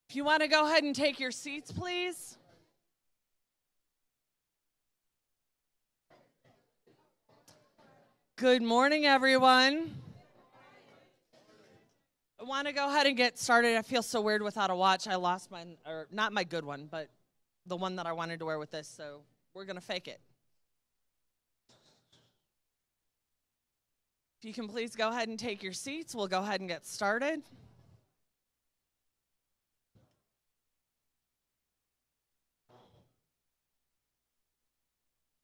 If you want to go ahead and take your seats, please. Good morning, everyone. I want to go ahead and get started. I feel so weird without a watch. I lost mine, or not my good one, but the one that I wanted to wear with this, so we're going to fake it. If you can please go ahead and take your seats, we'll go ahead and get started.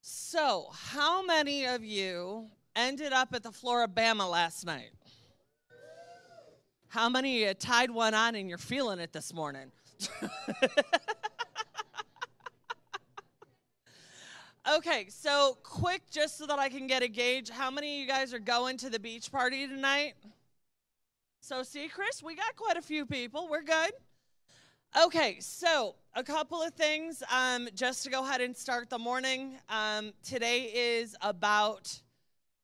So, how many of you ended up at the Floribama last night? How many of you tied one on and you're feeling it this morning? Okay, so quick, just so that I can get a gauge, how many of you guys are going to the beach party tonight? So, see, Chris, we got quite a few people. We're good. Okay, so a couple of things just to go ahead and start the morning. Today is about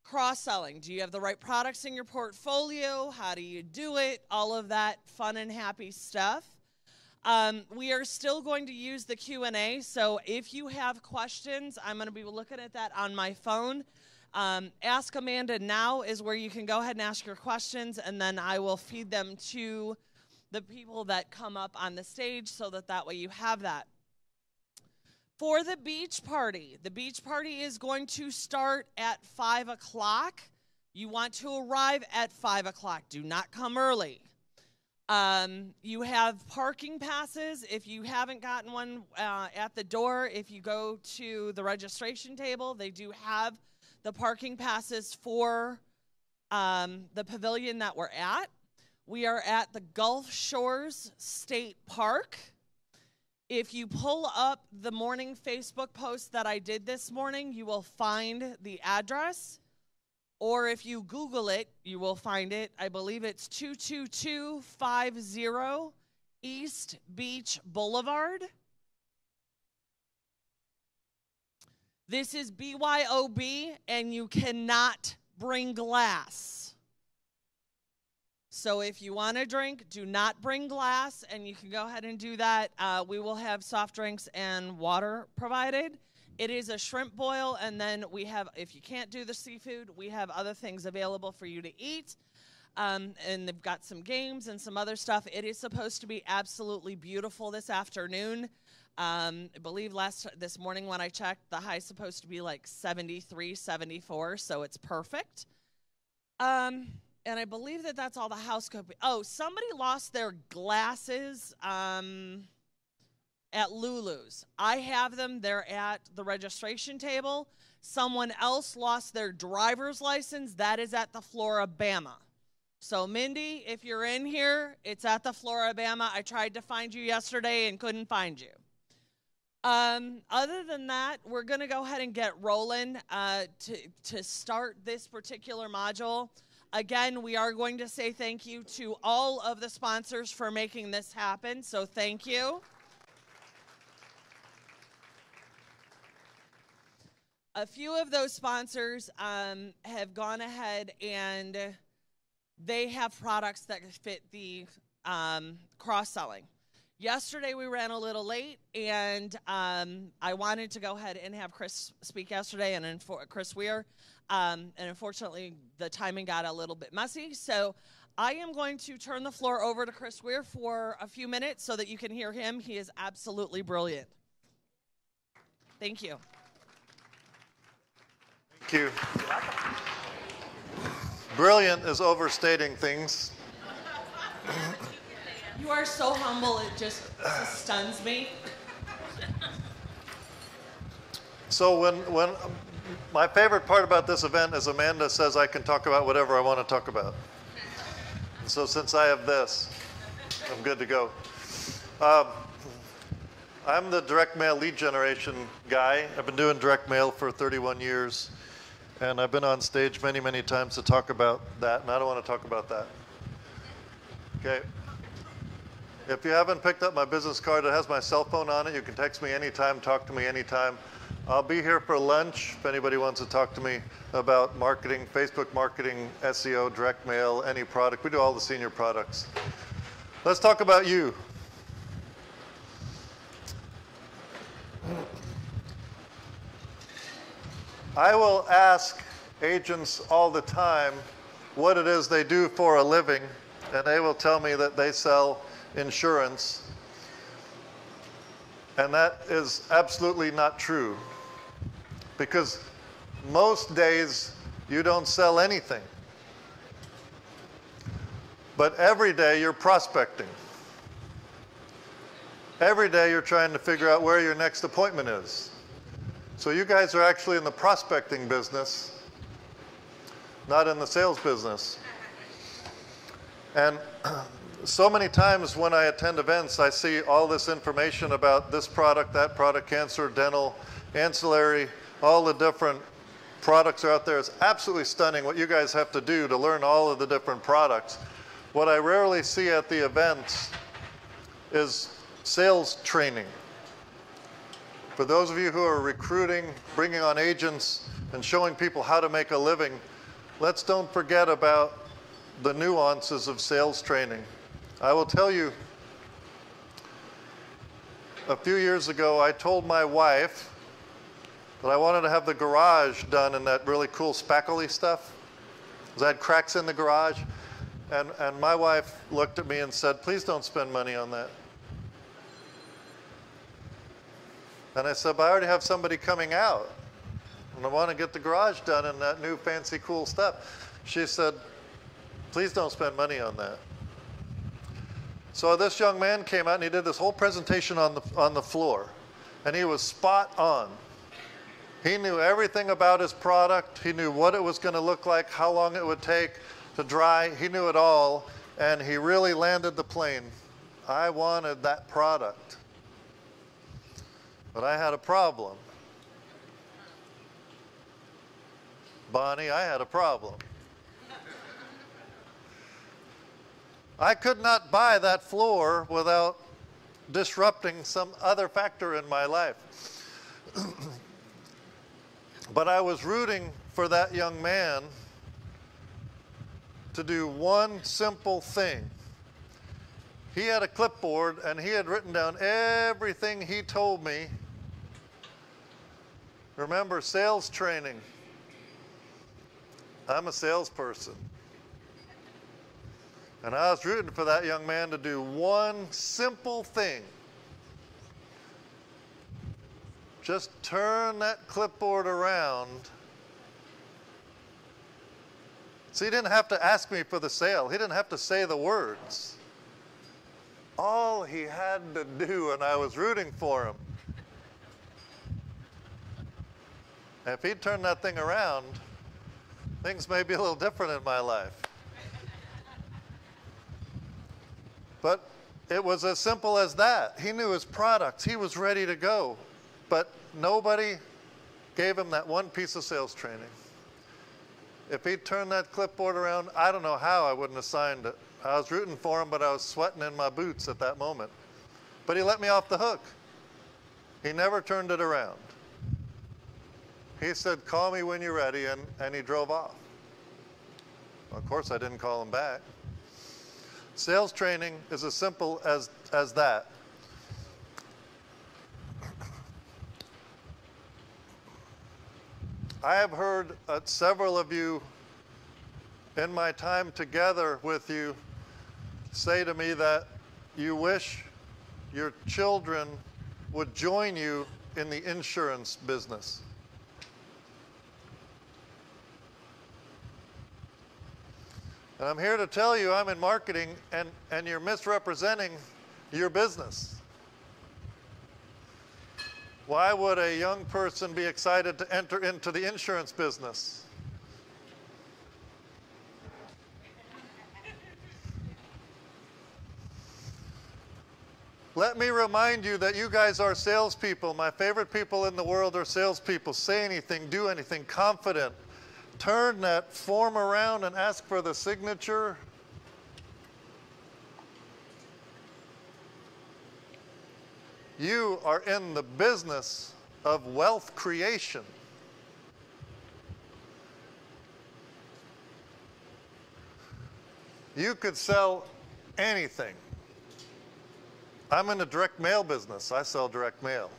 cross-selling. Do you have the right products in your portfolio? How do you do it? All of that fun and happy stuff. We are still going to use the Q&A, so if you have questions, I'm going to be looking at that on my phone. Ask Amanda Now is where you can go ahead and ask your questions, and then I will feed them to the people that come up on the stage so that way you have that. For the beach party is going to start at 5 o'clock. You want to arrive at 5 o'clock. Do not come early. You have parking passes. If you haven't gotten one at the door, if you go to the registration table, they do have the parking passes for the pavilion that we're at. We are at the Gulf Shores State Park. If you pull up the morning Facebook post that I did this morning, you will find the address. Or if you Google it, you will find it. I believe it's 22250 East Beach Boulevard. This is BYOB, and you cannot bring glass. So if you want to drink, do not bring glass, and you can go ahead and do that. We will have soft drinks and water provided. It is a shrimp boil, and then we have, if you can't do the seafood, we have other things available for you to eat. And they've got some games and some other stuff. It is supposed to be absolutely beautiful this afternoon. I believe this morning when I checked, the high's supposed to be like 73, 74, so it's perfect. And I believe that's all the house code. Oh, somebody lost their glasses at Lulu's. I have them. They're at the registration table. Someone else lost their driver's license. That is at the Floribama. So, Mindy, if you're in here, it's at the Floribama. I tried to find you yesterday and couldn't find you. Other than that, we're going to go ahead and get rolling to start this particular module. Again, we are going to say thank you to all of the sponsors for making this happen, so thank you. A few of those sponsors have gone ahead and they have products that fit the cross-selling. Yesterday we ran a little late, and I wanted to go ahead and have Chris speak yesterday, and Chris Weir. And unfortunately, the timing got a little bit messy. So I am going to turn the floor over to Chris Weir for a few minutes so that you can hear him. He is absolutely brilliant. Thank you. Thank you. Brilliant is overstating things. You are so humble, it just stuns me. So when my favorite part about this event is Amanda says I can talk about whatever I want to talk about. So since I have this, I'm good to go. I'm the direct mail lead generation guy. I've been doing direct mail for 31 years, and I've been on stage many, many times to talk about that, and I don't want to talk about that. Okay. If you haven't picked up my business card, it has my cell phone on it. You can text me anytime, talk to me anytime. I'll be here for lunch if anybody wants to talk to me about marketing, Facebook marketing, SEO, direct mail, any product. We do all the senior products. Let's talk about you. I will ask agents all the time what it is they do for a living, and they will tell me that they sell insurance. And that is absolutely not true, because most days you don't sell anything. But every day you're prospecting. Every day you're trying to figure out where your next appointment is. So you guys are actually in the prospecting business, not in the sales business. And so many times when I attend events, I see all this information about this product, that product, cancer, dental, ancillary, all the different products are out there. It's absolutely stunning what you guys have to do to learn all of the different products. What I rarely see at the events is sales training. For those of you who are recruiting, bringing on agents, and showing people how to make a living, let's don't forget about the nuances of sales training. I will tell you, a few years ago, I told my wife that I wanted to have the garage done in that really cool spackly stuff. I had cracks in the garage. And my wife looked at me and said, please don't spend money on that. And I said, but I already have somebody coming out, and I want to get the garage done in that new fancy cool stuff. She said, please don't spend money on that. So this young man came out and he did this whole presentation on the floor, and he was spot on. He knew everything about his product. He knew what it was going to look like, how long it would take to dry. He knew it all, and he really landed the plane. I wanted that product, but I had a problem. Bonnie, I had a problem. I could not buy that floor without disrupting some other factor in my life. But I was rooting for that young man to do one simple thing. He had a clipboard and he had written down everything he told me. Remember, sales training. I'm a salesperson. And I was rooting for that young man to do one simple thing. Just turn that clipboard around. See, he didn't have to ask me for the sale. He didn't have to say the words. All he had to do, and I was rooting for him. If he'd turned that thing around, things may be a little different in my life. But it was as simple as that. He knew his products. He was ready to go. But nobody gave him that one piece of sales training. If he'd turned that clipboard around, I don't know how I wouldn't have signed it. I was rooting for him, but I was sweating in my boots at that moment. But he let me off the hook. He never turned it around. He said, call me when you're ready, and he drove off. Well, of course, I didn't call him back. Sales training is as simple as that. I have heard several of you in my time together with you say to me that you wish your children would join you in the insurance business. And I'm here to tell you I'm in marketing, and you're misrepresenting your business. Why would a young person be excited to enter into the insurance business? Let me remind you that you guys are salespeople. My favorite people in the world are salespeople. Say anything, do anything, confident. Turn that form around and ask for the signature. You are in the business of wealth creation. You could sell anything. I'm in the direct mail business. I sell direct mail.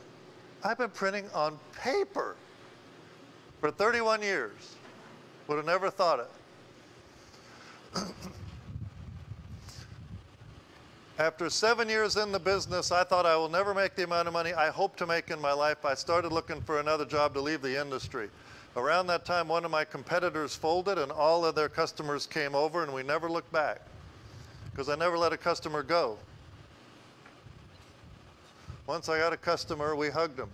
I've been printing on paper For 31 years. Would have never thought it. After 7 years in the business, I thought I will never make the amount of money I hope to make in my life. I started looking for another job to leave the industry. Around that time, one of my competitors folded and all of their customers came over, and we never looked back because I never let a customer go. Once I got a customer, we hugged him.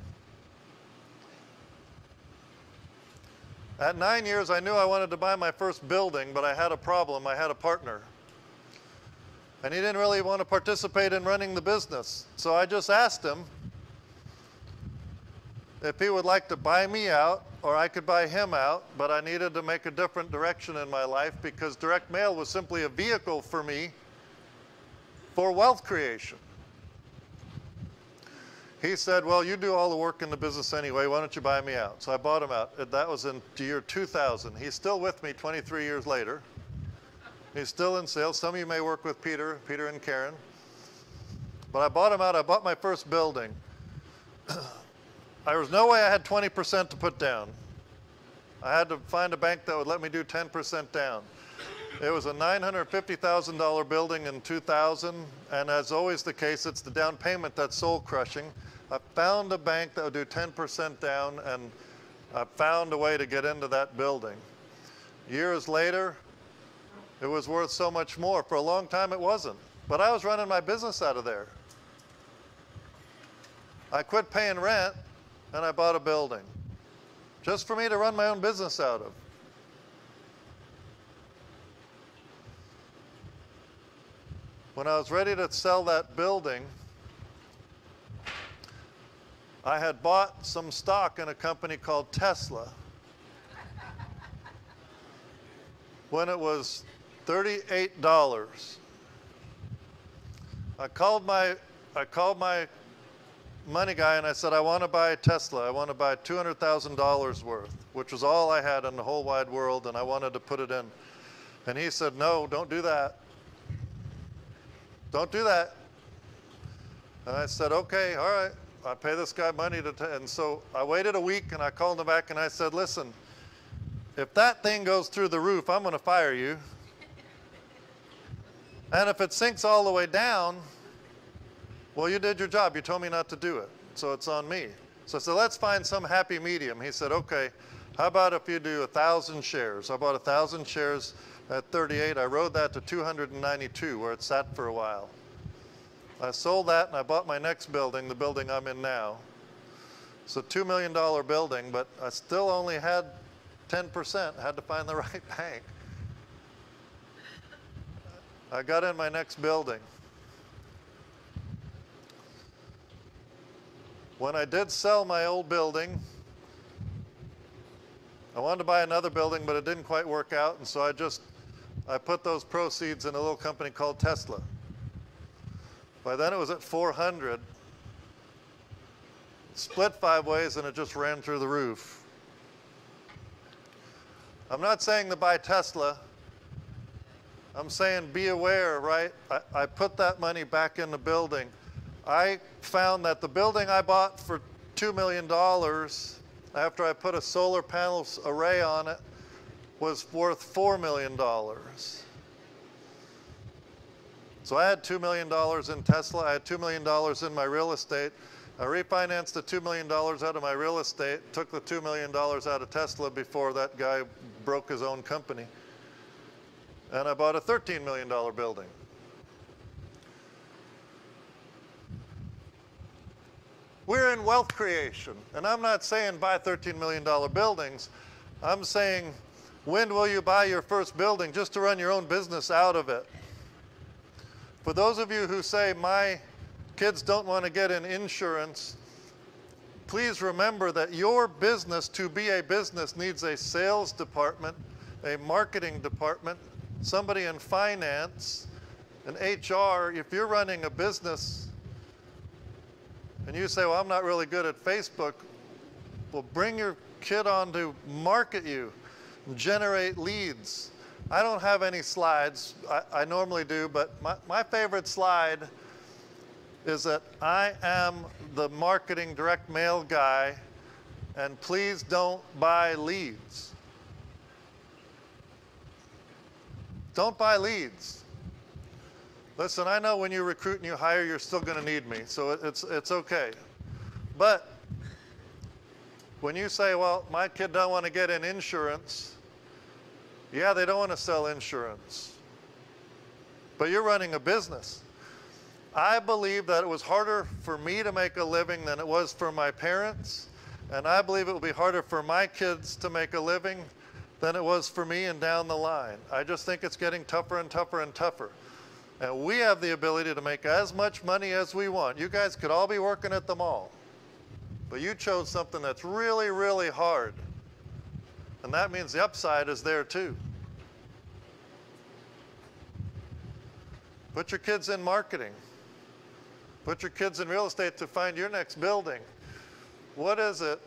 At 9 years, I knew I wanted to buy my first building, but I had a problem. I had a partner. And he didn't really want to participate in running the business. So I just asked him if he would like to buy me out, or I could buy him out, but I needed to make a different direction in my life because direct mail was simply a vehicle for me for wealth creation. He said, well, you do all the work in the business anyway, why don't you buy me out? So I bought him out. That was in the year 2000. He's still with me 23 years later. He's still in sales. Some of you may work with Peter and Karen. But I bought him out. I bought my first building. There was no way I had 20% to put down. I had to find a bank that would let me do 10% down. It was a $950,000 building in 2000, and as always the case, it's the down payment that's soul crushing. I found a bank that would do 10% down, and I found a way to get into that building. Years later, it was worth so much more. For a long time, it wasn't. But I was running my business out of there. I quit paying rent, and I bought a building just for me to run my own business out of. When I was ready to sell that building, I had bought some stock in a company called Tesla when it was $38. I called my money guy and I said, I want to buy a Tesla. I want to buy $200,000 worth, which was all I had in the whole wide world, and I wanted to put it in. And he said, no, don't do that. Don't do that. And I said, okay, all right. I pay this guy money and so I waited a week and I called him back and I said, listen, if that thing goes through the roof, I'm going to fire you. And if it sinks all the way down, well, you did your job. You told me not to do it, so it's on me. So I said, let's find some happy medium. He said, okay, how about if you do 1,000 shares? I bought 1,000 shares at 38. I rode that to 292, where it sat for a while. I sold that and I bought my next building, the building I'm in now. It's a $2 million building, but I still only had 10%. I had to find the right bank. I got in my next building. When I did sell my old building, I wanted to buy another building, but it didn't quite work out, and so I put those proceeds in a little company called Tesla. By then it was at 400. Split 5 ways and it just ran through the roof. I'm not saying to buy Tesla. I'm saying be aware, right? I put that money back in the building. I found that the building I bought for $2 million after I put a solar panels array on it was worth $4 million. So I had $2 million in Tesla. I had $2 million in my real estate. I refinanced the $2 million out of my real estate, took the $2 million out of Tesla before that guy broke his own company. And I bought a $13 million building. We're in wealth creation. And I'm not saying buy $13 million buildings. I'm saying, when will you buy your first building just to run your own business out of it? For those of you who say, my kids don't want to get an insurance, please remember that your business, to be a business, needs a sales department, a marketing department, somebody in finance, an HR. If you're running a business and you say, well, I'm not really good at Facebook, well, bring your kid on to market you, generate leads. I don't have any slides. I normally do, but my favorite slide is that I am the marketing direct mail guy, And please don't buy leads. Don't buy leads. Listen, I know when you recruit and you hire, you're still going to need me, so it's okay. But when you say, well, my kid don't want to get in insurance, yeah, they don't want to sell insurance. But you're running a business. I believe that it was harder for me to make a living than it was for my parents. And I believe it will be harder for my kids to make a living than it was for me and down the line. I just think it's getting tougher and tougher and tougher. And we have the ability to make as much money as we want. You guys could all be working at the mall. But you chose something that's really, really hard. And that means the upside is there too. Put your kids in marketing. Put your kids in real estate to find your next building. What is it,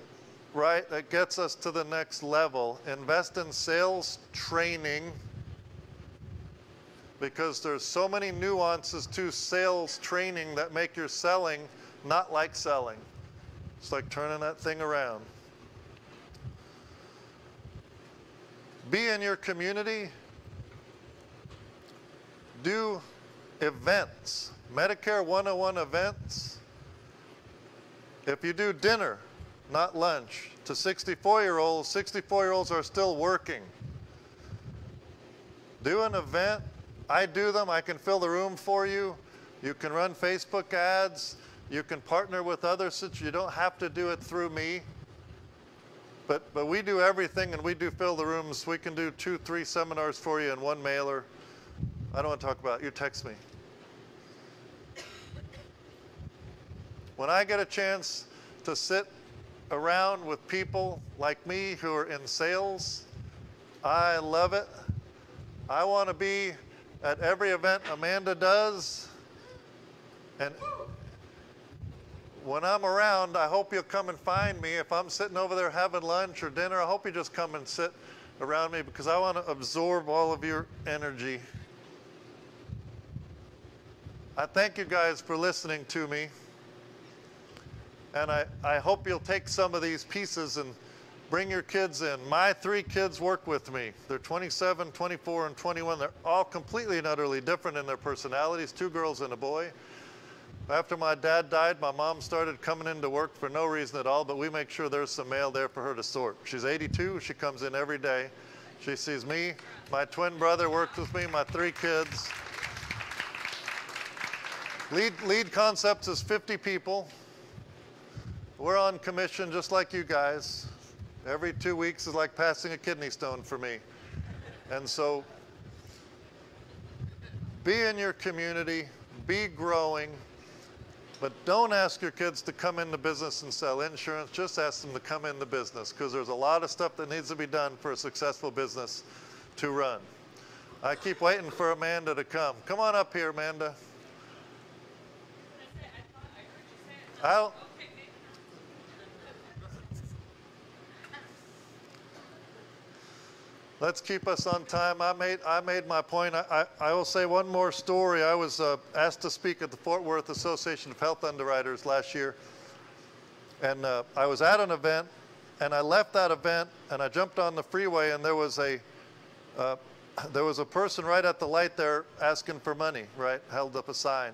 right, that gets us to the next level? Invest in sales training, because there's so many nuances to sales training that make your selling not like selling. It's like turning that thing around. Be in your community. Do events, Medicare 101 events. If you do dinner, not lunch, to 64-year-olds, 64-year-olds are still working. Do an event. I do them. I can fill the room for you. You can run Facebook ads. You can partner with others. You don't have to do it through me. But we do everything, and we do fill the rooms. We can do 2, 3 seminars for you in one mailer. I don't want to talk about it. You text me. When I get a chance to sit around with people like me who are in sales, I love it. I want to be at every event Amanda does. And when I'm around, I hope you'll come and find me. If I'm sitting over there having lunch or dinner, I hope you just come and sit around me, because I want to absorb all of your energy. I thank you guys for listening to me. And I hope you'll take some of these pieces and bring your kids in. My 3 kids work with me. They're 27, 24, and 21. They're all completely and utterly different in their personalities, 2 girls and a boy. After my dad died, my mom started coming into work for no reason at all, but we make sure there's some mail there for her to sort. She's 82. She comes in every day. She sees me. My twin brother works with me, my 3 kids. Lead Concepts is 50 people. We're on commission just like you guys. Every 2 weeks is like passing a kidney stone for me. And so be in your community, be growing, but don't ask your kids to come into business and sell insurance. Just ask them to come into business, because there's a lot of stuff that needs to be done for a successful business to run. I keep waiting for Amanda to come. Come on up here, Amanda. Let's keep us on time. I made my point. I will say one more story. I was asked to speak at the Fort Worth Association of Health Underwriters last year. And I was at an event, and I left that event, and I jumped on the freeway, and there was a person right at the light there asking for money, right? Held up a sign.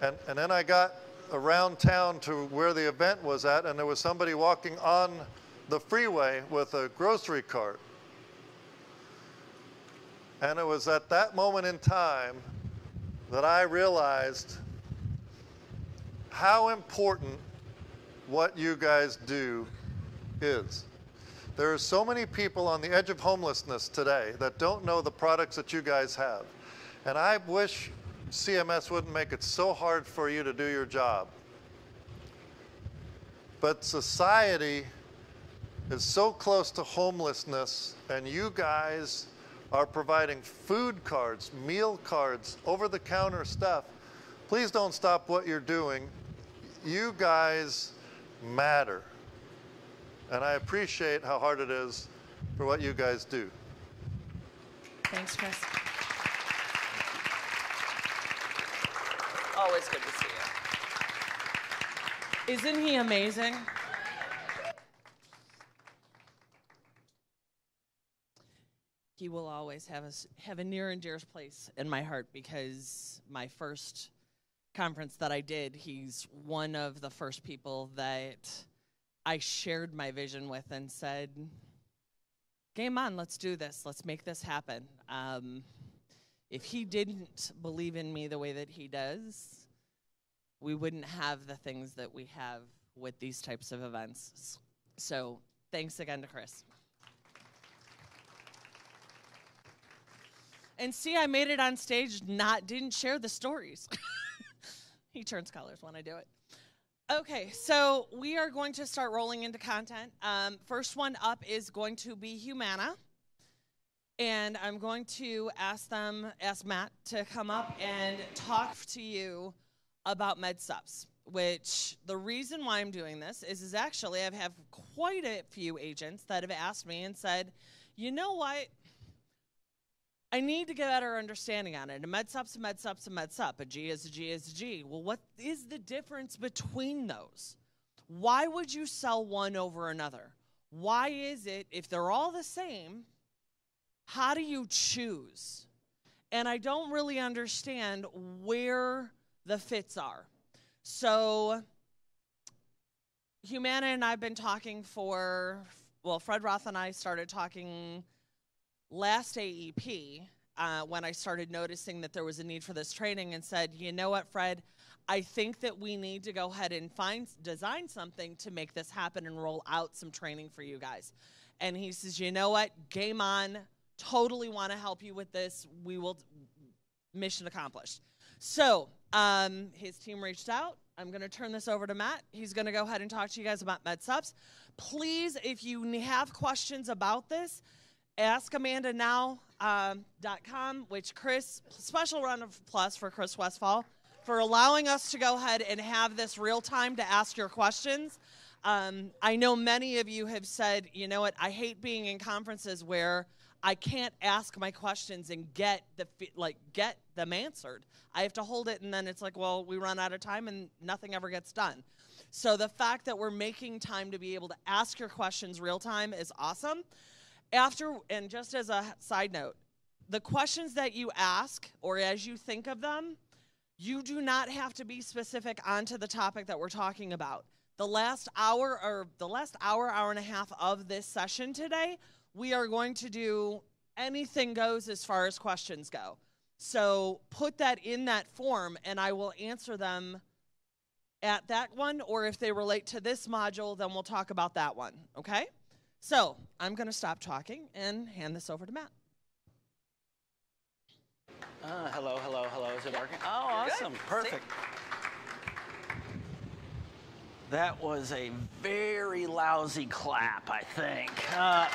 And then I got around town to where the event was at, and there was somebody walking on the freeway with a grocery cart. And it was at that moment in time that I realized how important what you guys do is. There are so many people on the edge of homelessness today that don't know the products that you guys have. And I wish CMS wouldn't make it so hard for you to do your job. But society is so close to homelessness, and you guys are providing food cards, meal cards, over-the-counter stuff. Please don't stop what you're doing. You guys matter. And I appreciate how hard it is for what you guys do. Thanks, Chris. Always good to see you. Isn't he amazing? he will always have a near and dear place in my heart, because my first conference that I did, he's one of the first people that I shared my vision with and said, game on, let's do this. Let's make this happen. If he didn't believe in me the way that he does, we wouldn't have the things that we have with these types of events. So thanks again to Chris. And see, I made it on stage, didn't share the stories. He turns colors when I do it. Okay, so we are going to start rolling into content. First one up is going to be Humana. And I'm going to ask Matt to come up and talk to you about MedSups, which the reason why I'm doing this is actually I've had quite a few agents that have asked me and said, you know what? I need to get a better understanding on it. A MedSup's a MedSup's a MedSup. A G is a G is a G. Well, what is the difference between those? Why would you sell one over another? Why is it, if they're all the same, how do you choose? And I don't really understand where the fits are. So Humana and I have been talking Fred Roth and I started talking last AEP when I started noticing that there was a need for this training, and said, you know what, Fred, I think that we need to go ahead and design something to make this happen and roll out some training for you guys. And he says, you know what, game on, totally want to help you with this. We will, mission accomplished. So his team reached out. I'm going to turn this over to Matt. He's going to go ahead and talk to you guys about MedSups. Please, if you have questions about this, AskAmandaNow.com, which Chris, special round of applause for Chris Westfall for allowing us to go ahead and have this real time to ask your questions. I know many of you have said, you know what, I hate being in conferences where I can't ask my questions and get them answered. I have to hold it, and then it's like, well, we run out of time and nothing ever gets done. So the fact that we're making time to be able to ask your questions real time is awesome. And just as a side note, the questions that you ask, or as you think of them, you do not have to be specific onto the topic that we're talking about. The last hour and a half of this session today, we are going to do anything goes as far as questions go. So put that in that form, and I will answer them at that one, or if they relate to this module, then we'll talk about that one, okay? So I'm going to stop talking and hand this over to Matt. Hello. Is it working? Oh, awesome. Perfect. That was a very lousy clap, I think.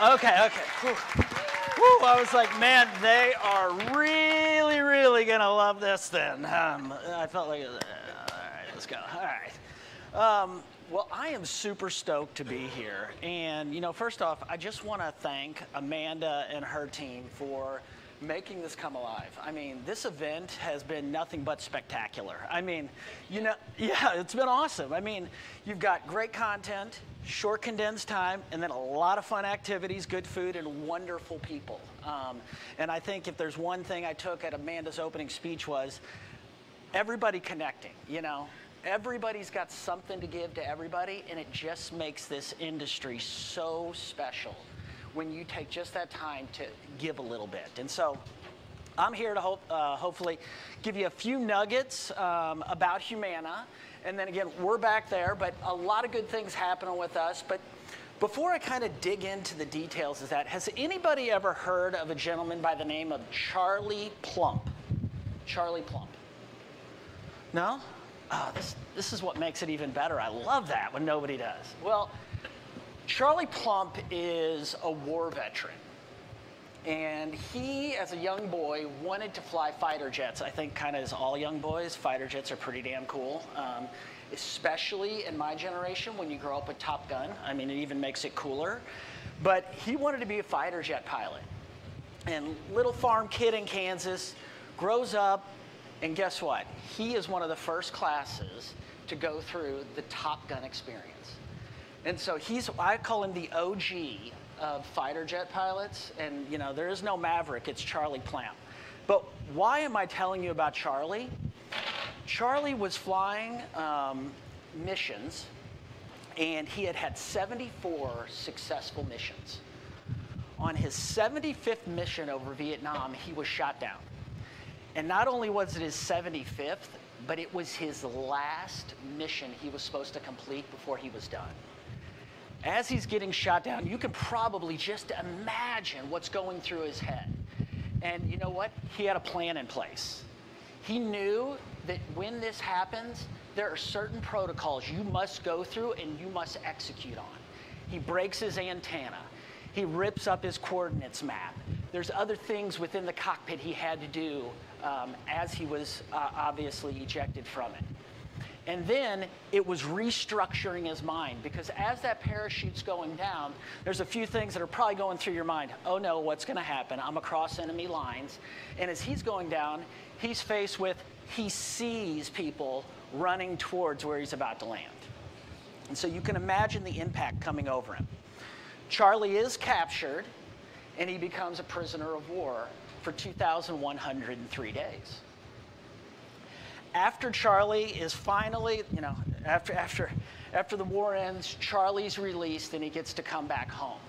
Okay. Whew, I was like, man, they are really going to love this then. I felt like, all right, let's go. All right. Well, I am super stoked to be here. And, first off, I just want to thank Amanda and her team for making this come alive. I mean, this event has been nothing but spectacular. I mean, yeah, it's been awesome. I mean, you've got great content, short condensed time, and then a lot of fun activities, good food, and wonderful people. And I think if there's one thing I took at Amanda's opening speech was everybody connecting, Everybody's got something to give to everybody, and it just makes this industry so special when you take just that time to give a little bit. And so I'm here to hopefully give you a few nuggets about Humana. And then again, we're back there, but a lot of good things happening with us. But before I kind of dig into the details of that, has anybody ever heard of a gentleman by the name of Charlie Plump? Charlie Plump. No? Oh, this is what makes it even better. I love that when nobody does. Well, Charlie Plump is a war veteran. And he, as a young boy, wanted to fly fighter jets. I think kind of as all young boys, fighter jets are pretty damn cool. Especially in my generation when you grow up with Top Gun. I mean, it even makes it cooler. But he wanted to be a fighter jet pilot. And little farm kid in Kansas grows up. And guess what? He is one of the first classes to go through the Top Gun experience. And so I call him the OG of fighter jet pilots, and you know, there is no Maverick, it's Charlie Plamp. But why am I telling you about Charlie? Charlie was flying missions, and he had had 74 successful missions. On his 75th mission over Vietnam, he was shot down. And not only was it his 75th, but it was his last mission he was supposed to complete before he was done. As he's getting shot down, you can probably just imagine what's going through his head. And you know what? He had a plan in place. He knew that when this happens, there are certain protocols you must go through and you must execute on. He breaks his antenna. He rips up his coordinates map. There's other things within the cockpit he had to do as he was obviously ejected from it. And then it was restructuring his mind, because as that parachute's going down, there's a few things that are probably going through your mind. Oh no, what's going to happen? I'm across enemy lines. And as he's going down, he's faced with, he sees people running towards where he's about to land. And so you can imagine the impact coming over him. Charlie is captured, and he becomes a prisoner of war for 2,103 days. After Charlie is finally, you know, after the war ends, Charlie's released and he gets to come back home.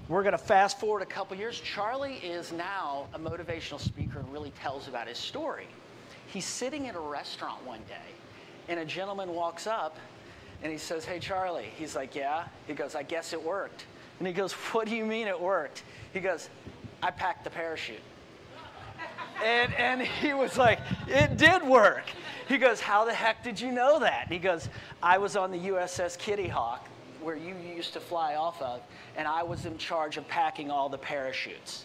We're going to fast forward a couple years. Charlie is now a motivational speaker and really tells about his story. He's sitting at a restaurant one day, and a gentleman walks up and he says, "Hey, Charlie." He's like, "Yeah." He goes, "I guess it worked." And he goes, "What do you mean it worked?" He goes, "I packed the parachute." And he was like, "It did work." He goes, "How the heck did you know that?" And he goes, "I was on the USS Kitty Hawk, where you used to fly off of, and I was in charge of packing all the parachutes."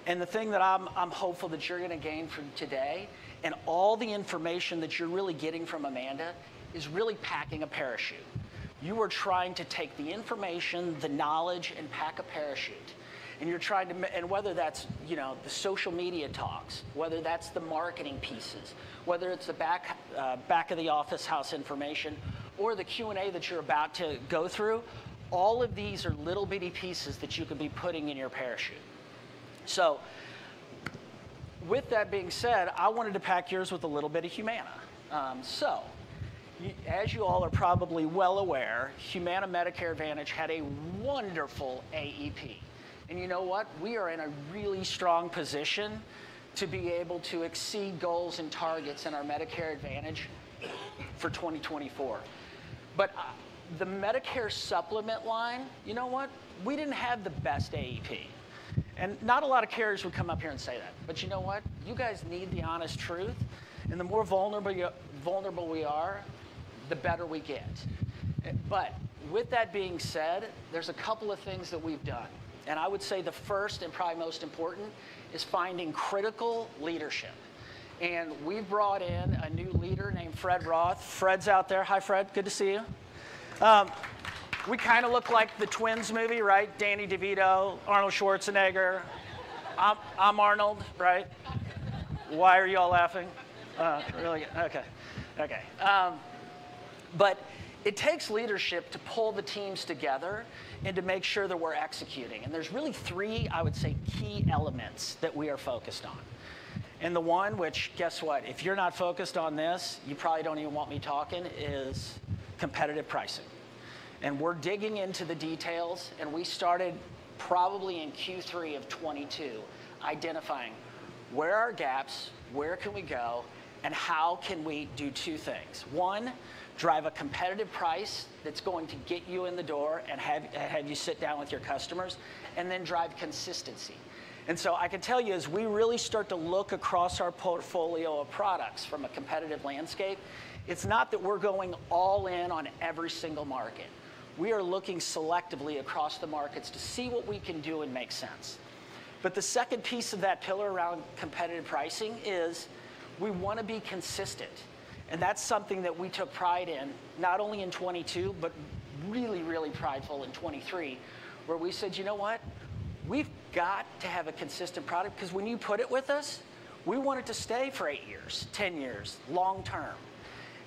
And the thing that I'm hopeful that you're going to gain from today, and all the information that you're really getting from Amanda, is really packing a parachute. You are trying to take the information, the knowledge, and pack a parachute. And you're trying to, and whether that's, you know, the social media talks, whether that's the marketing pieces, whether it's the back of the office house information, or the Q&A that you're about to go through, all of these are little bitty pieces that you could be putting in your parachute. So, with that being said, I wanted to pack yours with a little bit of Humana. As you all are probably well aware, Humana Medicare Advantage had a wonderful AEP. And you know what? We are in a really strong position to be able to exceed goals and targets in our Medicare Advantage for 2024. But the Medicare supplement line, you know what? We didn't have the best AEP. And not a lot of carriers would come up here and say that. But you know what? You guys need the honest truth. And the more vulnerable we are, the better we get. But with that being said, there's a couple of things that we've done. And I would say the first and probably most important is finding critical leadership. And we've brought in a new leader named Fred Roth. Fred's out there. Hi, Fred. Good to see you. We kind of look like the Twins movie, right? Danny DeVito, Arnold Schwarzenegger. I'm Arnold, right? Why are you all laughing? Really? Okay. But it takes leadership to pull the teams together and to make sure that we're executing. And there's really three, I would say, key elements that we are focused on. And the one, which, guess what? If you're not focused on this, you probably don't even want me talking, is competitive pricing. And we're digging into the details, and we started probably in Q3 of 22, identifying where are our gaps, where can we go, and how can we do two things. One, drive a competitive price that's going to get you in the door and have you sit down with your customers, and then drive consistency. And so I can tell you, as we really start to look across our portfolio of products from a competitive landscape, it's not that we're going all in on every single market. We are looking selectively across the markets to see what we can do and make sense. But the second piece of that pillar around competitive pricing is we want to be consistent. And that's something that we took pride in, not only in 22, but really, really prideful in 23, where we said, you know what? We've got to have a consistent product, because when you put it with us, we want it to stay for 8 years, 10 years, long term.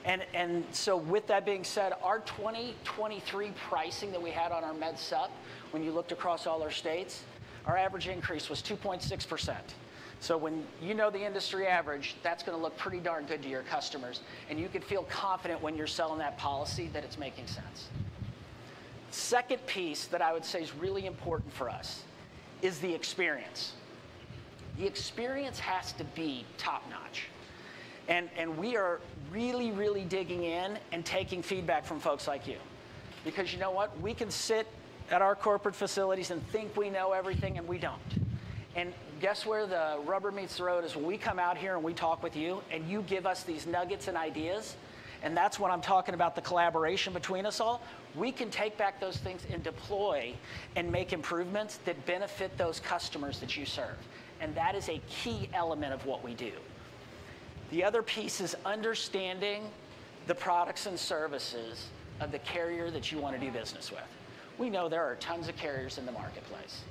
And so with that being said, our 2023 pricing that we had on our Med Sup, when you looked across all our states, our average increase was 2.6%. So when you know the industry average, that's going to look pretty darn good to your customers. And you can feel confident when you're selling that policy that it's making sense. Second piece that I would say is really important for us is the experience. The experience has to be top-notch. And we are really, really digging in and taking feedback from folks like you. Because you know what? We can sit at our corporate facilities and think we know everything, and we don't. And guess where the rubber meets the road is when we come out here and we talk with you, and you give us these nuggets and ideas. And that's when I'm talking about the collaboration between us all. We can take back those things and deploy and make improvements that benefit those customers that you serve. And that is a key element of what we do. The other piece is understanding the products and services of the carrier that you want to do business with. We know there are tons of carriers in the marketplace.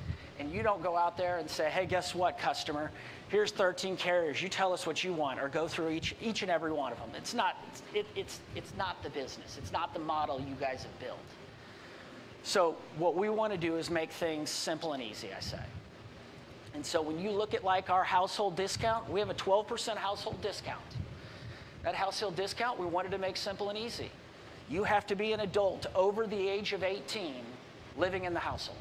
And you don't go out there and say, hey, guess what, customer? Here's 13 carriers. You tell us what you want, or go through each and every one of them. It's not the business. It's not the model you guys have built. So what we want to do is make things simple and easy, I say. And so when you look at like our household discount, we have a 12% household discount. That household discount, we wanted to make simple and easy. You have to be an adult over the age of 18 living in the household.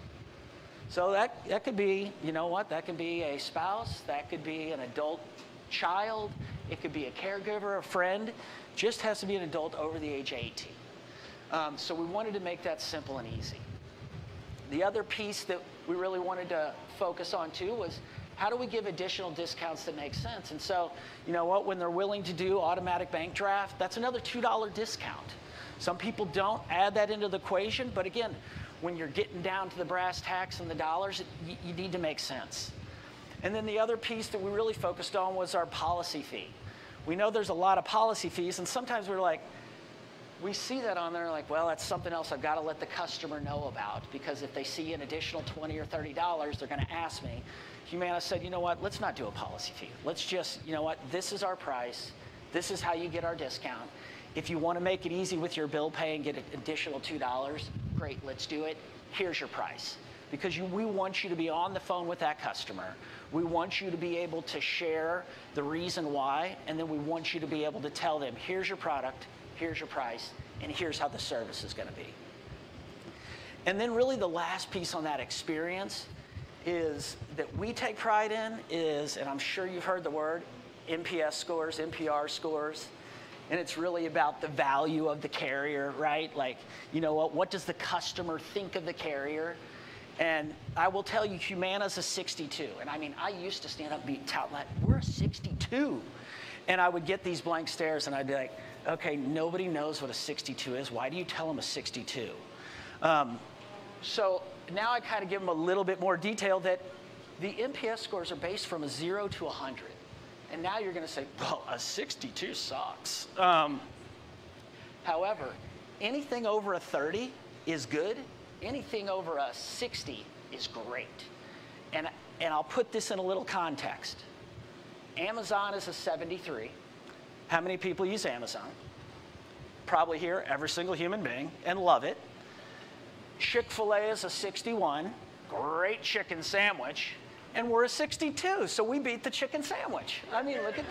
So that could be, you know what, that could be a spouse, that could be an adult child, it could be a caregiver, a friend, just has to be an adult over the age of 18. So we wanted to make that simple and easy. The other piece that we really wanted to focus on too was how do we give additional discounts that make sense? And so, you know what, when they're willing to do automatic bank draft, that's another $2 discount. Some people don't add that into the equation, but again, when you're getting down to the brass tacks and the dollars, you need to make sense. And then the other piece that we really focused on was our policy fee. We know there's a lot of policy fees, and sometimes we're like, we see that on there like, well, that's something else I've got to let the customer know about, because if they see an additional $20 or $30, they're going to ask me. Humana said, you know what, let's not do a policy fee. Let's just, you know what, this is our price. This is how you get our discount. If you want to make it easy with your bill pay and get an additional $2, great, let's do it. Here's your price. Because we want you to be on the phone with that customer. We want you to be able to share the reason why, and then we want you to be able to tell them, here's your product, here's your price, and here's how the service is going to be. And then really the last piece on that experience is that we take pride in is, and I'm sure you've heard the word, NPS scores, NPR scores. And it's really about the value of the carrier, right? Like, you know what does the customer think of the carrier? And I will tell you, Humana's a 62. And I mean, I used to stand up and tout like, we're a 62. And I would get these blank stares and I'd be like, okay, nobody knows what a 62 is. Why do you tell them a 62? So now I kind of give them a little bit more detail that the NPS scores are based from a 0 to 100. And now you're going to say, well, a 62 sucks. However, anything over a 30 is good. Anything over a 60 is great. And I'll put this in a little context. Amazon is a 73. How many people use Amazon? Probably here, every single human being, and love it. Chick-fil-A is a 61. Great chicken sandwich. And we're a 62, so we beat the chicken sandwich. I mean, look at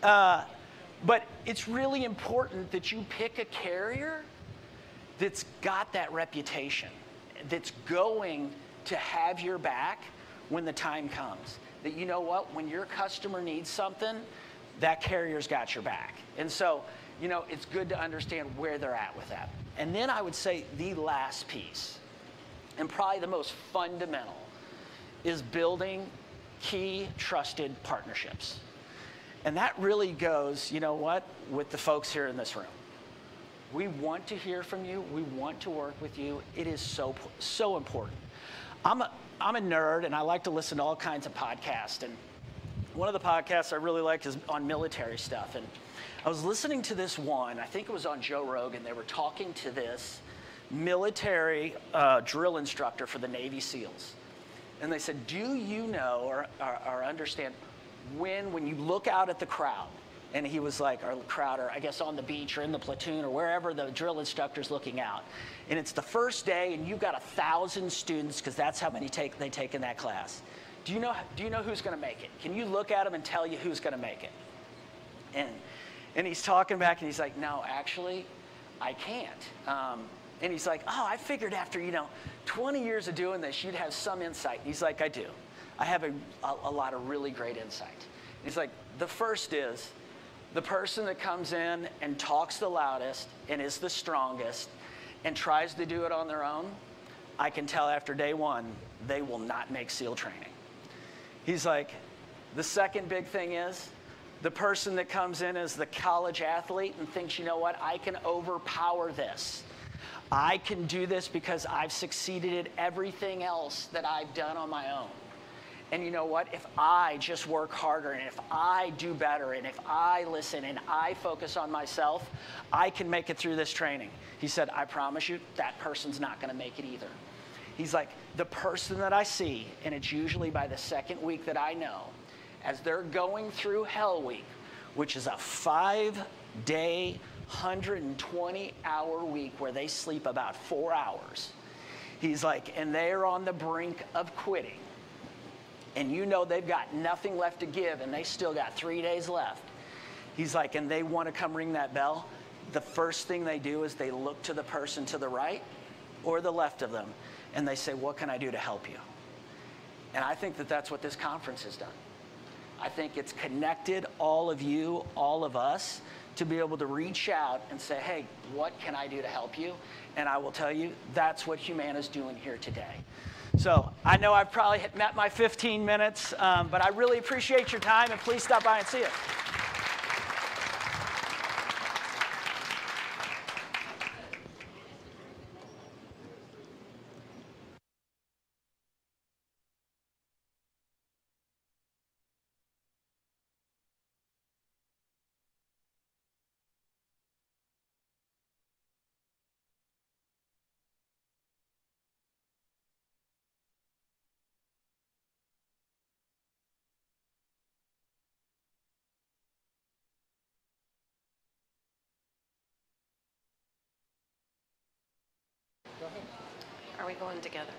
that. But it's really important that you pick a carrier that's got that reputation, that's going to have your back when the time comes. That you know what, when your customer needs something, that carrier's got your back. And so, you know, it's good to understand where they're at with that. And then I would say the last piece, and probably the most fundamental, is building key trusted partnerships. And that really goes, you know what, with the folks here in this room. We want to hear from you. We want to work with you. It is so important. I'm a nerd, and I like to listen to all kinds of podcasts. And one of the podcasts I really like is on military stuff. And I was listening to this one. I think it was on Joe Rogan. They were talking to this military drill instructor for the Navy SEALs. And they said, do you know or understand when you look out at the crowd And he was like, our crowd, or I guess on the beach or in the platoon or wherever the drill instructor's looking out. And it's the first day, and you've got 1,000 students, because that's how many they take in that class. Do you know who's going to make it? Can you look at them and tell you who's going to make it? And he's talking back, and he's like, no, actually, I can't. And he's like, oh, I figured after, 20 years of doing this, you'd have some insight. And he's like, I do. I have a lot of really great insight. And he's like, the first is, the person that comes in and talks the loudest and is the strongest and tries to do it on their own, I can tell after day one, they will not make SEAL training. He's like, the second big thing is, the person that comes in as the college athlete and thinks, you know what, I can overpower this. I can do this because I've succeeded at everything else that I've done on my own. And you know what? If I just work harder, and if I do better, and if I listen, and I focus on myself, I can make it through this training. He said, I promise you, that person's not going to make it either. He's like, the person that I see, and it's usually by the second week that I know, as they're going through Hell Week, which is a 5-day, 120-hour week where they sleep about 4 hours. He's like, and they're on the brink of quitting. And they've got nothing left to give, and they still got 3 days left. He's like, and they want to come ring that bell. The first thing they do is they look to the person to the right or the left of them, and they say, what can I do to help you? And I think that that's what this conference has done. I think it's connected all of you, all of us, to be able to reach out and say, hey, what can I do to help you? And I will tell you, that's what Humana's doing here today. So I know I've probably met my 15 minutes, but I really appreciate your time, and please stop by and see us. Are we going together?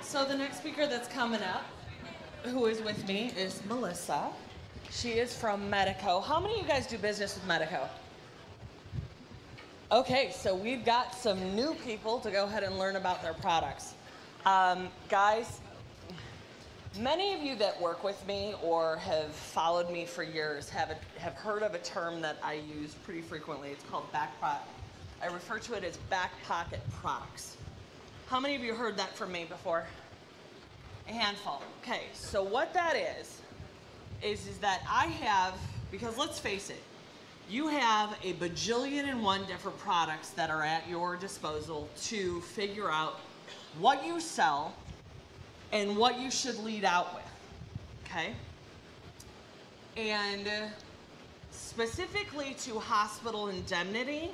So the next speaker that's coming up, who is with me, is Melissa. She is from Medico. How many of you guys do business with Medico? Okay, so we've got some new people to go ahead and learn about their products. Guys, many of you that work with me or have followed me for years have heard of a term that I use pretty frequently. It's called back pocket. I refer to it as back pocket products. How many of you heard that from me before? A handful. Okay, so what that is that I have, because let's face it, you have a bajillion and one different products that are at your disposal to figure out what you sell and what you should lead out with, okay? And specifically to hospital indemnity,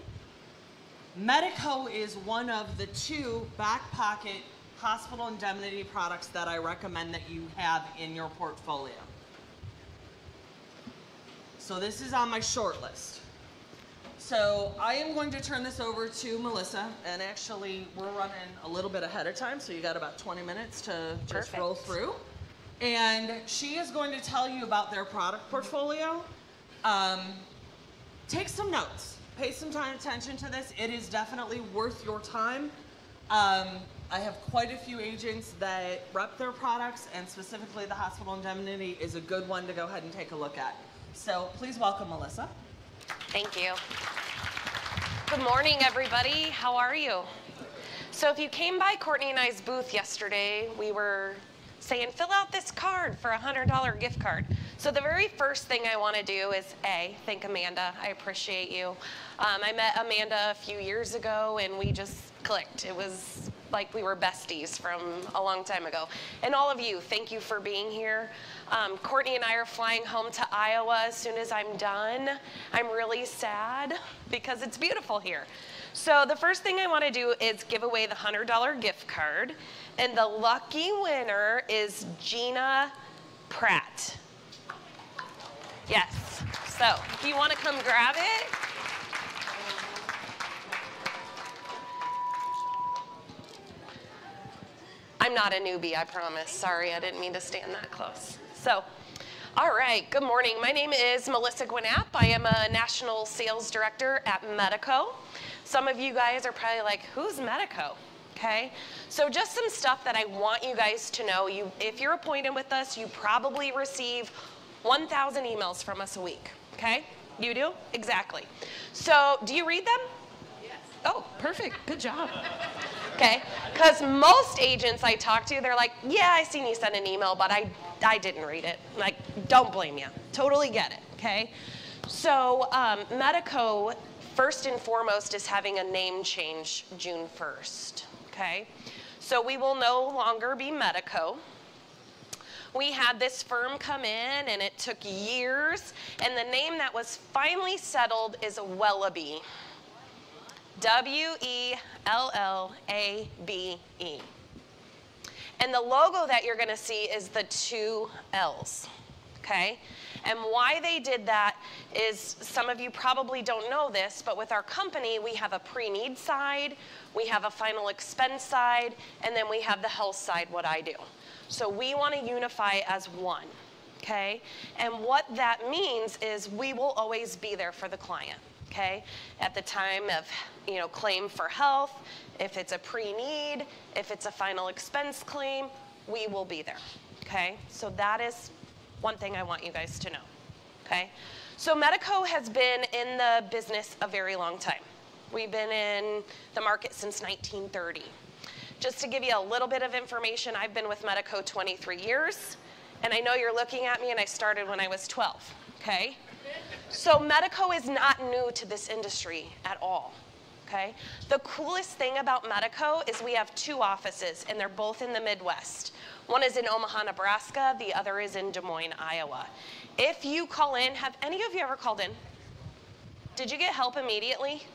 Medico is one of the 2 back pocket hospital indemnity products that I recommend that you have in your portfolio. So this is on my short list. So I am going to turn this over to Melissa, and actually we're running a little bit ahead of time, so you got about 20 minutes to just roll through. And she is going to tell you about their product portfolio. Take some notes. Pay some attention to this. It is definitely worth your time. I have quite a few agents that rep their products, and specifically the hospital indemnity is a good one to go ahead and take a look at. So please welcome Melissa. Thank you. Good morning, everybody. How are you? So if you came by Courtney and I's booth yesterday, we were saying, fill out this card for a $100 gift card. So the very first thing I want to do is, A, thank Amanda. I appreciate you. I met Amanda a few years ago, and we just clicked. It was like we were besties from a long time ago. And all of you, thank you for being here. Courtney and I are flying home to Iowa as soon as I'm done. I'm really sad because it's beautiful here. So the first thing I want to do is give away the $100 gift card. And the lucky winner is Gina Pratt. Yes. So if you want to come grab it. I'm not a newbie, I promise. Sorry, I didn't mean to stand that close. So, all right, good morning. My name is Melissa Gwinnett. I am a National Sales Director at Medico. Some of you guys are probably like, who's Medico? Okay, so just some stuff that I want you guys to know. If you're appointed with us, you probably receive 1,000 emails from us a week, okay? You do? Exactly. So do you read them? Yes. Oh, perfect, good job. Okay, because most agents I talk to, they're like, yeah, I seen you send an email, but I didn't read it. Like, don't blame you. Totally get it, okay? So Medico, first and foremost, is having a name change June 1st, okay? So we will no longer be Medico. We had this firm come in, and it took years, and the name that was finally settled is Wellabe. W-E-L-L-A-B-E. And the logo that you're going to see is the 2 L's, okay? And why they did that is, some of you probably don't know this, but with our company, we have a pre-need side, we have a final expense side, and then we have the health side, what I do. So we want to unify as one, okay? And what that means is we will always be there for the client. Okay, at the time of, claim for health, if it's a pre-need, if it's a final expense claim, we will be there, okay? So that is one thing I want you guys to know, okay? So Medico has been in the business a very long time. We've been in the market since 1930. Just to give you a little bit of information, I've been with Medico 23 years, and I know you're looking at me, and I started when I was 12, okay? So Medico is not new to this industry at all, okay? The coolest thing about Medico is we have 2 offices, and they're both in the Midwest. One is in Omaha, Nebraska. The other is in Des Moines, Iowa. If you call in, have any of you ever called in? Did you get help immediately?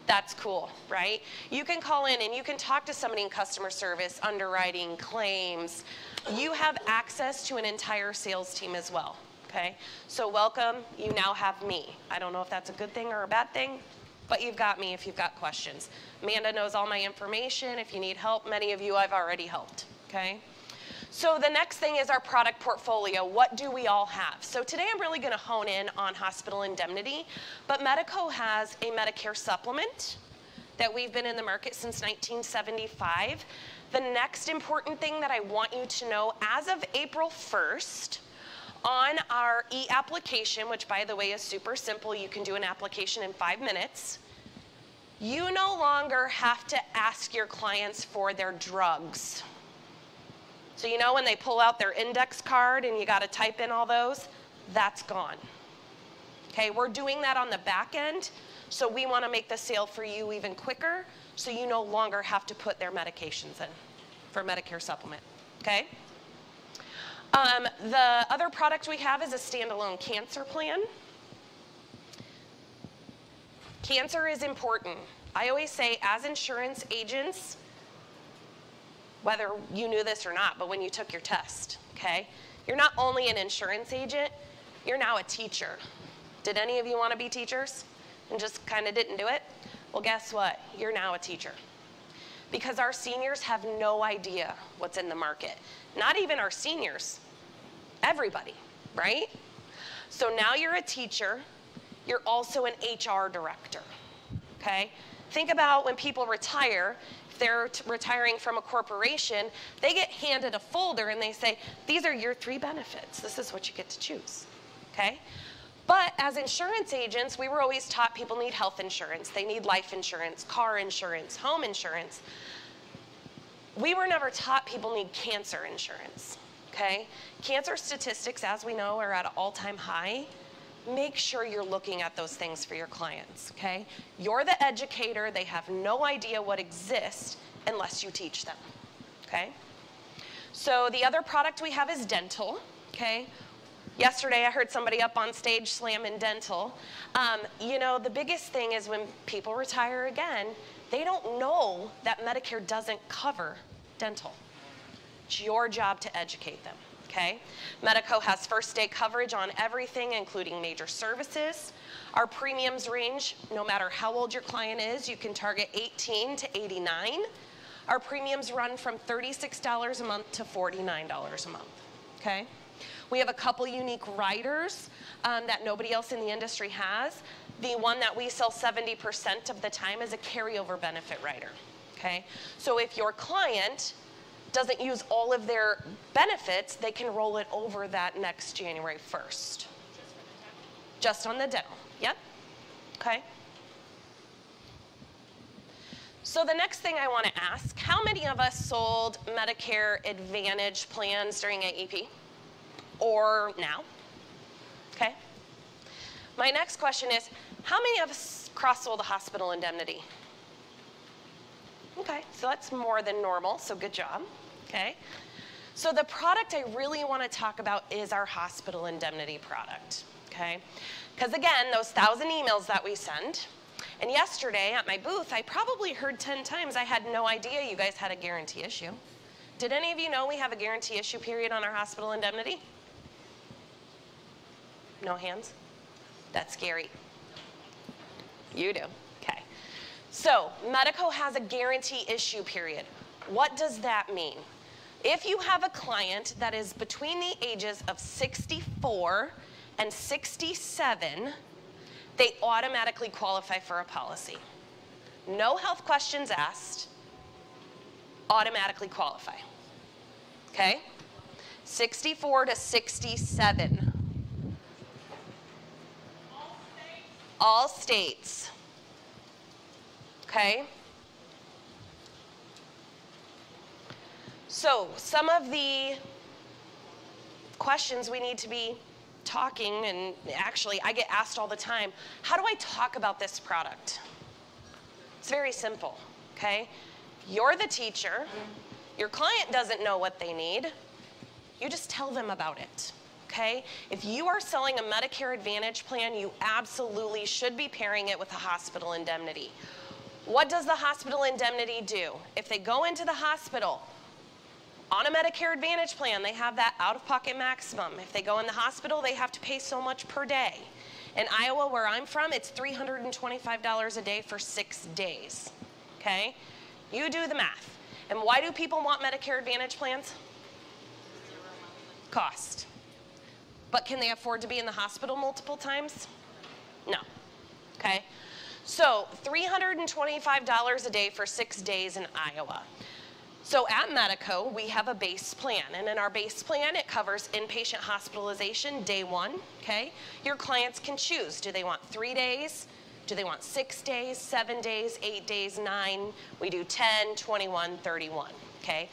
That's cool, right? You can call in, and you can talk to somebody in customer service, underwriting, claims. You have access to an entire sales team as well. Okay, so welcome, you now have me. I don't know if that's a good thing or a bad thing, but you've got me if you've got questions. Amanda knows all my information. If you need help, many of you I've already helped, okay? So the next thing is our product portfolio. What do we all have? So today I'm really gonna hone in on hospital indemnity, but Medico has a Medicare supplement that we've been in the market since 1975. The next important thing that I want you to know, as of April 1st, on our e-application, which by the way is super simple, you can do an application in 5 minutes, you no longer have to ask your clients for their drugs. So you know when they pull out their index card and you gotta type in all those, that's gone. Okay, we're doing that on the back end, so we wanna make the sale for you even quicker, so you no longer have to put their medications in for Medicare supplement, okay? The other product we have is a standalone cancer plan. Cancer is important. I always say, as insurance agents, whether you knew this or not, but when you took your test, okay? You're not only an insurance agent, you're now a teacher. Did any of you want to be teachers and just kind of didn't do it? Well, guess what? You're now a teacher. Because our seniors have no idea what's in the market. Not even our seniors. Everybody, right? So now you're a teacher, you're also an HR director, okay? Think about when people retire, if they're retiring from a corporation, they get handed a folder and they say, these are your 3 benefits. This is what you get to choose, okay? But as insurance agents, we were always taught people need health insurance, they need life insurance, car insurance, home insurance. We were never taught people need cancer insurance. Okay? Cancer statistics, as we know, are at an all-time high. Make sure you're looking at those things for your clients, okay? You're the educator. They have no idea what exists, unless you teach them, okay? So the other product we have is dental, okay? Yesterday I heard somebody up on stage slamming dental. You know, the biggest thing is when people retire again, they don't know that Medicare doesn't cover dental. It's your job to educate them, okay? Medico has first day coverage on everything, including major services. Our premiums range, no matter how old your client is, you can target 18 to 89. Our premiums run from $36 a month to $49 a month, okay? We have a couple unique riders that nobody else in the industry has. The one that we sell 70% of the time is a carryover benefit rider, okay? So if your client doesn't use all of their benefits, they can roll it over that next January 1st. Just on the dental, yep, okay? So the next thing I want to ask, how many of us sold Medicare Advantage plans during AEP? Or now, okay? My next question is, how many of us cross-sold a hospital indemnity? Okay, so that's more than normal, so good job, okay? So the product I really want to talk about is our hospital indemnity product, okay? Because again, those 1,000 emails that we send, and yesterday at my booth, I probably heard 10 times I had no idea you guys had a guarantee issue. Did any of you know we have a guarantee issue period on our hospital indemnity? No hands? That's scary. You do, okay. So, Medico has a guarantee issue period. What does that mean? If you have a client that is between the ages of 64 and 67, they automatically qualify for a policy. No health questions asked, automatically qualify, okay? 64 to 67. All states, okay? So some of the questions we need to be talking, and actually I get asked all the time, how do I talk about this product? It's very simple, okay? You're the teacher, your client doesn't know what they need, you just tell them about it. Okay? If you are selling a Medicare Advantage plan, you absolutely should be pairing it with a hospital indemnity. What does the hospital indemnity do? If they go into the hospital on a Medicare Advantage plan, they have that out-of-pocket maximum. If they go in the hospital, they have to pay so much per day. In Iowa, where I'm from, it's $325 a day for 6 days. Okay? You do the math. And why do people want Medicare Advantage plans? Cost. But can they afford to be in the hospital multiple times? No, okay? So $325 a day for 6 days in Iowa. So at Medico, we have a base plan, and in our base plan, it covers inpatient hospitalization day 1, okay? Your clients can choose. Do they want 3 days? Do they want 6 days, 7 days, 8 days, 9? We do 10, 21, 31, okay?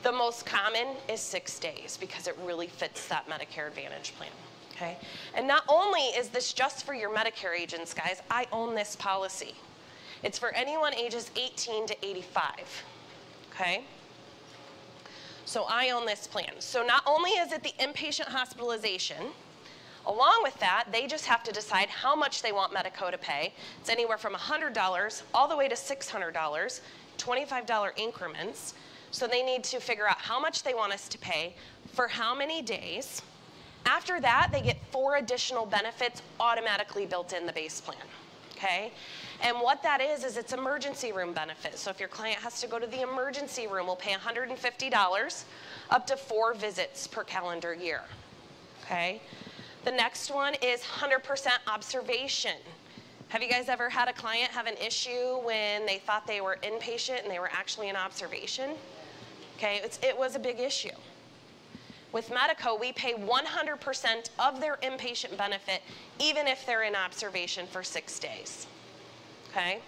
The most common is 6 days because it really fits that Medicare Advantage plan, okay? And not only is this just for your Medicare agents, guys, I own this policy. It's for anyone ages 18 to 85, okay? So I own this plan. So not only is it the inpatient hospitalization, along with that, they just have to decide how much they want Medico to pay. It's anywhere from $100 all the way to $600, $25 increments. So they need to figure out how much they want us to pay for how many days. After that, they get 4 additional benefits automatically built in the base plan, okay? And what that is it's emergency room benefits. So if your client has to go to the emergency room, we'll pay $150 up to 4 visits per calendar year, okay? The next one is 100% observation. Have you guys ever had a client have an issue when they thought they were inpatient and they were actually in observation? Okay, it was a big issue. With Medico, we pay 100% of their inpatient benefit, even if they're in observation for 6 days, okay?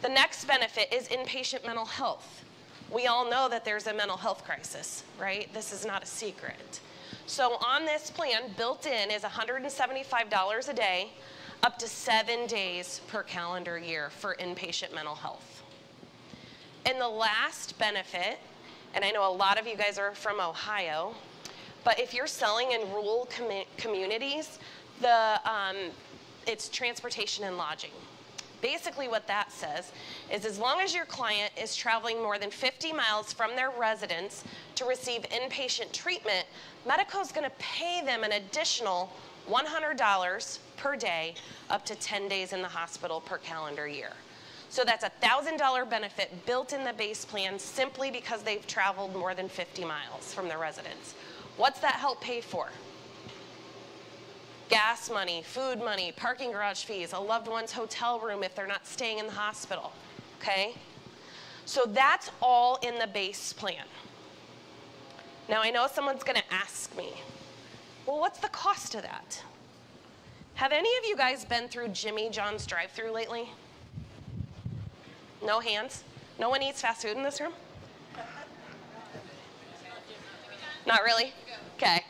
The next benefit is inpatient mental health. We all know that there's a mental health crisis, right? This is not a secret. So on this plan, built in is $175 a day, up to 7 days per calendar year for inpatient mental health. And the last benefit, and I know a lot of you guys are from Ohio, but if you're selling in rural communities, it's transportation and lodging. Basically what that says is as long as your client is traveling more than 50 miles from their residence to receive inpatient treatment, Medico is going to pay them an additional $100 per day up to 10 days in the hospital per calendar year. So that's a $1,000 benefit built in the base plan simply because they've traveled more than 50 miles from their residence. What's that help pay for? Gas money, food money, parking garage fees, a loved one's hotel room if they're not staying in the hospital, okay? So that's all in the base plan. Now I know someone's gonna ask me, well, what's the cost of that? Have any of you guys been through Jimmy John's drive-thru lately? No hands? No one eats fast food in this room? Not really? Okay.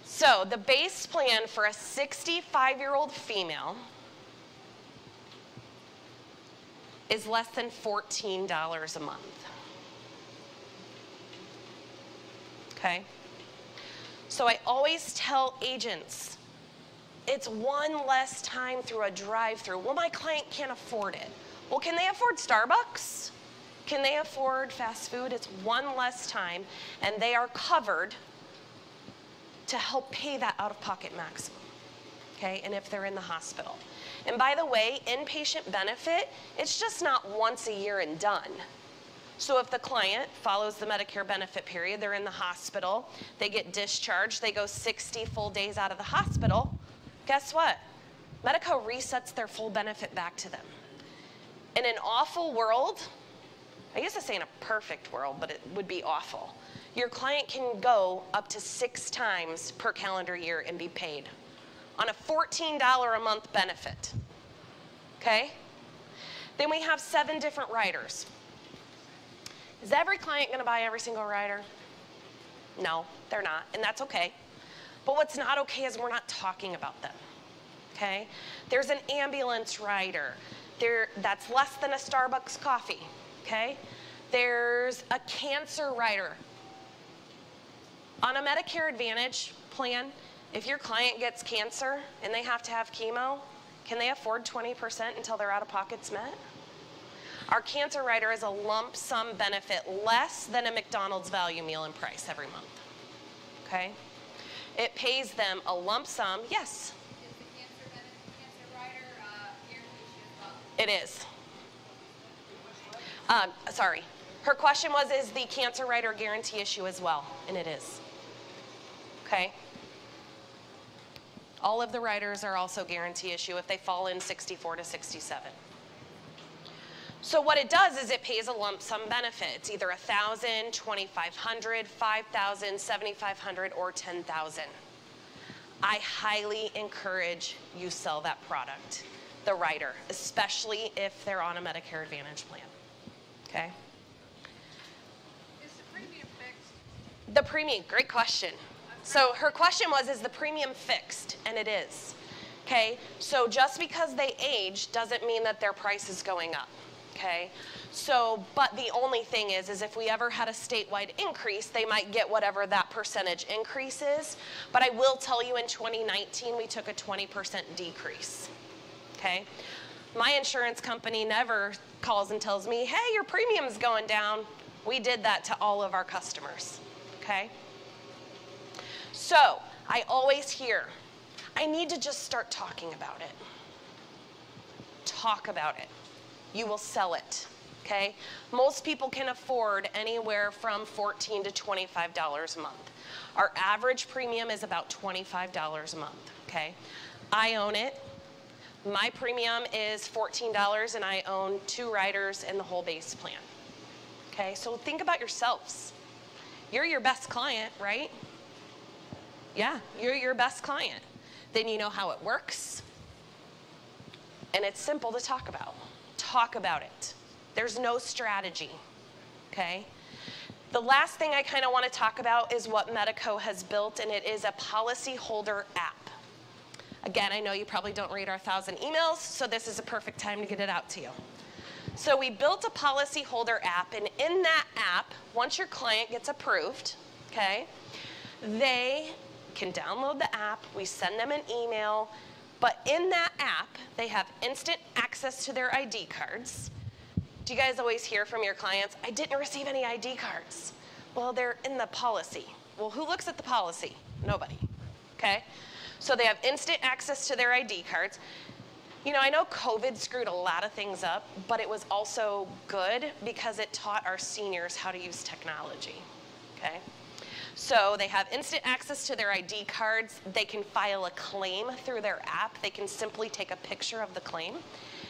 So the base plan for a 65-year-old female is less than $14 a month. Okay? So I always tell agents, it's one less time through a drive-thru. Well, my client can't afford it. Well, can they afford Starbucks? Can they afford fast food? It's one less time, and they are covered to help pay that out-of-pocket maximum, okay, and if they're in the hospital. And by the way, inpatient benefit, it's just not once a year and done. So if the client follows the Medicare benefit period, they're in the hospital, they get discharged, they go 60 full days out of the hospital, guess what? Medico resets their full benefit back to them. In an awful world, I used to say in a perfect world, but it would be awful. Your client can go up to 6 times per calendar year and be paid on a $14 a month benefit, okay? Then we have 7 different riders. Is every client gonna buy every single rider? No, they're not, and that's okay. But what's not okay is we're not talking about them, okay? There's an ambulance rider. That's less than a Starbucks coffee, okay? There's a cancer rider. On a Medicare Advantage plan, if your client gets cancer and they have to have chemo, can they afford 20% until their out-of-pocket's met? Our cancer rider is a lump sum benefit less than a McDonald's value meal and price every month, okay? It pays them a lump sum, yes? Is the cancer rider guaranteed as well? It is. Sorry. Her question was, is the cancer rider guarantee issue as well? And it is. Okay? All of the riders are also guarantee issue if they fall in 64 to 67. So what it does is it pays a lump sum benefit. It's either $1,000, $2,500, $5,000, $7,500, or $10,000. I highly encourage you sell that product, the rider, especially if they're on a Medicare Advantage plan. Okay? Is the premium fixed? The premium, great question. So her question was, is the premium fixed? And it is. Okay? So just because they age doesn't mean that their price is going up. Okay? So, but the only thing is if we ever had a statewide increase, they might get whatever that percentage increase is. But I will tell you in 2019, we took a 20% decrease. Okay? My insurance company never calls and tells me, hey, your premium's going down. We did that to all of our customers. Okay? So, I always hear, I need to just start talking about it. Talk about it. You will sell it, okay? Most people can afford anywhere from $14 to $25 a month. Our average premium is about $25 a month, okay? I own it. My premium is $14 and I own 2 riders and the whole base plan, okay? So think about yourselves. You're your best client, right? Yeah, you're your best client. Then you know how it works. And it's simple to talk about. Talk about it. There's no strategy, okay? The last thing I kind of want to talk about is what Medico has built, and it is a policyholder app. Again, I know you probably don't read our 1,000 emails, so this is a perfect time to get it out to you. So we built a policyholder app, and in that app, once your client gets approved, okay, they can download the app, we send them an email, but in that app, they have instant access to their ID cards. Do you guys always hear from your clients, I didn't receive any ID cards? Well, they're in the policy. Well, who looks at the policy? Nobody, okay? So they have instant access to their ID cards. You know, I know COVID screwed a lot of things up, but it was also good because it taught our seniors how to use technology, okay? So they have instant access to their ID cards. They can file a claim through their app. They can simply take a picture of the claim,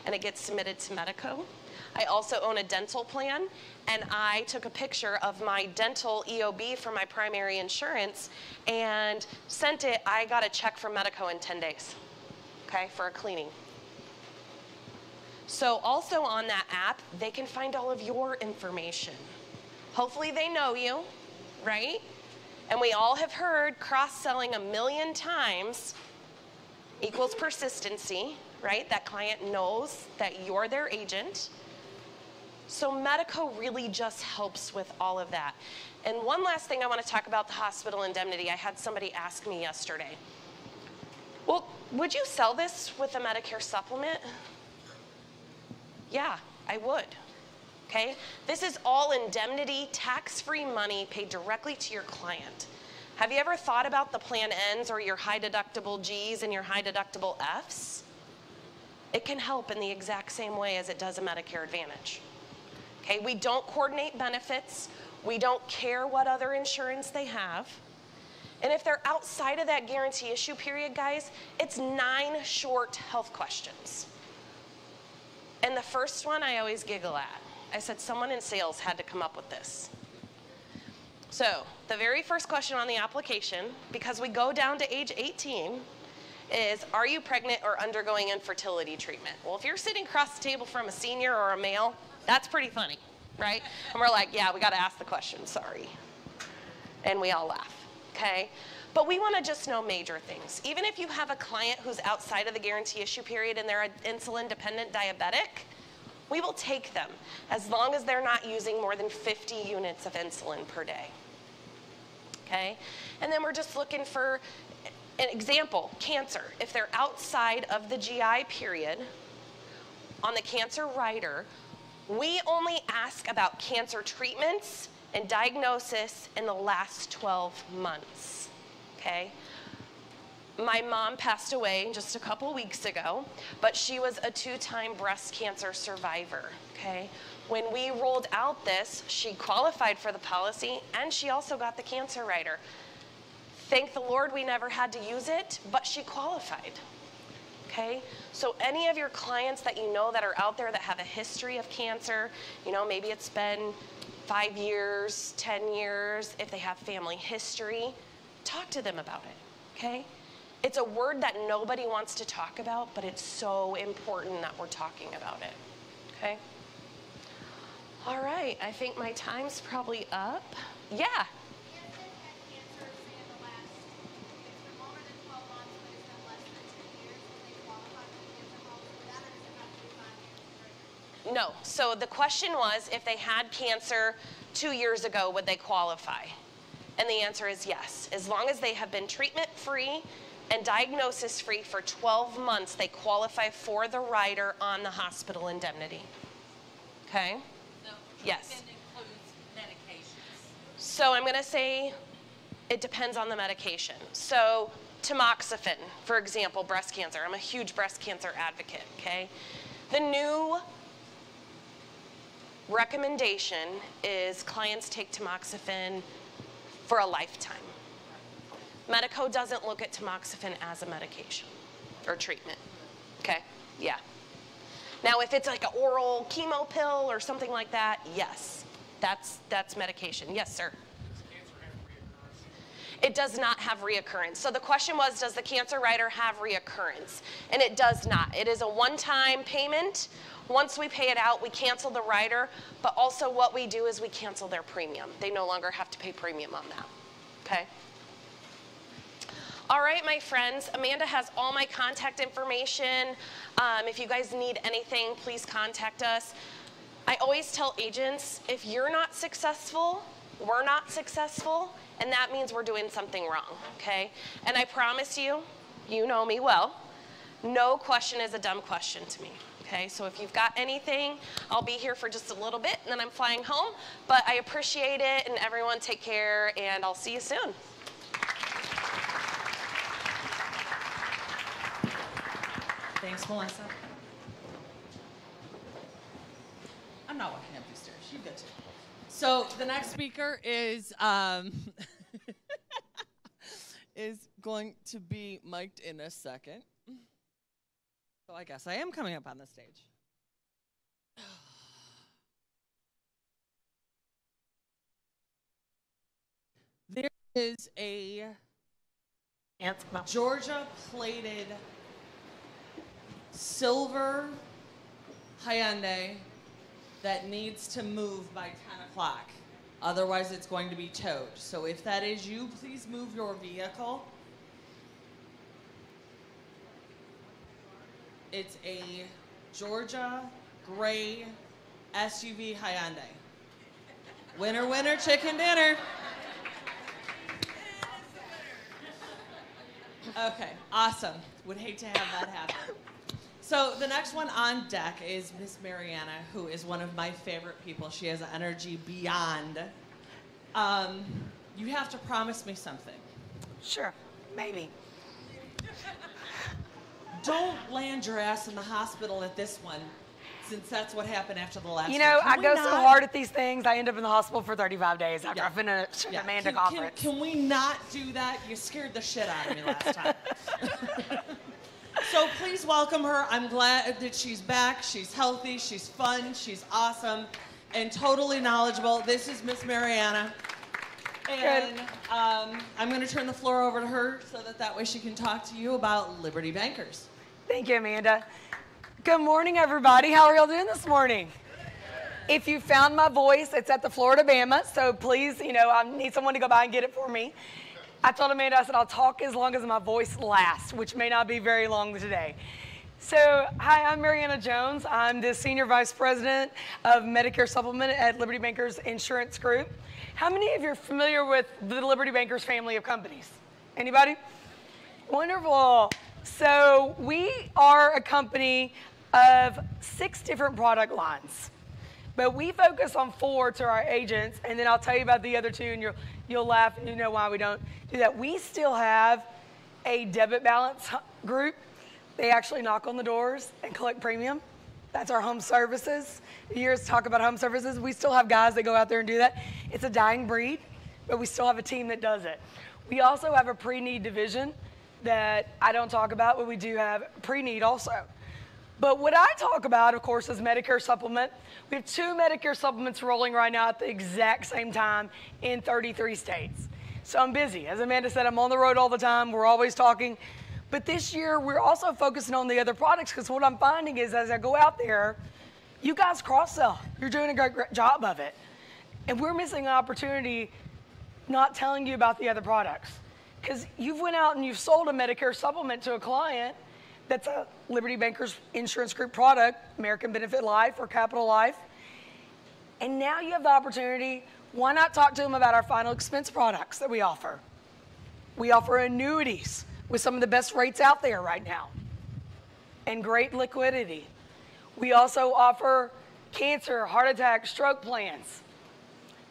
and it gets submitted to Medico. I also own a dental plan, and I took a picture of my dental EOB for my primary insurance and sent it. I got a check from Medico in 10 days, okay, for a cleaning. So also on that app, they can find all of your information. Hopefully they know you, right? And we all have heard cross-selling 1,000,000 times equals persistency, right? That client knows that you're their agent. So Medico really just helps with all of that. And one last thing I want to talk about the hospital indemnity. I had somebody ask me yesterday, well, would you sell this with a Medicare supplement? Yeah, I would. Okay? This is all indemnity, tax-free money paid directly to your client. Have you ever thought about the plan N's or your high deductible G's and your high deductible F's? It can help in the exact same way as it does a Medicare Advantage. Okay, we don't coordinate benefits. We don't care what other insurance they have. And if they're outside of that guarantee issue period, guys, it's 9 short health questions. And the first one I always giggle at. I said someone in sales had to come up with this. So the very first question on the application, because we go down to age 18, is, are you pregnant or undergoing infertility treatment? Well, if you're sitting across the table from a senior or a male, that's pretty funny, right? And we're like, yeah, we got to ask the question, sorry. And we all laugh, okay? But we want to just know major things. Even if you have a client who's outside of the guarantee issue period and they're an insulin-dependent diabetic, we will take them as long as they're not using more than 50 units of insulin per day, okay? And then we're just looking for an example, cancer. If they're outside of the GI period, on the cancer rider, we only ask about cancer treatments and diagnosis in the last 12 months, okay? My mom passed away just a couple weeks ago, but she was a 2-time breast cancer survivor, okay? When we rolled out this, she qualified for the policy, and she also got the cancer rider. Thank the Lord we never had to use it, but she qualified, okay? So any of your clients that you know that are out there that have a history of cancer, you know, maybe it's been 5 years, 10 years, if they have family history, talk to them about it, okay? It's a word that nobody wants to talk about, but it's so important that we're talking about it, okay? All right, I think my time's probably up. Yeah. No, so the question was if they had cancer 2 years ago, would they qualify? And the answer is yes. As long as they have been treatment-free and diagnosis-free for 12 months, they qualify for the rider on the hospital indemnity. Okay? So yes. Treatment includes medications. So I'm going to say it depends on the medication. So tamoxifen, for example, breast cancer. I'm a huge breast cancer advocate, okay? The new recommendation is clients take tamoxifen for a lifetime. Medico doesn't look at tamoxifen as a medication or treatment, okay? Yeah. Now, if it's like an oral chemo pill or something like that, yes, that's medication. Yes, sir? Does cancer have reoccurrence? It does not have reoccurrence. So the question was, does the cancer rider have reoccurrence? And it does not. It is a one-time payment. Once we pay it out, we cancel the rider, but also what we do is we cancel their premium. They no longer have to pay premium on that, okay? All right, my friends, Amanda has all my contact information. If you guys need anything, please contact us. I always tell agents, if you're not successful, we're not successful, and that means we're doing something wrong, okay? And I promise you, you know me well, no question is a dumb question to me, okay? So if you've got anything, I'll be here for just a little bit, and then I'm flying home. But I appreciate it, and everyone take care, and I'll see you soon. Thanks, Melissa. I'm not walking up these stairs. You good too. So the next speaker is is going to be mic'd in a second. So I guess I am coming up on the stage. There is a Georgia-plated silver Hyundai that needs to move by 10 o'clock. Otherwise, it's going to be towed. So if that is you, please move your vehicle. It's a Georgia gray SUV Hyundai. Winner, winner, chicken dinner. Okay, awesome. Would hate to have that happen. So the next one on deck is Miss Mariana, who is one of my favorite people. She has energy beyond. You have to promise me something. Sure, maybe. Don't land your ass in the hospital at this one, since that's what happened after the last You know, one. I go so hard at these things, I end up in the hospital for 35 days after I finish an Amanda conference. Can we not do that? You scared the shit out of me last time. So please welcome her. I'm glad that she's back. She's healthy, she's fun, she's awesome, and totally knowledgeable. This is Miss Mariana. And I'm going to turn the floor over to her so that way she can talk to you about Liberty Bankers. Thank you, Amanda. Good morning, everybody. How are y'all doing this morning? If you found my voice, it's at the Florida Bama, so please, I need someone to go by and get it for me. I told Amanda, I said, I'll talk as long as my voice lasts, which may not be very long today. So, hi, I'm Mariana Jones. I'm the Senior Vice President of Medicare Supplement at Liberty Bankers Insurance Group. How many of you are familiar with the Liberty Bankers family of companies? Anybody? Wonderful. So, we are a company of 6 different product lines. But we focus on 4 to our agents, and then I'll tell you about the other 2, and you'll laugh, and you know why we don't do that. We still have a debit balance group. They actually knock on the doors and collect premium. That's our home services. You hear us talk about home services. We still have guys that go out there and do that. It's a dying breed, but we still have a team that does it. We also have a pre-need division that I don't talk about, but we do have pre-need also. But what I talk about, of course, is Medicare Supplement. We have 2 Medicare Supplements rolling right now at the exact same time in 33 states. So I'm busy. As Amanda said, I'm on the road all the time. We're always talking. But this year, we're also focusing on the other products, because what I'm finding is as I go out there, you guys cross-sell. You're doing a great job of it. And we're missing an opportunity not telling you about the other products. Because you've went out and you've sold a Medicare Supplement to a client that's a Liberty Bankers Insurance Group product, American Benefit Life or Capital Life. And now you have the opportunity, why not talk to them about our final expense products that we offer? We offer annuities with some of the best rates out there right now and great liquidity. We also offer cancer, heart attack, stroke plans.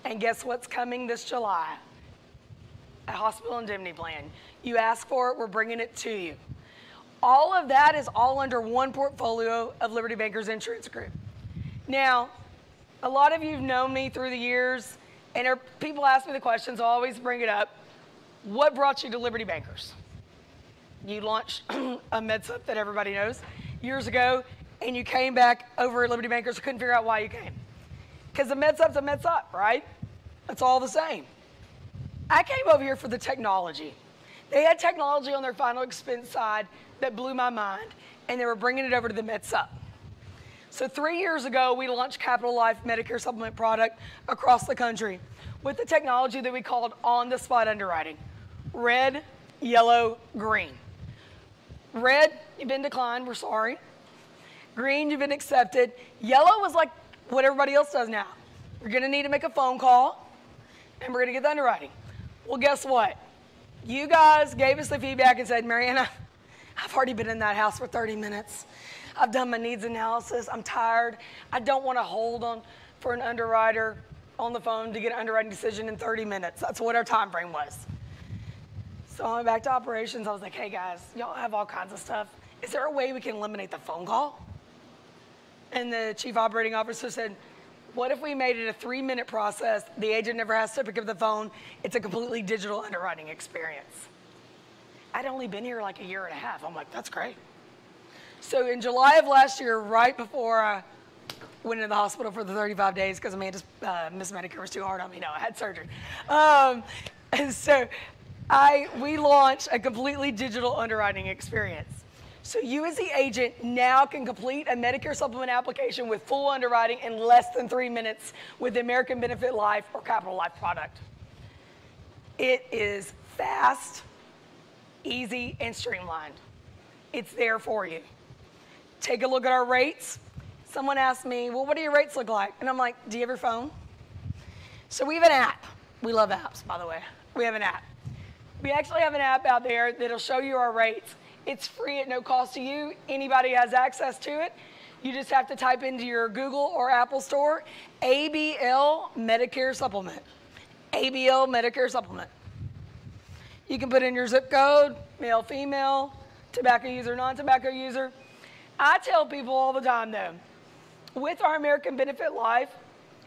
And guess what's coming this July? A hospital indemnity plan. You ask for it, we're bringing it to you. All of that is all under one portfolio of Liberty Bankers Insurance Group. Now, a lot of you have known me through the years, and people ask me the questions, I always bring it up. What brought you to Liberty Bankers? You launched a MedSup that everybody knows years ago, and you came back over at Liberty Bankers, couldn't figure out why you came. Because the MedSup's a MedSup, right? It's all the same. I came over here for the technology. They had technology on their final expense side that blew my mind, and they were bringing it over to the MedSup. So 3 years ago, we launched Capital Life Medicare Supplement product across the country with the technology that we called on-the-spot underwriting. Red, yellow, green. Red, you've been declined, we're sorry. Green, you've been accepted. Yellow was like what everybody else does now. You're going to need to make a phone call, and we're going to get the underwriting. Well, guess what? You guys gave us the feedback and said, Mariana, I've already been in that house for 30 minutes. I've done my needs analysis. I'm tired. I don't want to hold on for an underwriter on the phone to get an underwriting decision in 30 minutes. That's what our time frame was. So I went back to operations. I was like, hey, guys, y'all have all kinds of stuff. Is there a way we can eliminate the phone call? And the chief operating officer said, what if we made it a 3-minute process? The agent never has to pick up the phone. It's a completely digital underwriting experience. I'd only been here like a year and a half. I'm like, that's great. So in July of last year, right before I went into the hospital for the 35 days because Amanda's Miss Medicare was too hard on me. No, I had surgery. And so we launched a completely digital underwriting experience. So you as the agent now can complete a Medicare supplement application with full underwriting in less than 3 minutes with the American Benefit Life or Capital Life product. It is fast, easy, and streamlined. It's there for you. Take a look at our rates. Someone asked me, well, what do your rates look like? And I'm like, do you have your phone? So we have an app. We love apps, by the way. We have an app. We actually have an app out there that'll show you our rates. It's free at no cost to you. Anybody has access to it. You just have to type into your Google or Apple store, ABL Medicare Supplement. ABL Medicare Supplement. You can put in your zip code, male, female, tobacco user, non-tobacco user. I tell people all the time, though, with our American Benefit Life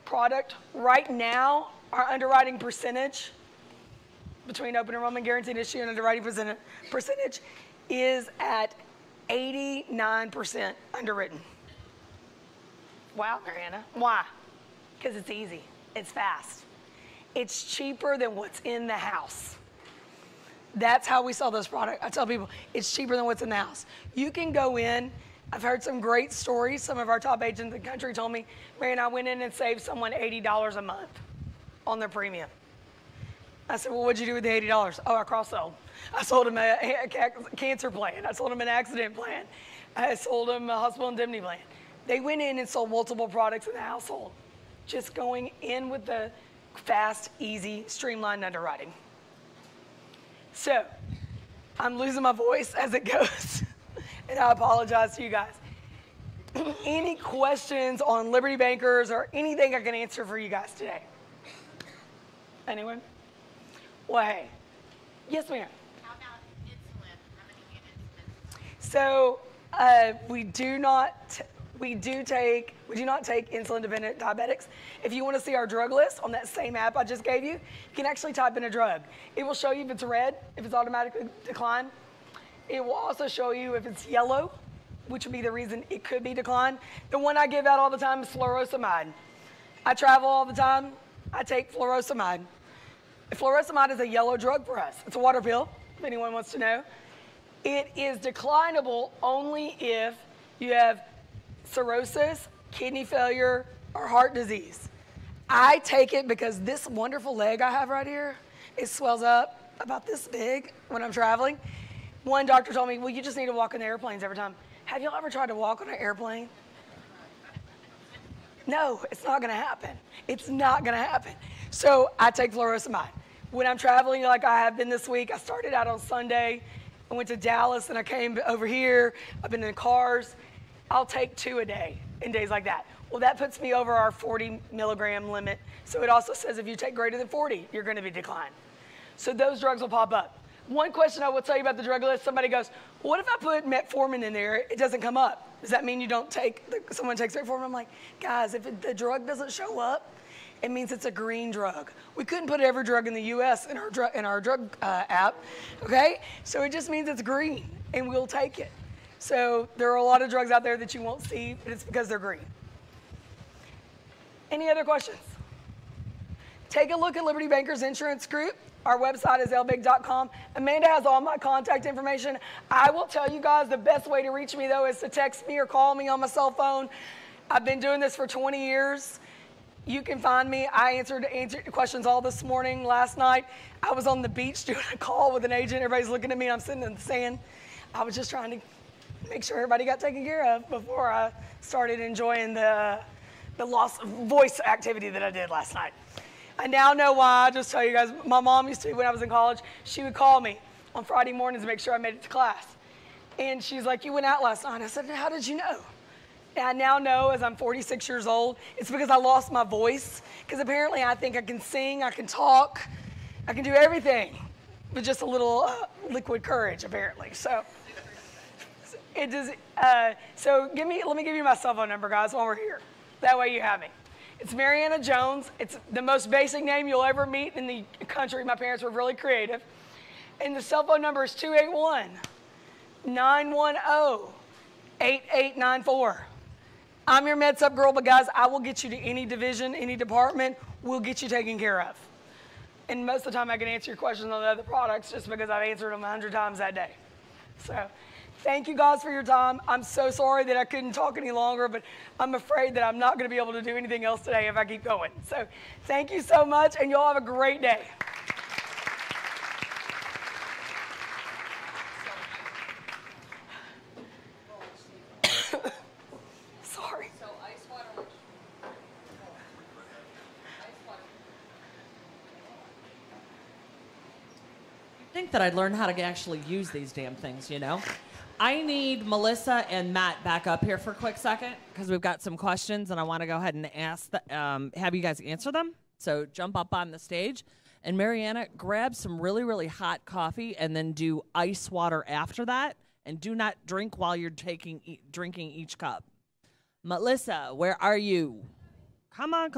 product, right now, our underwriting percentage between open enrollment guaranteed issue and underwriting percentage is at 89% underwritten. Wow, Mariana. Why? Because it's easy. It's fast. It's cheaper than what's in the house. That's how we sell this product. I tell people, it's cheaper than what's in the house. You can go in. I've heard some great stories. Some of our top agents in the country told me, Mariana, I went in and saved someone $80 a month on their premium. I said, well, what'd you do with the $80? Oh, I cross-sold. I sold them a cancer plan. I sold them an accident plan. I sold them a hospital indemnity plan. They went in and sold multiple products in the household, just going in with the fast, easy, streamlined underwriting. So I'm losing my voice as it goes, and I apologize to you guys. Any questions on Liberty Bankers or anything I can answer for you guys today? Anyone? Well, hey. Yes, ma'am. How about insulin? How many units? So we do not take insulin-dependent diabetics. If you want to see our drug list on that same app I just gave you, you can actually type in a drug. It will show you if it's red, if it's automatically declined. It will also show you if it's yellow, which would be the reason it could be declined. The one I give out all the time is furosemide. I travel all the time. I take furosemide. Furosemide is a yellow drug for us. It's a water pill, if anyone wants to know. It is declinable only if you have cirrhosis, kidney failure, or heart disease. I take it because this wonderful leg I have right here, it swells up about this big when I'm traveling. One doctor told me, well, you just need to walk on the airplanes every time. Have y'all ever tried to walk on an airplane? No, it's not gonna happen. It's not gonna happen. So I take furosemide. When I'm traveling like I have been this week, I started out on Sunday. I went to Dallas and I came over here. I've been in cars. I'll take 2 a day in days like that. Well, that puts me over our 40 milligram limit. So it also says if you take greater than 40, you're gonna be declined. So those drugs will pop up. One question I will tell you about the drug list, somebody goes, well, what if I put metformin in there, it doesn't come up? Does that mean you don't take, someone takes metformin? I'm like, guys, if the drug doesn't show up, it means it's a green drug. We couldn't put every drug in the U.S. in our drug app, okay? So it just means it's green, and we'll take it. So there are a lot of drugs out there that you won't see, but it's because they're green. Any other questions? Take a look at Liberty Bankers Insurance Group. Our website is lbig.com. Amanda has all my contact information. I will tell you guys the best way to reach me, though, is to text me or call me on my cell phone. I've been doing this for 20 years. You can find me. I answered questions all this morning. Last night, I was on the beach doing a call with an agent. Everybody's looking at me, and I'm sitting in the sand. I was just trying to make sure everybody got taken care of before I started enjoying the the lost voice activity that I did last night. I now know why. I'll just tell you guys, my mom used to, when I was in college, she would call me on Friday mornings to make sure I made it to class. And she's like, you went out last night. I said, how did you know? And I now know, as I'm 46 years old, it's because I lost my voice. Because apparently I think I can sing, I can talk, I can do everything with just a little liquid courage, apparently. So it does. So let me give you my cell phone number, guys, while we're here. That way you have me. It's Mariana Jones. It's the most basic name you'll ever meet in the country. My parents were really creative. And the cell phone number is 281-910-8894. I'm your MedSup girl, but guys, I will get you to any division, any department. We'll get you taken care of. And most of the time I can answer your questions on the other products just because I've answered them 100 times that day. So thank you guys for your time. I'm so sorry that I couldn't talk any longer, but I'm afraid that I'm not going to be able to do anything else today if I keep going. So thank you so much, and y'all have a great day. Sorry. So ice water. You'd think that I'd learn how to actually use these damn things, you know? I need Melissa and Matt back up here for a quick second because we've got some questions and I want to go ahead and ask have you guys answer them. So jump up on the stage. And Mariana, grab some really, really hot coffee and then do ice water after that. And do not drink while you're drinking each cup. Melissa, where are you? Come on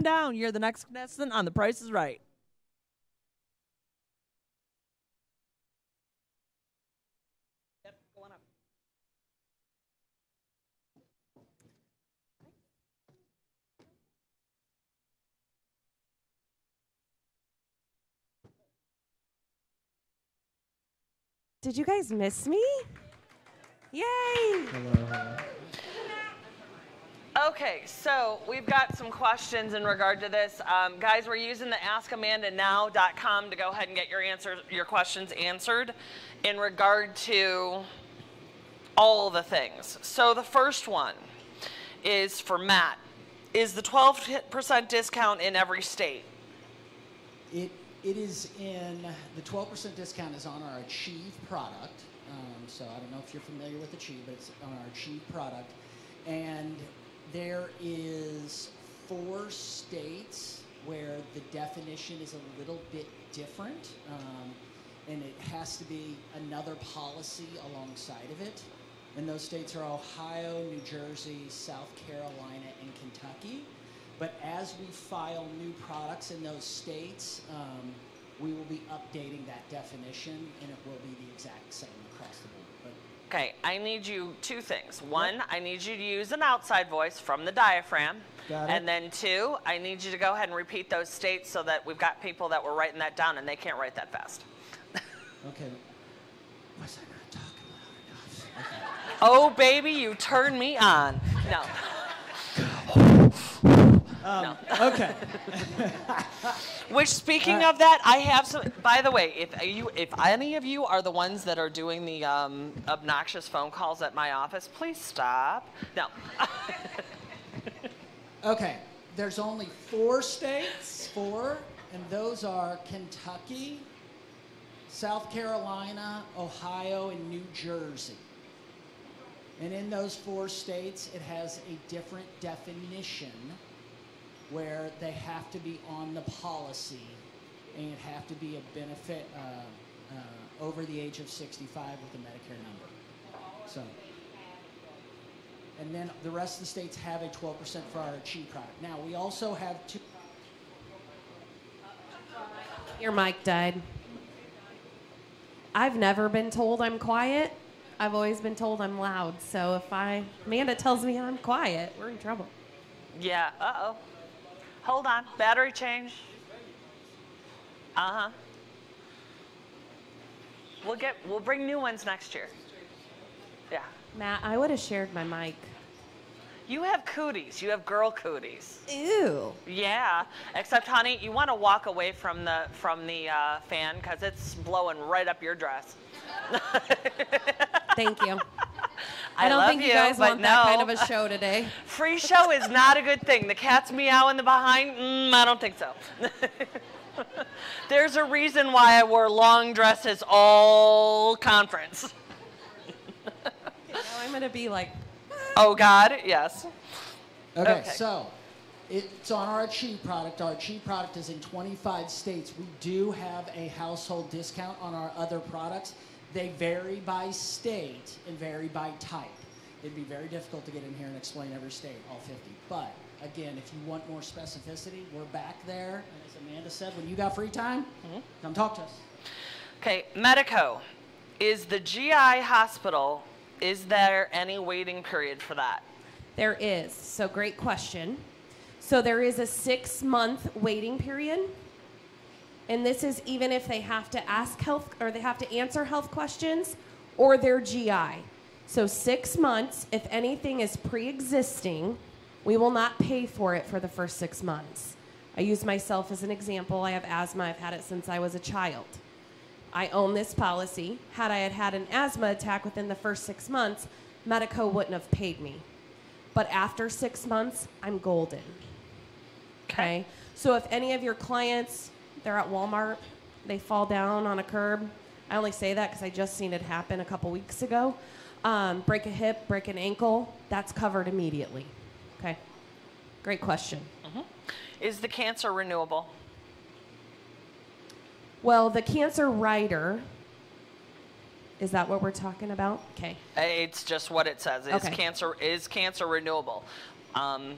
down. You're the next contestant on The Price is Right. Yep, go on up. Did you guys miss me? Yay! Okay, so we've got some questions in regard to this. Guys, we're using the AskAmandaNow.com to go ahead and get your questions answered in regard to all the things. So the first one is for Matt. Is the 12% discount in every state? It is in, the 12% discount is on our Achieve product. So I don't know if you're familiar with Achieve, but it's on our Achieve product. And there is 4 states where the definition is a little bit different. And it has to be another policy alongside of it. And those states are Ohio, New Jersey, South Carolina, and Kentucky. But as we file new products in those states, we will be updating that definition, and it will be the exact same across the board. But okay, I need you 2 things. 1, I need you to use an outside voice from the diaphragm. Got it. And then 2, I need you to go ahead and repeat those states so that we've got people that were writing that down and they can't write that fast. okay. Was I not talking loud enough? Okay. Oh, baby, you turn me on. No. No. Okay. Which, speaking of that, I have some. By the way, if any of you are the ones that are doing the obnoxious phone calls at my office, please stop. No. Okay. There's only 4 states, and those are Kentucky, South Carolina, Ohio, and New Jersey. And in those 4 states, it has a different definition where they have to be on the policy and have to be a benefit over the age of 65 with a Medicare number. So, and then the rest of the states have a 12% for our Achieve product. Now, we also have 2. Your mic died. I've never been told I'm quiet. I've always been told I'm loud. So if Amanda tells me I'm quiet, we're in trouble. Yeah. Uh-oh. Hold on. Battery change. Uh-huh. We'll bring new ones next year. Yeah. Matt, I would have shared my mic. You have cooties. You have girl cooties. Ew. Yeah. Except, honey, you want to walk away from the fan because it's blowing right up your dress. Thank you. I don't love think you guys but want that no. kind of a show today. Free show is not a good thing. The cat's meow in the behind, I don't think so. There's a reason why I wore long dresses all conference. Now I'm going to be like, Oh, God, yes. Okay, so it's on our Achieve product. Our Achieve product is in 25 states. We do have a household discount on our other products. They vary by state and vary by type. It'd be very difficult to get in here and explain every state, all 50. But again, if you want more specificity, we're back there. And as Amanda said, when you got free time, come talk to us. Okay, Medico. Is the GI hospital, is there any waiting period for that? there is. So great question. So there is a 6-month waiting period. And this is even if they have to ask health or they have to answer health questions or their GI. So 6 months, if anything is pre-existing, we will not pay for it for the first 6 months. I use myself as an example. I have asthma. I've had it since I was a child. I own this policy. Had I had an asthma attack within the first 6 months, Medico wouldn't have paid me. But after 6 months, I'm golden. Okay? So if any of your clients, they're at Walmart, they fall down on a curb. I only say that because I just seen it happen a couple weeks ago. Break a hip, break an ankle, that's covered immediately. Okay? Great question. Mm-hmm. Is the cancer renewable? Well, the cancer rider, is that what we're talking about? Okay. It's just what it says. Is Okay. cancer renewable?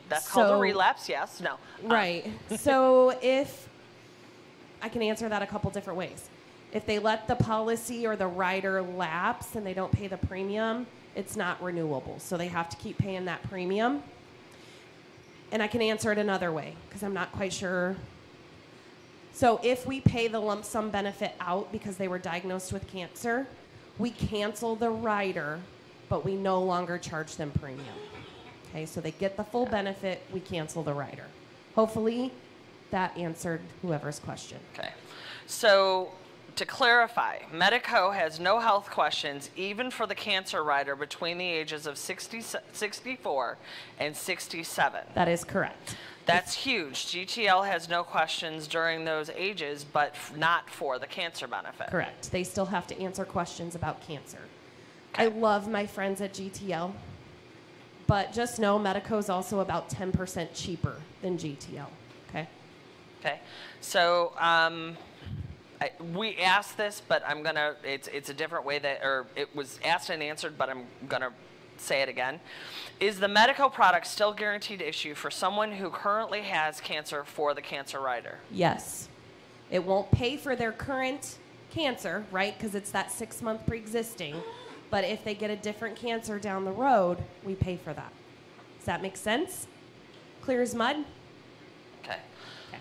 That's called a relapse, yes? No. Right. So if, I can answer that a couple different ways. If they let the policy or the rider lapse and they don't pay the premium, it's not renewable. So they have to keep paying that premium. And I can answer it another way because I'm not quite sure. So if we pay the lump sum benefit out because they were diagnosed with cancer, we cancel the rider, but we no longer charge them premium. Okay, so they get the full benefit, we cancel the rider. Hopefully that answered whoever's question. Okay. So to clarify, Medico has no health questions even for the cancer rider between the ages of 64 and 67. That is correct. That's huge. GTL has no questions during those ages, but not for the cancer benefit. Correct. They still have to answer questions about cancer. I love my friends at GTL, but just know Medico is also about 10% cheaper than GTL. Okay? Okay. So we asked this, but I'm going to, it's a different way that, or it was asked and answered, but I'm going to say it again. Is the Medico product still guaranteed issue for someone who currently has cancer for the cancer rider? Yes. It won't pay for their current cancer, right? Because it's that 6-month pre-existing. But if they get a different cancer down the road, we pay for that. Does that make sense? Clear as mud? Okay.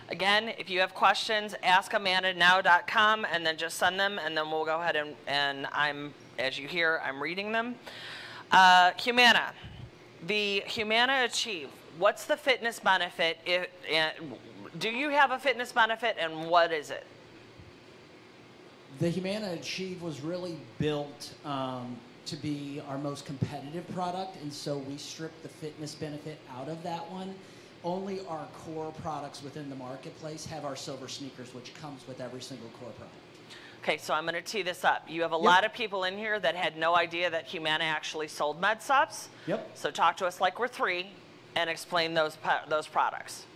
Again, if you have questions, ask amandanow.com and then just send them, and then we'll go ahead and I'm, as you hear, I'm reading them. Humana. The Humana Achieve, what's the fitness benefit? Do you have a fitness benefit, and what is it? The Humana Achieve was really built to be our most competitive product, and so we stripped the fitness benefit out of that one. Only our core products within the marketplace have our silver sneakers, which comes with every single core product. Okay, so I'm going to tee this up. You have a lot of people in here that had no idea that Humana actually sold med subs. Yep. So talk to us like we're 3 and explain those products.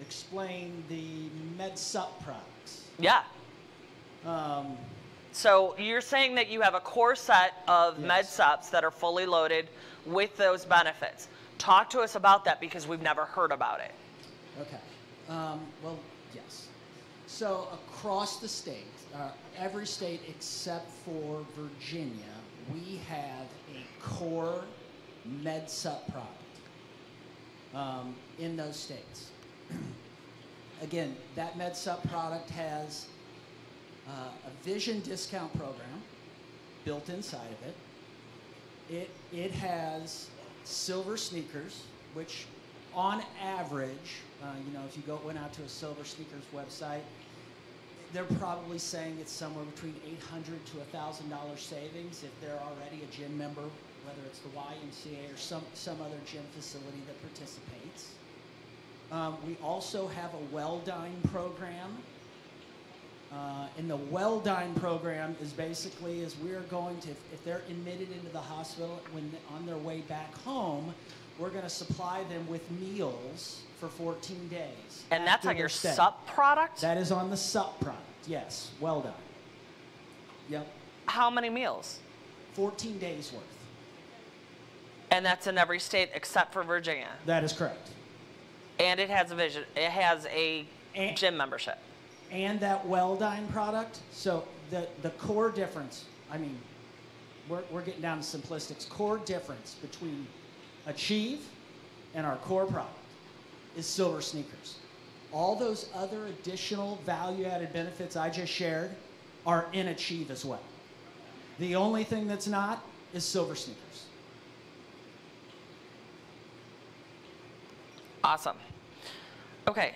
Explain the med sup products. Yeah. So you're saying that you have a core set of med subs that are fully loaded with those benefits. Talk to us about that because we've never heard about it. Okay. Well, yes. So across the state, every state except for Virginia, we have a core med sup product in those states. Again, that med sup product has a vision discount program built inside of it. It has silver sneakers, which on average, if you went out to a silver sneakers website, they're probably saying it's somewhere between $800 to $1,000 savings if they're already a gym member whether it's the YMCA or some other gym facility that participates. We also have a Well-Dine program. And the Well-Dine program is basically we're going to, if they're admitted into the hospital, when on their way back home, we're going to supply them with meals for 14 days. And that's on your sup product? That is on the sup product, yes. Well-Dine. Yep. How many meals? 14 days worth. And that's in every state except for Virginia? That is correct. And it has a gym membership. And that Well-Dine product, so the core difference, I mean, we're getting down to simplistics. Core difference between Achieve and our core product is silver sneakers. All those other additional value-added benefits I just shared are in Achieve as well. The only thing that's not is silver sneakers. Awesome. Okay.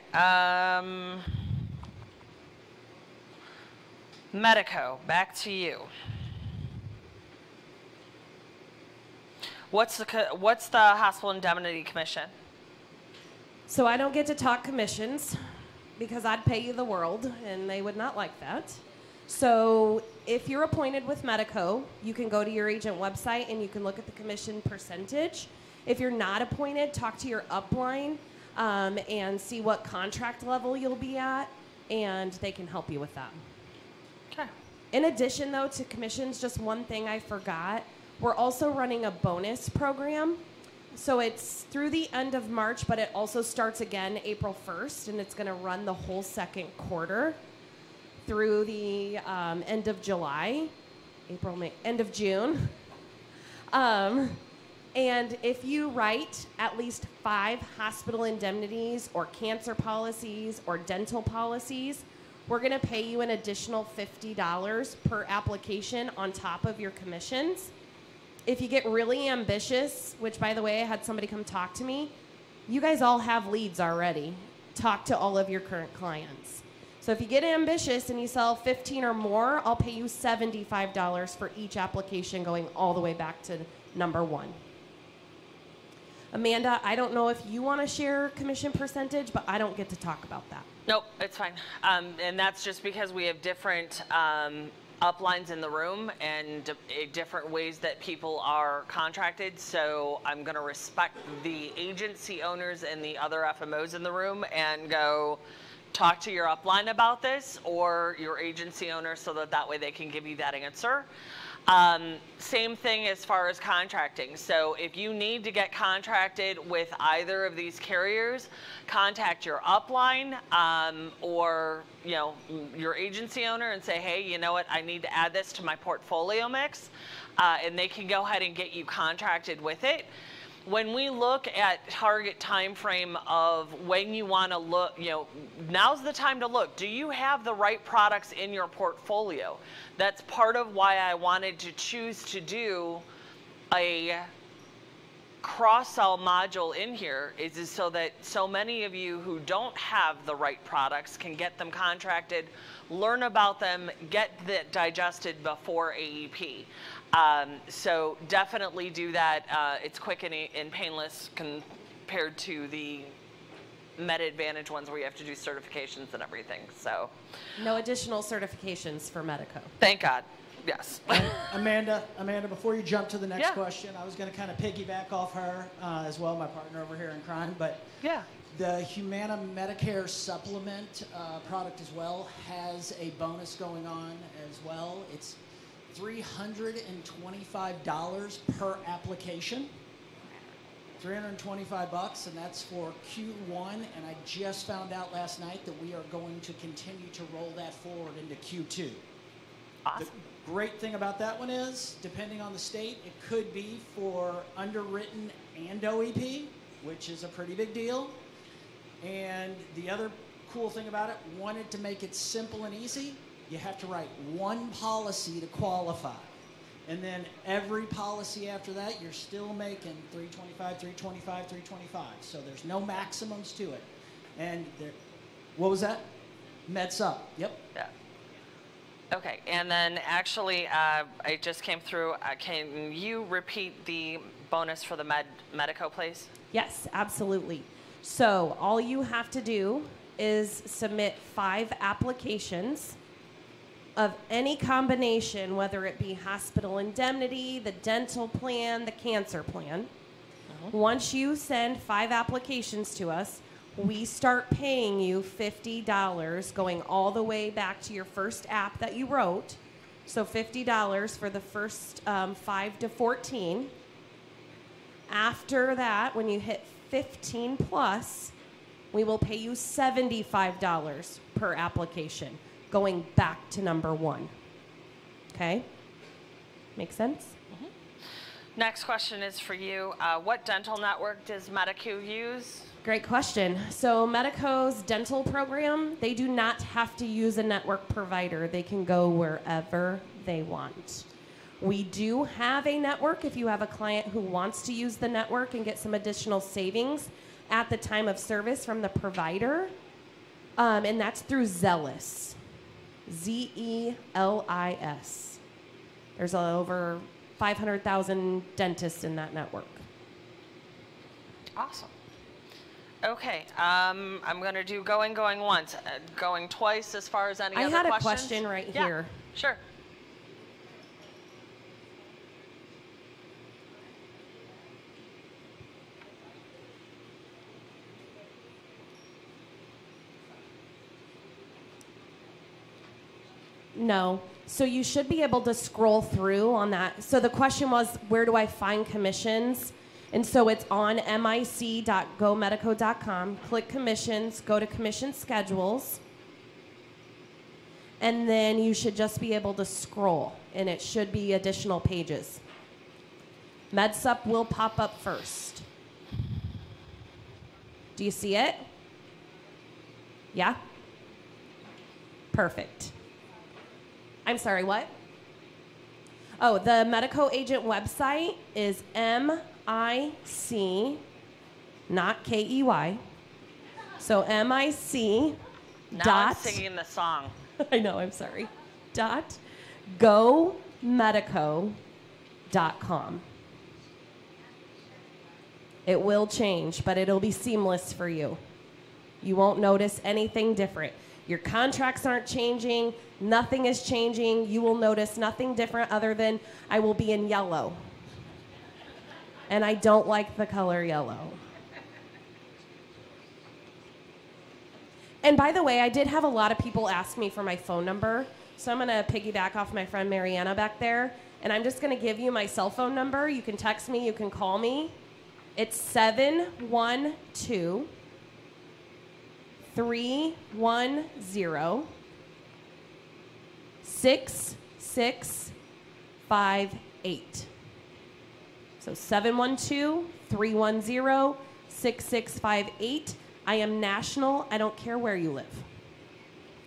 Medico, back to you. What's the hospital indemnity commission? So I don't get to talk commissions because I'd pay you the world and they would not like that. So if you're appointed with Medico, you can go to your agent website and you can look at the commission percentage. If you're not appointed, talk to your upline and see what contract level you'll be at, and they can help you with that. Okay. In addition, though, to commissions, just one thing I forgot. We're also running a bonus program. So it's through the end of March, but it also starts again April 1st, and it's going to run the whole second quarter through the end of July, April, May, end of June. And if you write at least 5 hospital indemnities or cancer policies or dental policies, we're going to pay you an additional $50 per application on top of your commissions. If you get really ambitious, which, by the way, I had somebody come talk to me, you guys all have leads already. Talk to all of your current clients. So if you get ambitious and you sell 15 or more, I'll pay you $75 for each application going all the way back to number 1. Amanda, I don't know if you want to share commission percentage, but I don't get to talk about that. Nope, it's fine. And that's just because we have different uplines in the room and different ways that people are contracted. So I'm going to respect the agency owners and the other FMOs in the room and go talk to your upline about this or your agency owner so that way they can give you that answer. Same thing as far as contracting. So if you need to get contracted with either of these carriers, contact your upline or your agency owner and say, hey, you know what, I need to add this to my portfolio mix, and they can go ahead and get you contracted with it. When we look at target time frame of when you want to look, now's the time to look. Do you have the right products in your portfolio? That's part of why I wanted to choose to do a cross-sell module in here is so that so many of you who don't have the right products can get them contracted, learn about them, get that digested before AEP. So definitely do that. It's quick and painless compared to the Med Advantage ones where you have to do certifications and everything. So no additional certifications for Medico. Thank God. Yes. Amanda, before you jump to the next question, I was going to kind of piggyback off her as well, my partner over here in crime. But the Humana Medicare supplement product as well has a bonus going on as well. It's $325 per application. $325, and that's for Q1. And I just found out last night that we are going to continue to roll that forward into Q2. Awesome. The great thing about that one is, depending on the state, it could be for underwritten and OEP, which is a pretty big deal. And the other cool thing about it, wanted to make it simple and easy, you have to write one policy to qualify. And then every policy after that, you're still making $325, $325, $325. So there's no maximums to it. And what was that? MedSup. Yep. Yeah. Okay, and then actually, I just came through. Can you repeat the bonus for the Medico, please? Yes, absolutely. So all you have to do is submit 5 applications of any combination, whether it be hospital indemnity, the dental plan, the cancer plan. Once you send 5 applications to us, we start paying you $50 going all the way back to your first app that you wrote. So $50 for the first 5 to 14. After that, when you hit 15 plus, we will pay you $75 per application going back to number 1. Okay? Make sense? Next question is for you. What dental network does Medico use? Great question. So Medico's dental program, they do not have to use a network provider. They can go wherever they want. We do have a network if you have a client who wants to use the network and get some additional savings at the time of service from the provider. And that's through Zelis. Zelis. There's over 500,000 dentists in that network. Awesome. Okay, I'm going to do going once, going twice as far as any other questions. I had a question right here. Sure. No. So you should be able to scroll through on that. So the question was, where do I find commissions? And so it's on mic.gomedico.com. Click commissions, go to commission schedules. And then you should just be able to scroll, and it should be additional pages. MedSup will pop up first. Do you see it? Yeah? Perfect. I'm sorry, what? Oh, the Medico agent website is MIC, not KEY. So MIC. Now I'm singing the song. I know, I'm sorry. .gomedico.com. It will change, but it'll be seamless for you. You won't notice anything different. Your contracts aren't changing. Nothing is changing. You will notice nothing different other than I will be in yellow. And I don't like the color yellow. And by the way, I did have a lot of people ask me for my phone number. So I'm going to piggyback off my friend Mariana back there. And I'm just going to give you my cell phone number. You can text me. You can call me. It's 712 310 6658. So 712-310-6658. I am national. I don't care where you live.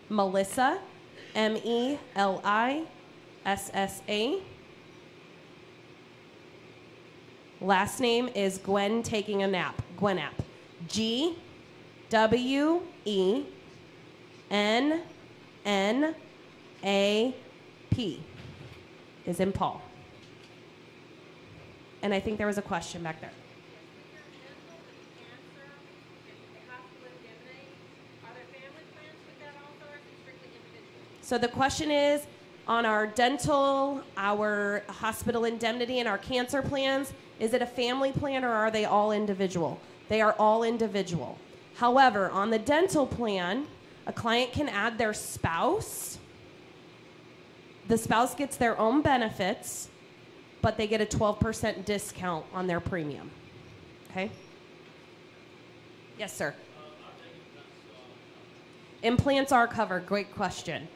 Melissa, Melissa. Last name is Gwen taking a nap. Gwenap. GWENNAP is in Paul. And I think there was a question back there. So the question is, on our dental, our hospital indemnity, and our cancer plans, is it a family plan or are they all individual? They are all individual. However, on the dental plan, a client can add their spouse. The spouse gets their own benefits, but they get a 12% discount on their premium. Okay? Yes, sir. Implants are covered. Great question.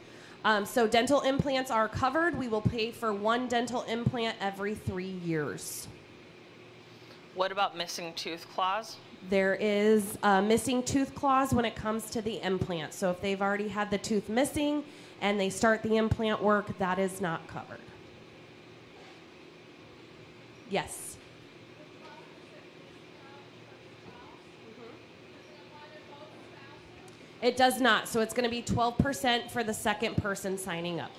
So dental implants are covered. We will pay for one dental implant every 3 years. What about missing tooth clause? There is a missing tooth clause when it comes to the implant. So if they've already had the tooth missing and they start the implant work, that is not covered. Yes. It does not. So it's going to be 12% for the second person signing up.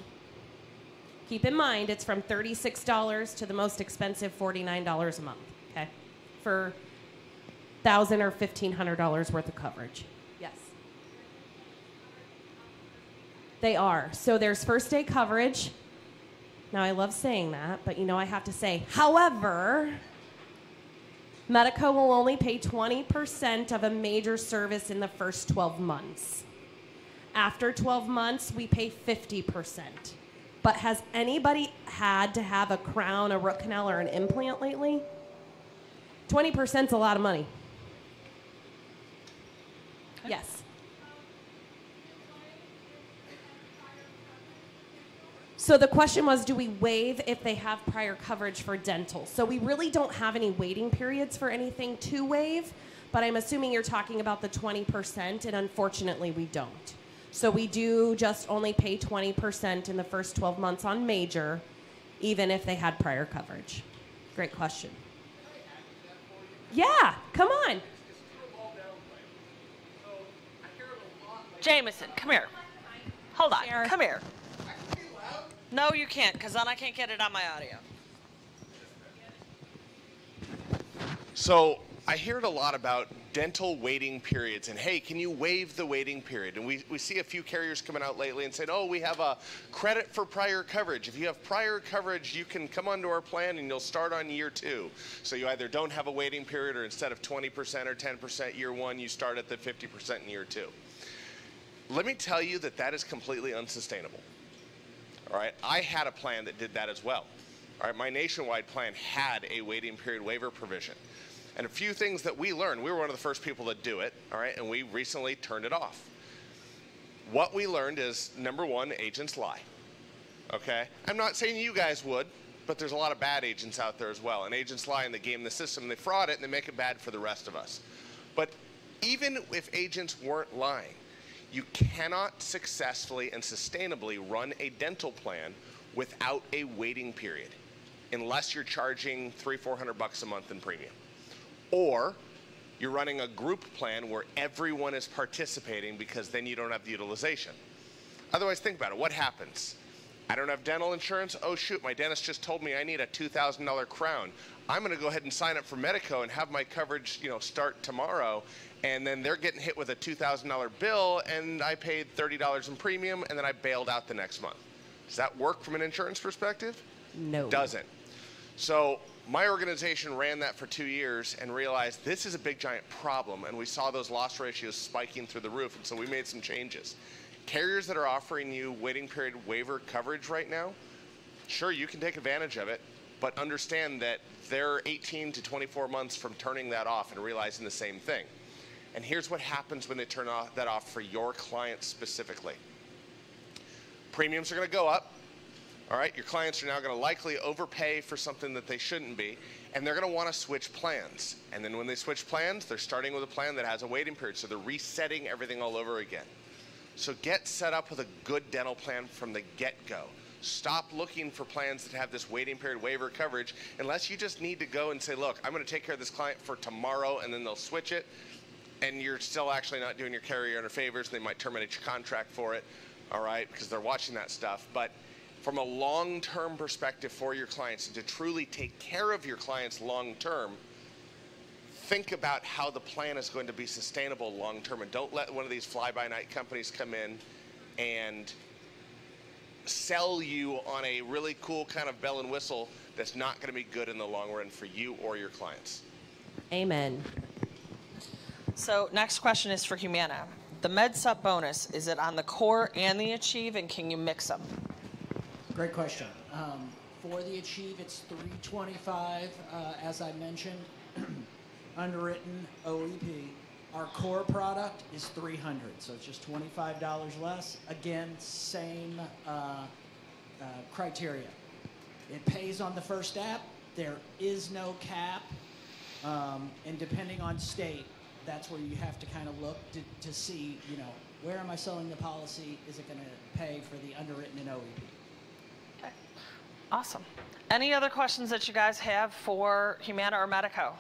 Keep in mind, it's from $36 to the most expensive $49 a month, okay? For $1,000 or $1,500 worth of coverage. Yes. They are. So there's first day coverage. Now, I love saying that, but you know I have to say, however, Medico will only pay 20% of a major service in the first 12 months. After 12 months, we pay 50%. But has anybody had to have a crown, a root canal, or an implant lately? 20% is a lot of money. Yes. So the question was, do we waive if they have prior coverage for dental? So we really don't have any waiting periods for anything to waive, but I'm assuming you're talking about the 20%, and unfortunately we don't. So we do just only pay 20% in the first 12 months on major, even if they had prior coverage. Great question. Yeah, come on. Jameson, come here. Hold on, come here. No, you can't, because then I can't get it on my audio. So I heard a lot about dental waiting periods and, hey, can you waive the waiting period? And we see a few carriers coming out lately and said, oh, we have a credit for prior coverage. If you have prior coverage, you can come onto our plan and you'll start on year 2. So you either don't have a waiting period, or instead of 20% or 10% year 1, you start at the 50% in year 2. Let me tell you that that is completely unsustainable. All right, I had a plan that did that as well. All right, my nationwide plan had a waiting period waiver provision. And a few things that we learned, we were one of the first people to do it, all right, and we recently turned it off. What we learned is, number one, agents lie, okay? I'm not saying you guys would, but there's a lot of bad agents out there as well. And agents lie and they game the system, and they fraud it, and they make it bad for the rest of us. But even if agents weren't lying, you cannot successfully and sustainably run a dental plan without a waiting period, unless you're charging $300-400 a month in premium. Or you're running a group plan where everyone is participating, because then you don't have the utilization. Otherwise, think about it. What happens? I don't have dental insurance. Oh, shoot, my dentist just told me I need a $2,000 crown. I'm going to go ahead and sign up for Medico and have my coverage, start tomorrow. And then they're getting hit with a $2,000 bill, and I paid $30 in premium, and then I bailed out the next month. Does that work from an insurance perspective? No. Doesn't. So my organization ran that for 2 years and realized this is a big giant problem, and we saw those loss ratios spiking through the roof, and so we made some changes. Carriers that are offering you waiting period waiver coverage right now, sure, you can take advantage of it, but understand that they're 18 to 24 months from turning that off and realizing the same thing. And here's what happens when they turn that off for your clients specifically. Premiums are going to go up. All right, your clients are now going to likely overpay for something that they shouldn't be, and they're going to want to switch plans. And then when they switch plans, they're starting with a plan that has a waiting period, so they're resetting everything all over again. So get set up with a good dental plan from the get-go. Stop looking for plans that have this waiting period waiver coverage, unless you just need to go and say, look, I'm going to take care of this client for tomorrow, and then they'll switch it, and you're still actually not doing your carrier any favors. They might terminate your contract for it, all right, because they're watching that stuff. But from a long-term perspective for your clients, and to truly take care of your clients long-term, think about how the plan is going to be sustainable long-term, and don't let one of these fly-by-night companies come in and sell you on a really cool kind of bell and whistle that's not going to be good in the long run for you or your clients. Amen. So next question is for Humana. The MedSup bonus, is it on the core and the Achieve, and can you mix them? Great question. For the Achieve, it's $325, as I mentioned, underwritten OEP. Our core product is $300, so it's just $25 less. Again, same criteria. It pays on the first app. There is no cap, and depending on state, that's where you have to kind of look to see, where am I selling the policy? Is it going to pay for the underwritten and OEP? Okay. Awesome. Any other questions that you guys have for Humana or Medico?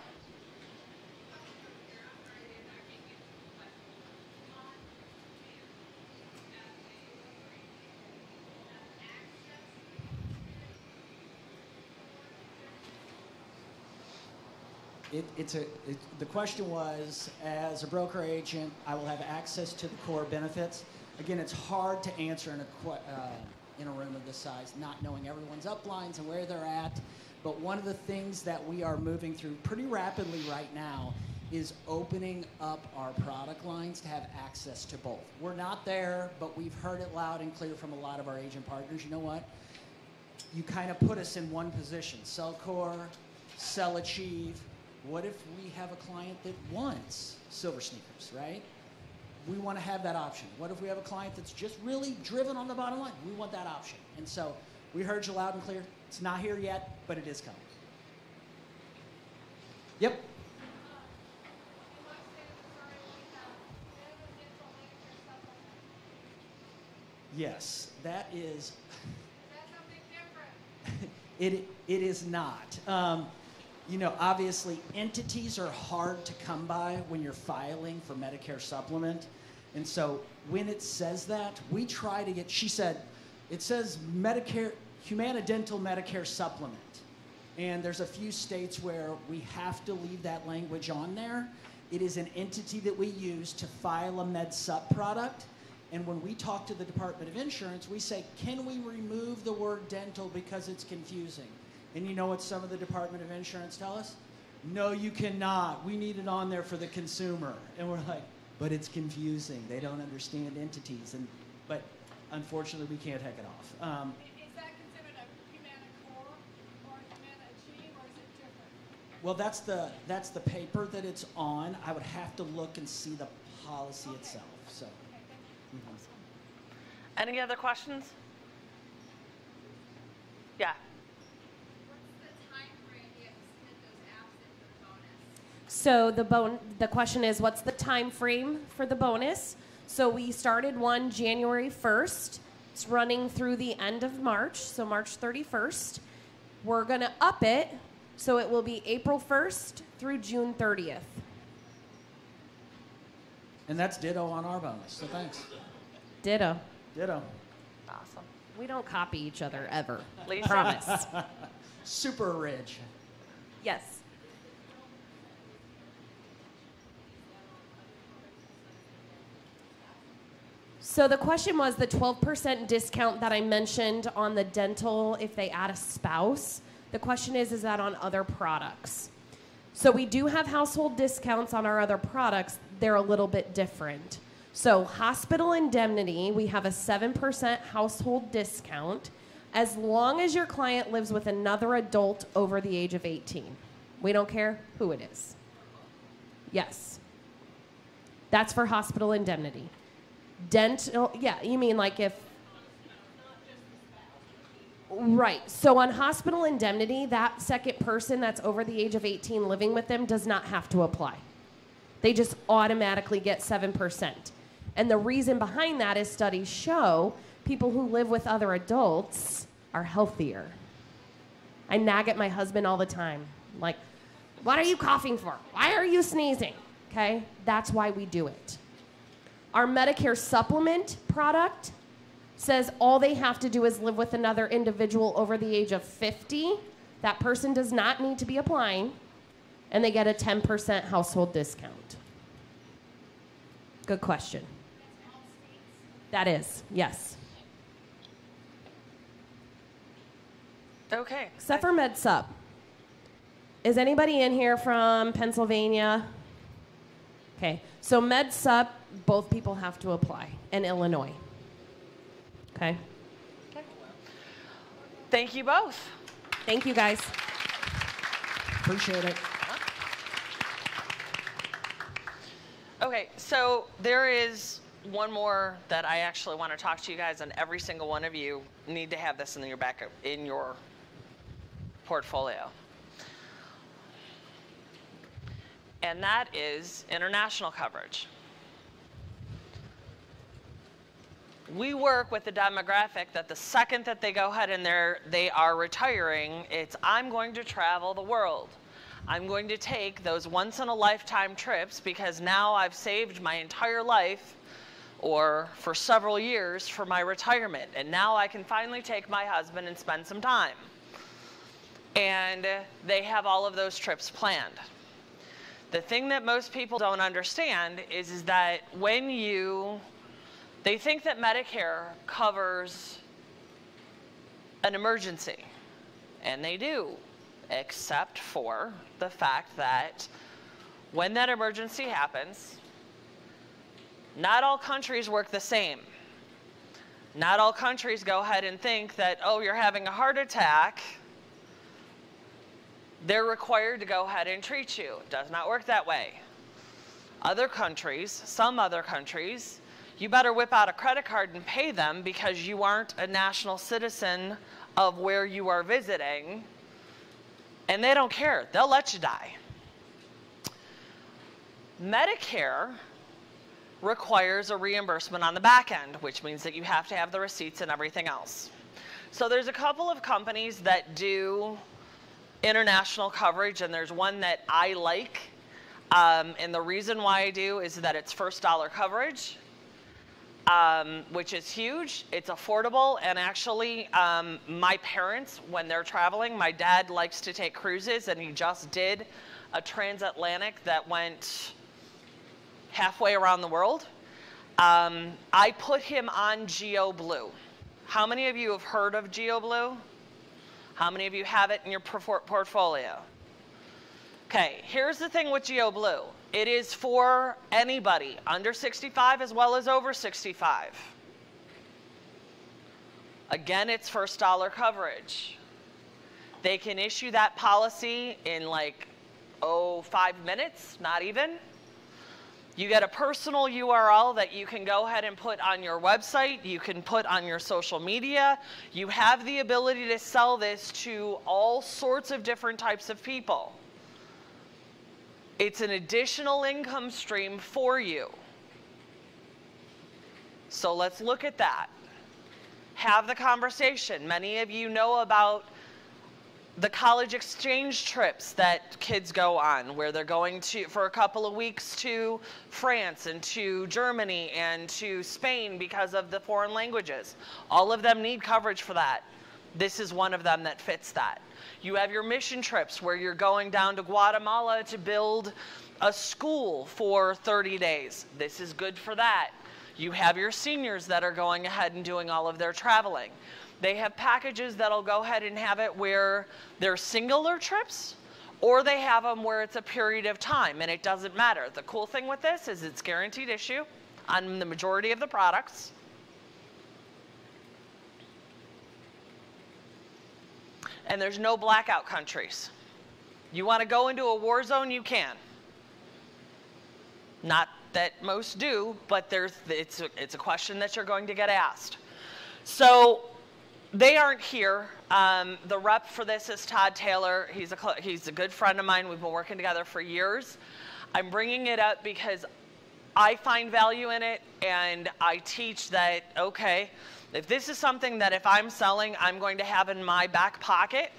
The question was, as a broker agent, I will have access to the core benefits. Again, it's hard to answer in a room of this size, not knowing everyone's uplines and where they're at. But one of the things that we are moving through pretty rapidly right now is opening up our product lines to have access to both. We're not there, but we've heard it loud and clear from a lot of our agent partners. You know what? You kind of put us in one position. Sell core, sell achieve. What if we have a client that wants silver sneakers, right? We want to have that option. What if we have a client that's just really driven on the bottom line? We want that option. And so we heard you loud and clear. It's not here yet, but it is coming. Yep. Yes, that is. It is not. You know, obviously, entities are hard to come by when you're filing for Medicare supplement. And so when it says that, we try to get, she said, it says Medicare, Humana Dental Medicare supplement. And there's a few states where we have to leave that language on there. It is an entity that we use to file a Med Sup product. And when we talk to the Department of Insurance, we say, can we remove the word dental because it's confusing? And you know what some of the Department of Insurance tell us? No, you cannot. We need it on there for the consumer. And we're like, but it's confusing. They don't understand entities. But unfortunately, we can't heck it off. Is that considered a Humana Core or Humana Achieve, or is it different? Well, that's the paper that it's on. I would have to look and see the policy itself. So. Any other questions? Yeah. So the question is, what's the time frame for the bonus? So we started one January 1st. It's running through the end of March, so March 31st. We're going to up it, so it will be April 1st through June 30th. And that's ditto on our bonus, so thanks. Ditto. Ditto. Awesome. We don't copy each other ever. Lisa? Promise. Super rich. Yes. So the question was the 12% discount that I mentioned on the dental if they add a spouse. The question is that on other products? So we do have household discounts on our other products. They're a little bit different. So hospital indemnity, we have a 7% household discount as long as your client lives with another adult over the age of 18. We don't care who it is. Yes. That's for hospital indemnity. Dental, yeah, you mean like if... Right. So on hospital indemnity, that second person that's over the age of 18 living with them does not have to apply. They just automatically get 7%. And the reason behind that is studies show people who live with other adults are healthier. I nag at my husband all the time. Like, what are you coughing for? Why are you sneezing? Okay? That's why we do it. Our Medicare supplement product says all they have to do is live with another individual over the age of 50. That person does not need to be applying, and they get a 10% household discount. Good question. That is, yes. Okay. Except for Med Sup. Is anybody in here from Pennsylvania? Okay, so Med Sup, both people have to apply, in Illinois. Okay? Okay. Thank you both. Thank you, guys. Appreciate it. Okay, so there is one more that I actually want to talk to you guys, and every single one of you need to have this in your backup, in your portfolio. And that is international coverage. We work with the demographic that the second that they go ahead and they are retiring, it's I'm going to travel the world. I'm going to take those once-in-a-lifetime trips because now I've saved my entire life or for several years for my retirement. And now I can finally take my husband and spend some time. And they have all of those trips planned. The thing that most people don't understand is that when they think that Medicare covers an emergency, and they do, except for the fact that when that emergency happens, not all countries work the same. Not all countries go ahead and think that, oh, you're having a heart attack, they're required to go ahead and treat you. It does not work that way. Other countries, some other countries, you better whip out a credit card and pay them because you aren't a national citizen of where you are visiting, and they don't care. They'll let you die. Medicare requires a reimbursement on the back end, which means that you have to have the receipts and everything else. So there's a couple of companies that do international coverage, and there's one that I like. And the reason why I do is that it's first dollar coverage, which is huge. It's affordable, and actually my parents, when they're traveling, my dad likes to take cruises, and he just did a transatlantic that went halfway around the world. I put him on GeoBlue. How many of you have heard of GeoBlue? How many of you have it in your portfolio? Okay, here's the thing with GeoBlue. It is for anybody under 65 as well as over 65. Again, it's first dollar coverage. They can issue that policy in like, 5 minutes, not even. You get a personal URL that you can go ahead and put on your website. You can put on your social media. You have the ability to sell this to all sorts of different types of people. It's an additional income stream for you. So let's look at that. Have the conversation. Many of you know about the college exchange trips that kids go on, where they're going to for a couple of weeks to France and to Germany and to Spain because of the foreign languages. All of them need coverage for that. This is one of them that fits that. You have your mission trips where you're going down to Guatemala to build a school for 30 days. This is good for that. You have your seniors that are going ahead and doing all of their traveling. They have packages that'll go ahead and have it where they're singular trips, or they have them where it's a period of time, and it doesn't matter. The cool thing with this is it's guaranteed issue on the majority of the products. And there's no blackout countries. You want to go into a war zone, you can. Not that most do, but it's a question that you're going to get asked. So they aren't here. The rep for this is Todd Taylor. He's a good friend of mine. We've been working together for years. I'm bringing it up because I find value in it, and I teach that, okay, if this is something that if I'm selling, I'm going to have in my back pocket,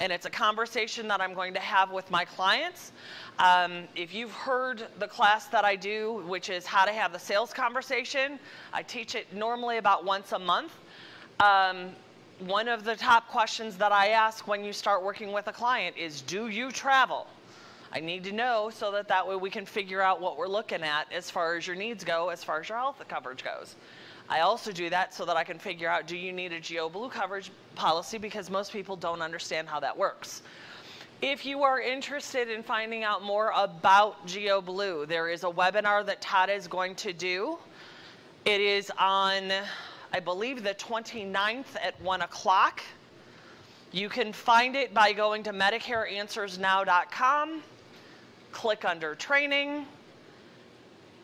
and it's a conversation that I'm going to have with my clients. If you've heard the class that I do, which is how to have the sales conversation, I teach it normally about once a month. One of the top questions that I ask when you start working with a client is, do you travel? I need to know so that way we can figure out what we're looking at as far as your needs go, as far as your health coverage goes. I also do that so that I can figure out, do you need a GeoBlue coverage policy, because most people don't understand how that works. If you are interested in finding out more about GeoBlue, there is a webinar that Todd is going to do. It is on, I believe, the 29th at 1 o'clock. You can find it by going to MedicareAnswersNow.com, click under training,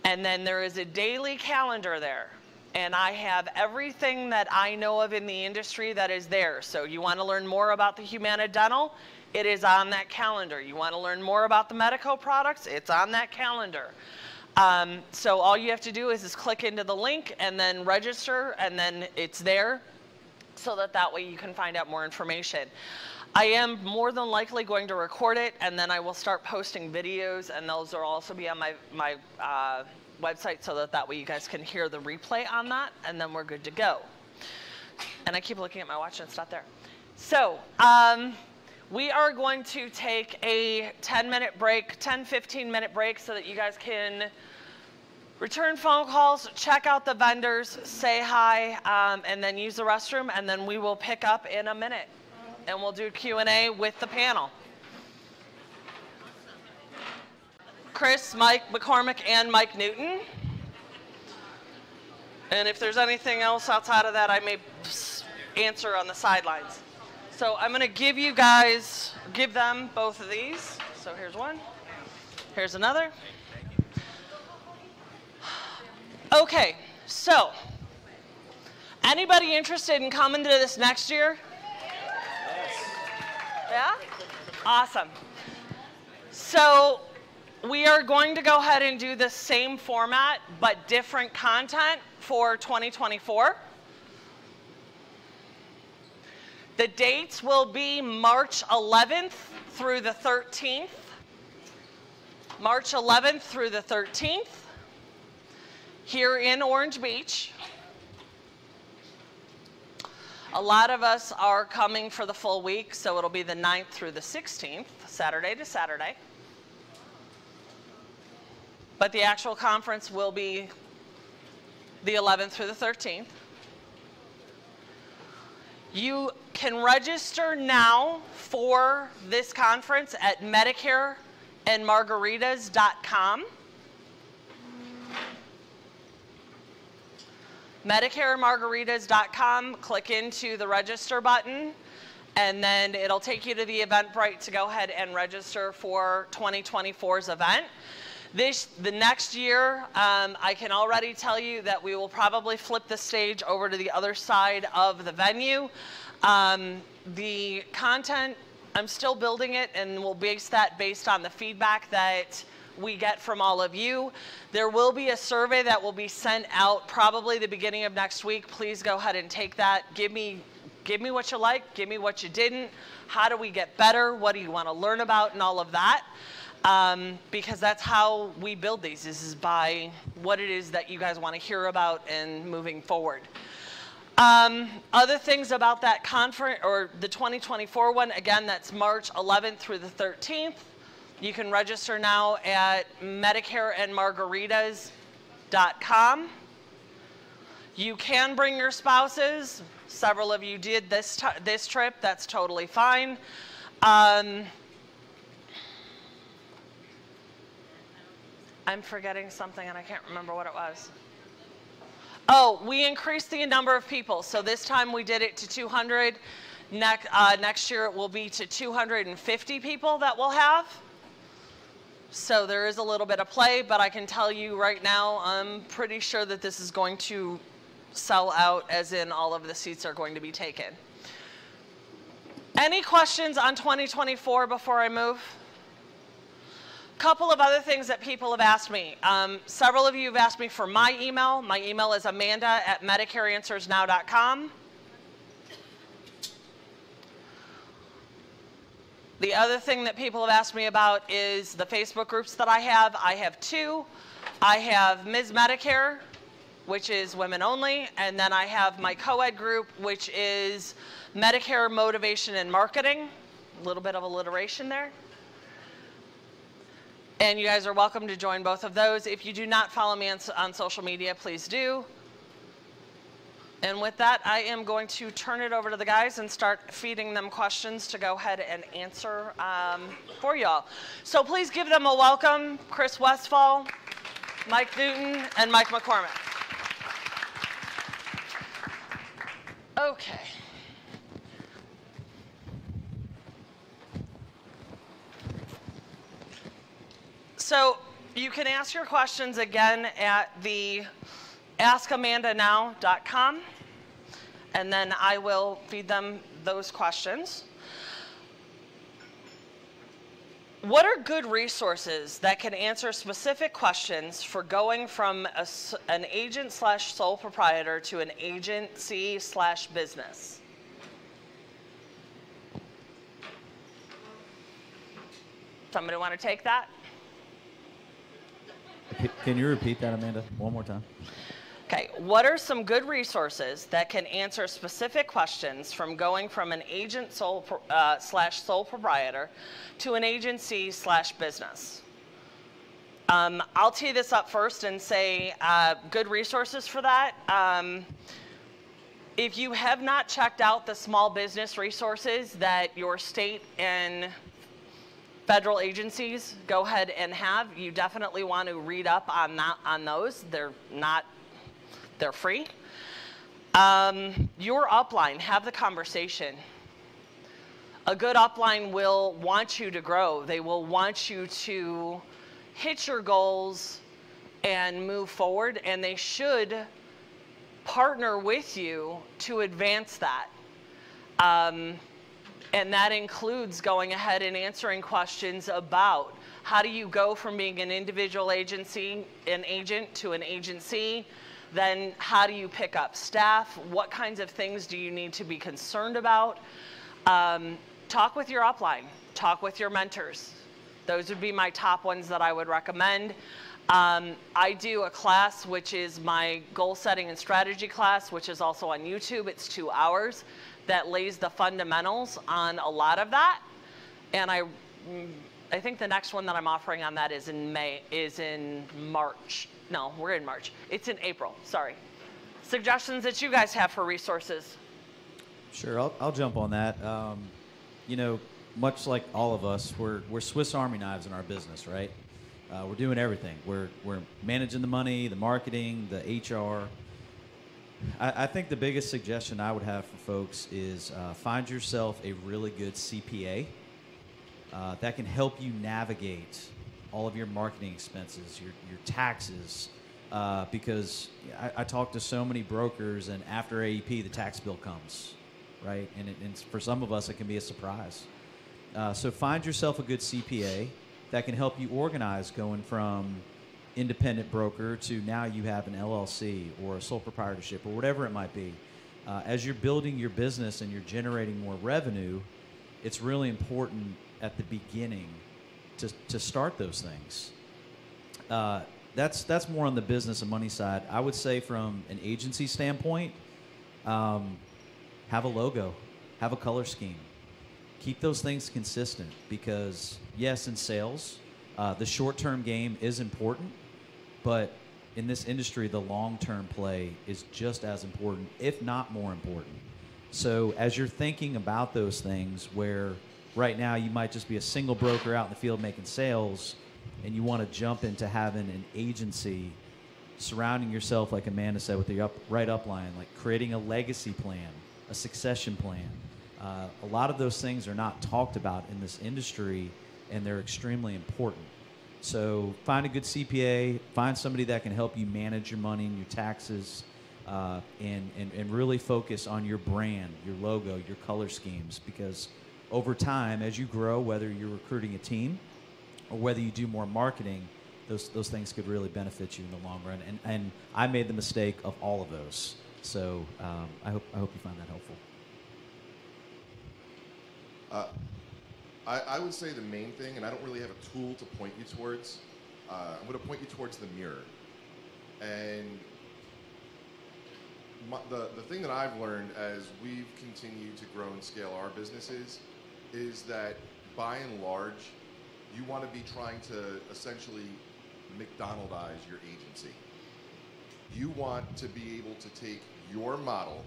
and then there is a daily calendar there. And I have everything that I know of in the industry that is there. So you want to learn more about the Humana Dental, it is on that calendar. You want to learn more about the medical products, it's on that calendar. So all you have to do is click into the link and then register, and then it's there, so that way you can find out more information. I am more than likely going to record it, and then I will start posting videos, and those will also be on my website, so that way you guys can hear the replay on that, and then we're good to go. And I keep looking at my watch and it's not there. So We are going to take a 10-minute break, 10, 15-minute break so that you guys can return phone calls, check out the vendors, say hi, and then use the restroom, and then we will pick up in a minute. And we'll do Q&A with the panel. Chris, Mike McCormick, and Mike Newton. And if there's anything else outside of that, I may answer on the sidelines. So I'm going to give them both of these. So here's one. Here's another. Okay, so anybody interested in coming to this next year? Yeah? Awesome. So we are going to go ahead and do the same format, but different content for 2024. The dates will be March 11th through the 13th. March 11th through the 13th here in Orange Beach. A lot of us are coming for the full week, so it'll be the 9th through the 16th, Saturday to Saturday. But the actual conference will be the 11th through the 13th. You can register now for this conference at MedicareandMargaritas.com. MedicareMargaritas.com, click into the register button, and then it'll take you to the Eventbrite to go ahead and register for 2024's event. The next year, I can already tell you that we will probably flip the stage over to the other side of the venue. The content, I'm still building it, and we'll base that based on the feedback that we get from all of you. There will be a survey that will be sent out probably the beginning of next week. Please go ahead and take that. Give me what you like, give me what you didn't. How do we get better? What do you want to learn about, and all of that. Because that's how we build these. This is by what it is that you guys want to hear about and moving forward. Other things about that conference, or the 2024 one, again, that's March 11th through the 13th. You can register now at MedicareandMargaritas.com. You can bring your spouses. Several of you did this trip. That's totally fine. I'm forgetting something, and I can't remember what it was. Oh, we increased the number of people. So this time we did it to 200. Next year it will be to 250 people that we'll have. So there is a little bit of play, but I can tell you right now, I'm pretty sure that this is going to sell out, as in all of the seats are going to be taken. Any questions on 2024 before I move? Couple of other things that people have asked me. Several of you have asked me for my email. My email is amanda@medicareanswersnow.com. The other thing that people have asked me about is the Facebook groups that I have. I have two. I have Ms. Medicare, which is women only, and then I have my co-ed group, which is Medicare Motivation and Marketing. A little bit of alliteration there. And you guys are welcome to join both of those. If you do not follow me on social media, please do. And with that, I am going to turn it over to the guys and start feeding them questions to go ahead and answer for y'all. So please give them a welcome, Chris Westfall, Mike Newton, and Mike McCormick. Okay. So you can ask your questions again at the askamandanow.com, and then I will feed them those questions. What are good resources that can answer specific questions for going from an agent/sole proprietor to an agency/business? Somebody want to take that? Can you repeat that, Amanda, one more time? Okay, what are some good resources that can answer specific questions from going from an agent slash sole proprietor to an agency slash business? I'll tee this up first and say good resources for that. If you have not checked out the small business resources that your state and federal agencies go ahead and have, you definitely want to read up on those. They're free. Your upline, have the conversation. A good upline will want you to grow. They will want you to hit your goals and move forward, and they should partner with you to advance that. And that includes going ahead and answering questions about how do you go from being an individual agency, an agent, to an agency. Then how do you pick up staff? What kinds of things do you need to be concerned about? Talk with your upline. Talk with your mentors. Those would be my top ones that I would recommend. I do a class, which is my goal setting and strategy class, which is also on YouTube. It's 2 hours that lays the fundamentals on a lot of that. And I think the next one that I'm offering on that is in March. No, we're in March. It's in April, sorry. Suggestions that you guys have for resources? Sure, I'll jump on that. You know, much like all of us, we're Swiss Army knives in our business, right? We're doing everything. We're managing the money, the marketing, the HR. I think the biggest suggestion I would have for folks is find yourself a really good CPA that can help you navigate all of your marketing expenses, your taxes, because I talk to so many brokers, and after AEP, the tax bill comes, right? And for some of us, it can be a surprise. So find yourself a good CPA that can help you organize going from independent broker to now you have an LLC or a sole proprietorship or whatever it might be. As you're building your business and you're generating more revenue, it's really important at the beginning to start those things. That's more on the business and money side. I would say from an agency standpoint, have a logo, have a color scheme. Keep those things consistent because, yes, in sales, the short-term game is important, but in this industry, the long-term play is just as important, if not more important. So as you're thinking about those things where right now you might just be a single broker out in the field making sales and you want to jump into having an agency, surrounding yourself, like Amanda said, with the right upline, like creating a legacy plan, a succession plan. A lot of those things are not talked about in this industry, and they're extremely important. So find a good CPA, find somebody that can help you manage your money and your taxes, and really focus on your brand, your logo, your color schemes, because over time, as you grow, whether you're recruiting a team or whether you do more marketing, those things could really benefit you in the long run. And I made the mistake of all of those. So I hope you find that helpful. I would say the main thing, and I don't really have a tool to point you towards, I'm going to point you towards the mirror. And the thing that I've learned as we've continued to grow and scale our businesses is that by and large, you want to be trying to essentially McDonaldize your agency. You want to be able to take your model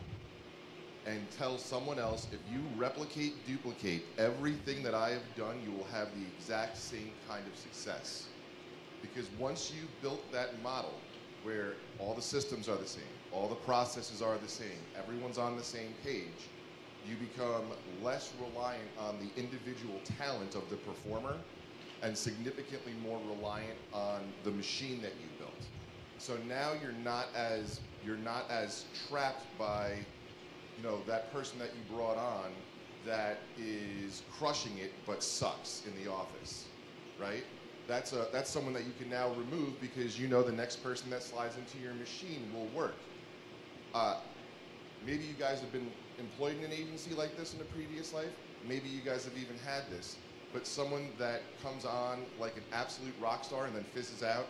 and tell someone else, if you replicate, duplicate everything that I have done, you will have the exact same kind of success. Because once you've built that model where all the systems are the same, all the processes are the same, everyone's on the same page, you become less reliant on the individual talent of the performer and significantly more reliant on the machine that you built. So now you're not as trapped by that person that you brought on that is crushing it but sucks in the office, right? That's someone that you can now remove because the next person that slides into your machine will work. Maybe you guys have been employed in an agency like this in a previous life. Maybe you guys have even had this. But someone that comes on like an absolute rock star and then fizzes out,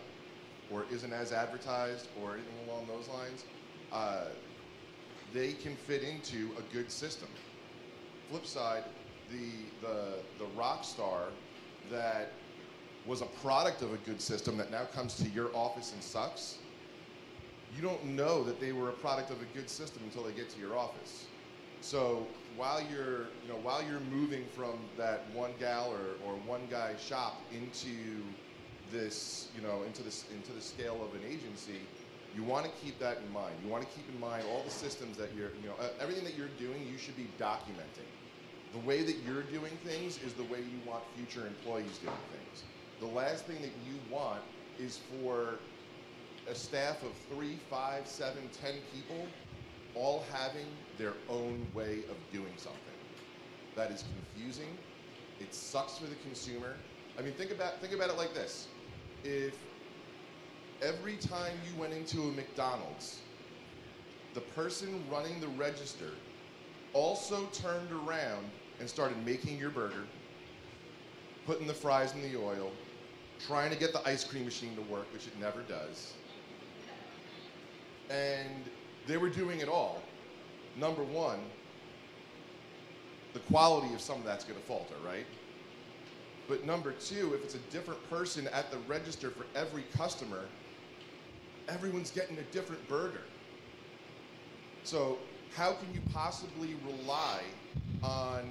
or isn't as advertised or anything along those lines, they can fit into a good system. Flip side, the rock star that was a product of a good system that now comes to your office and sucks, you don't know that they were a product of a good system until they get to your office. So while you're moving from that one gal or one guy shop into this, into the scale of an agency, you want to keep that in mind. You want to keep in mind all the systems that everything that you're doing, you should be documenting. The way that you're doing things is the way you want future employees doing things. The last thing that you want is for a staff of 3, 5, 7, 10 people all having their own way of doing something. That is confusing. It sucks for the consumer. I mean, think about it like this. If every time you went into a McDonald's, the person running the register also turned around and started making your burger, putting the fries in the oil, trying to get the ice cream machine to work, which it never does, and they were doing it all, number one, the quality of some of that's going to falter, right? But number two, if it's a different person at the register for every customer, everyone's getting a different burger. So how can you possibly rely on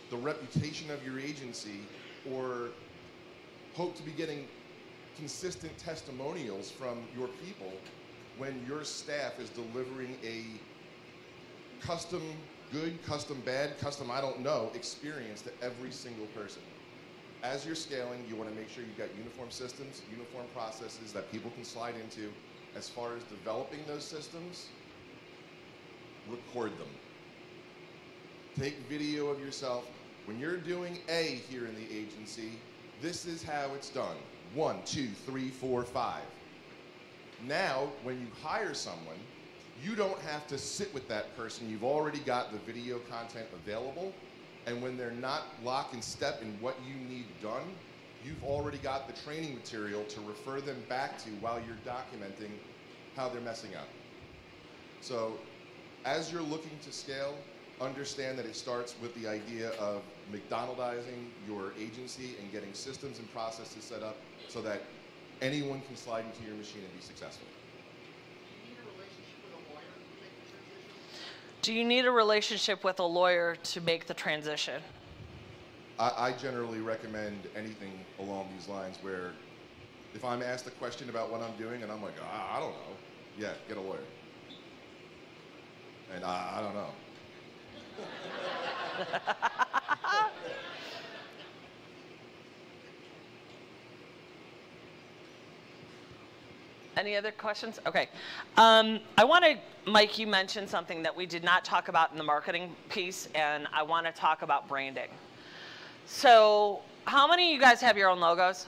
the reputation of your agency or hope to be getting consistent testimonials from your people when your staff is delivering a custom good, custom bad, custom I don't know experience to every single person? As you're scaling, you want to make sure you've got uniform systems, uniform processes that people can slide into. As far as developing those systems, record them. Take video of yourself. When you're doing A here in the agency, this is how it's done. 1, 2, 3, 4, 5. Now, when you hire someone, you don't have to sit with that person. You've already got the video content available. And when they're not lock and step in what you need done, you've already got the training material to refer them back to while you're documenting how they're messing up. So as you're looking to scale, understand that it starts with the idea of McDonaldizing your agency and getting systems and processes set up so that anyone can slide into your machine and be successful. Do you need a relationship with a lawyer to make the transition? I generally recommend anything along these lines where if I'm asked a question about what I'm doing and I'm like, I don't know, yeah, get a lawyer. And I don't know. Any other questions? Okay. I want to, Mike, you mentioned something that we did not talk about in the marketing piece, and I want to talk about branding. So how many of you guys have your own logos?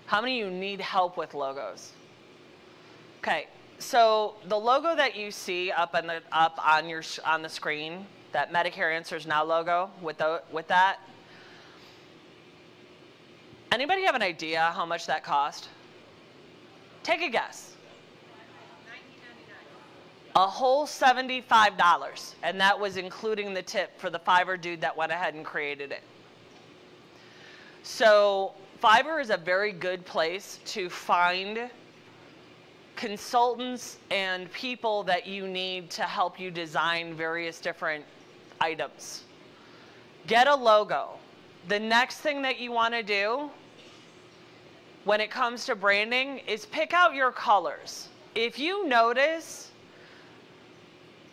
How many of you need help with logos? Okay. So the logo that you see up on the screen, that Medicare Answers Now logo with that, anybody have an idea how much that cost? Take a guess. A whole $75, and that was including the tip for the Fiverr dude that went ahead and created it. So Fiverr is a very good place to find consultants and people that you need to help you design various different items. Get a logo. The next thing that you want to do when it comes to branding is pick out your colors. If you notice,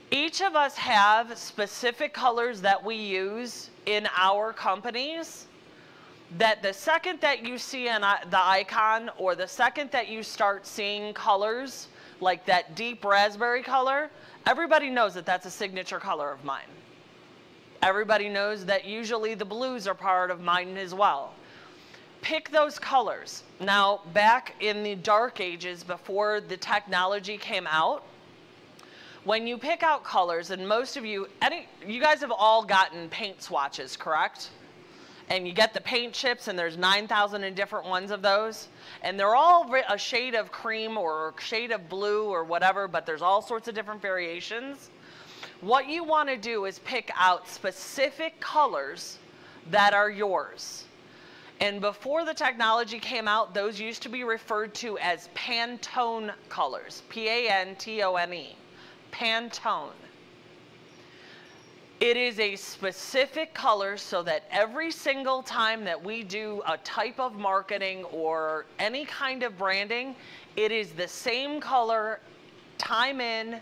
each of us have specific colors that we use in our companies that the second that you see the icon or the second that you start seeing colors like that deep raspberry color, everybody knows that that's a signature color of mine. Everybody knows that usually the blues are part of mine as well. Pick those colors. Now, back in the dark ages before the technology came out, when you pick out colors, and most of you, you guys have all gotten paint swatches, correct? and you get the paint chips, and there's 9,000 and different ones of those, and they're all a shade of cream or a shade of blue or whatever, but there's all sorts of different variations. What you want to do is pick out specific colors that are yours. And before the technology came out, those used to be referred to as Pantone colors, P-A-N-T-O-N-E, Pantone. It is a specific color so that every single time that we do a type of marketing or any kind of branding, it is the same color time in,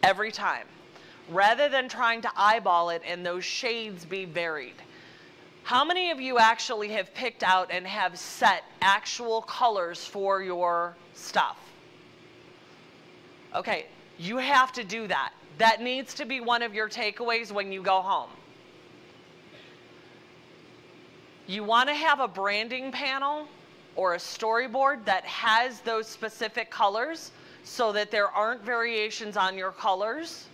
every time, rather than trying to eyeball it and those shades be varied. How many of you actually have picked out and have set actual colors for your stuff? Okay, you have to do that. That needs to be one of your takeaways when you go home. You want to have a branding panel or a storyboard that has those specific colors so that there aren't variations on your colors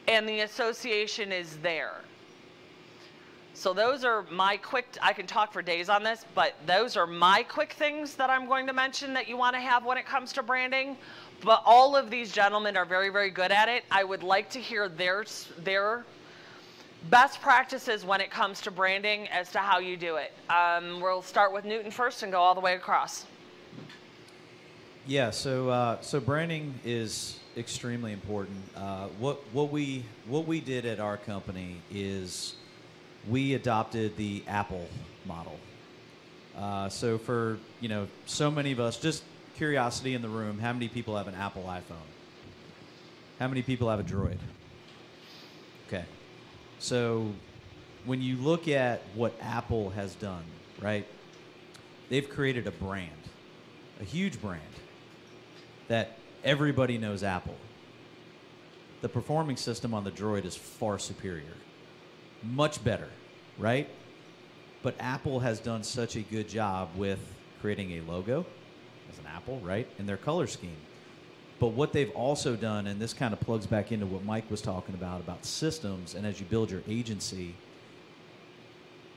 and the association is there. So those are my quick, I can talk for days on this, but those are my quick things that I'm going to mention that you want to have when it comes to branding. But all of these gentlemen are very, very good at it. I would like to hear their best practices when it comes to branding as to how you do it. We'll start with Newton first and go all the way across. Yeah, so branding is extremely important. What we did at our company is we adopted the Apple model. So for so many of us, just curiosity in the room, how many people have an Apple iPhone? How many people have a Droid? Okay, so when you look at what Apple has done, right? They've created a brand, a huge brand that everybody knows Apple. The performing system on the Droid is far superior. Much better, right? But Apple has done such a good job with creating a logo as an apple, right? And their color scheme. But what they've also done, and this kind of plugs back into what Mike was talking about systems and as you build your agency,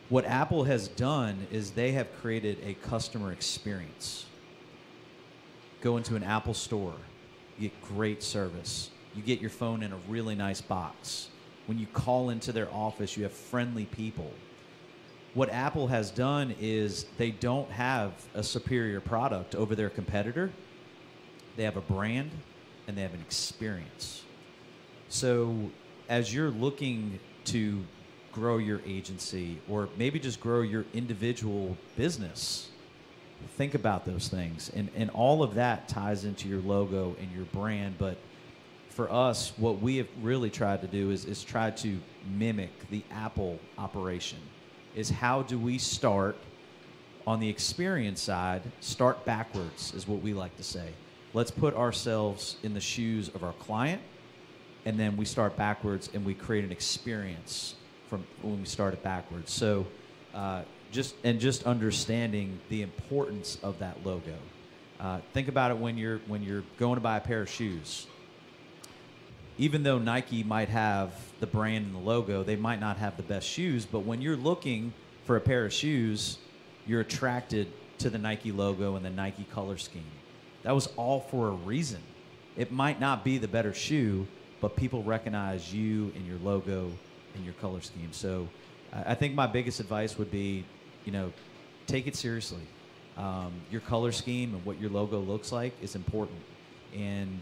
what Apple has done is they have created a customer experience. Go into an Apple store, you get great service. You get your phone in a really nice box. When you call into their office, you have friendly people. What Apple has done is they don't have a superior product over their competitor. They have a brand and they have an experience. So as you're looking to grow your agency or maybe just grow your individual business, think about those things. And all of that ties into your logo and your brand. But for us, what we have really tried to do is try to mimic the Apple operation. Is how do we start on the experience side, start backwards is what we like to say. Let's put ourselves in the shoes of our client, and then we start backwards and we create an experience from when we started backwards. So just understanding the importance of that logo. Think about it when you're going to buy a pair of shoes. Even though Nike might have the brand and the logo, they might not have the best shoes, but when you're looking for a pair of shoes, you're attracted to the Nike logo and the Nike color scheme. That was all for a reason. It might not be the better shoe, but people recognize you and your logo and your color scheme. So I think my biggest advice would be, take it seriously. Your color scheme and what your logo looks like is important. And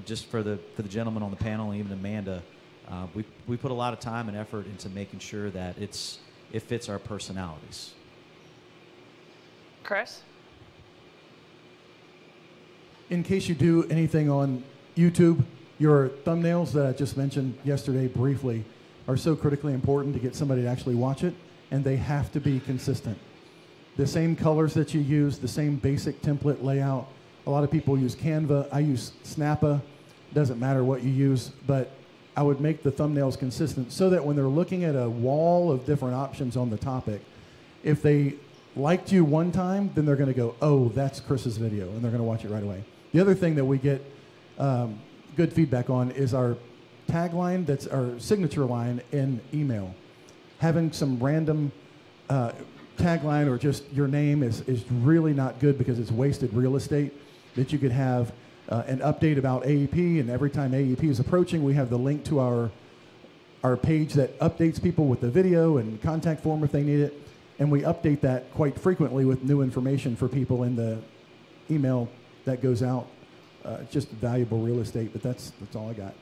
just for the gentleman on the panel, and even Amanda, we put a lot of time and effort into making sure that it fits our personalities. Chris? In case you do anything on YouTube, your thumbnails that I just mentioned yesterday briefly are so critically important to get somebody to actually watch it, and they have to be consistent. The same colors that you use, the same basic template layout. A lot of people use Canva. I use Snappa. Doesn't matter what you use, but I would make the thumbnails consistent so that when they're looking at a wall of different options on the topic, if they liked you one time, then they're going to go, oh, that's Chris's video, and they're going to watch it right away. The other thing that we get good feedback on is our tagline, that's our signature line in email. having some random tagline or just your name is really not good because it's wasted real estate. That you could have an update about AEP, and every time AEP is approaching, we have the link to our page that updates people with the video and contact form if they need it. And we update that quite frequently with new information for people in the email that goes out. Just valuable real estate, but that's all I got.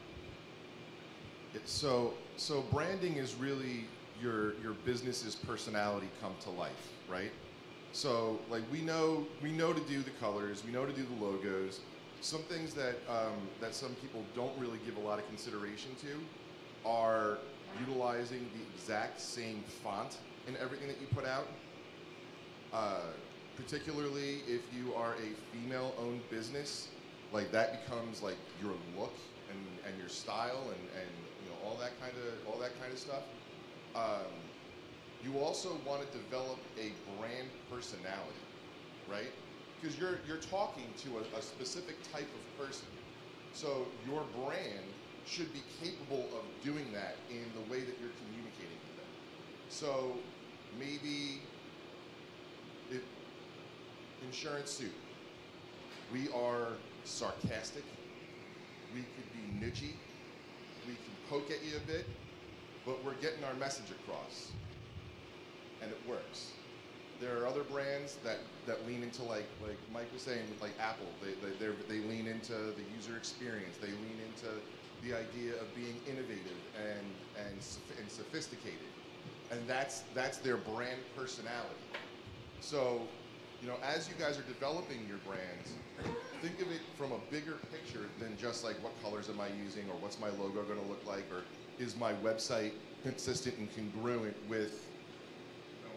So branding is really your business's personality come to life, right? So like we know to do the colors, we know to do the logos. Some things that that some people don't really give a lot of consideration to are utilizing the exact same font in everything that you put out. Particularly if you are a female-owned business, like that becomes like your look and your style and you know all that kind of stuff. You also want to develop a brand personality, right? Because you're talking to a specific type of person. So your brand should be capable of doing that in the way that you're communicating with them. So maybe insurance suit. We are sarcastic. We could be nudgy. We can poke at you a bit, but we're getting our message across, and it works. There are other brands that lean into like Mike was saying, like Apple. They lean into the user experience. They lean into the idea of being innovative and sophisticated, and that's their brand personality. So, you know, as you guys are developing your brands, think of it from a bigger picture than just like what colors am I using, or what's my logo going to look like, or is my website consistent and congruent with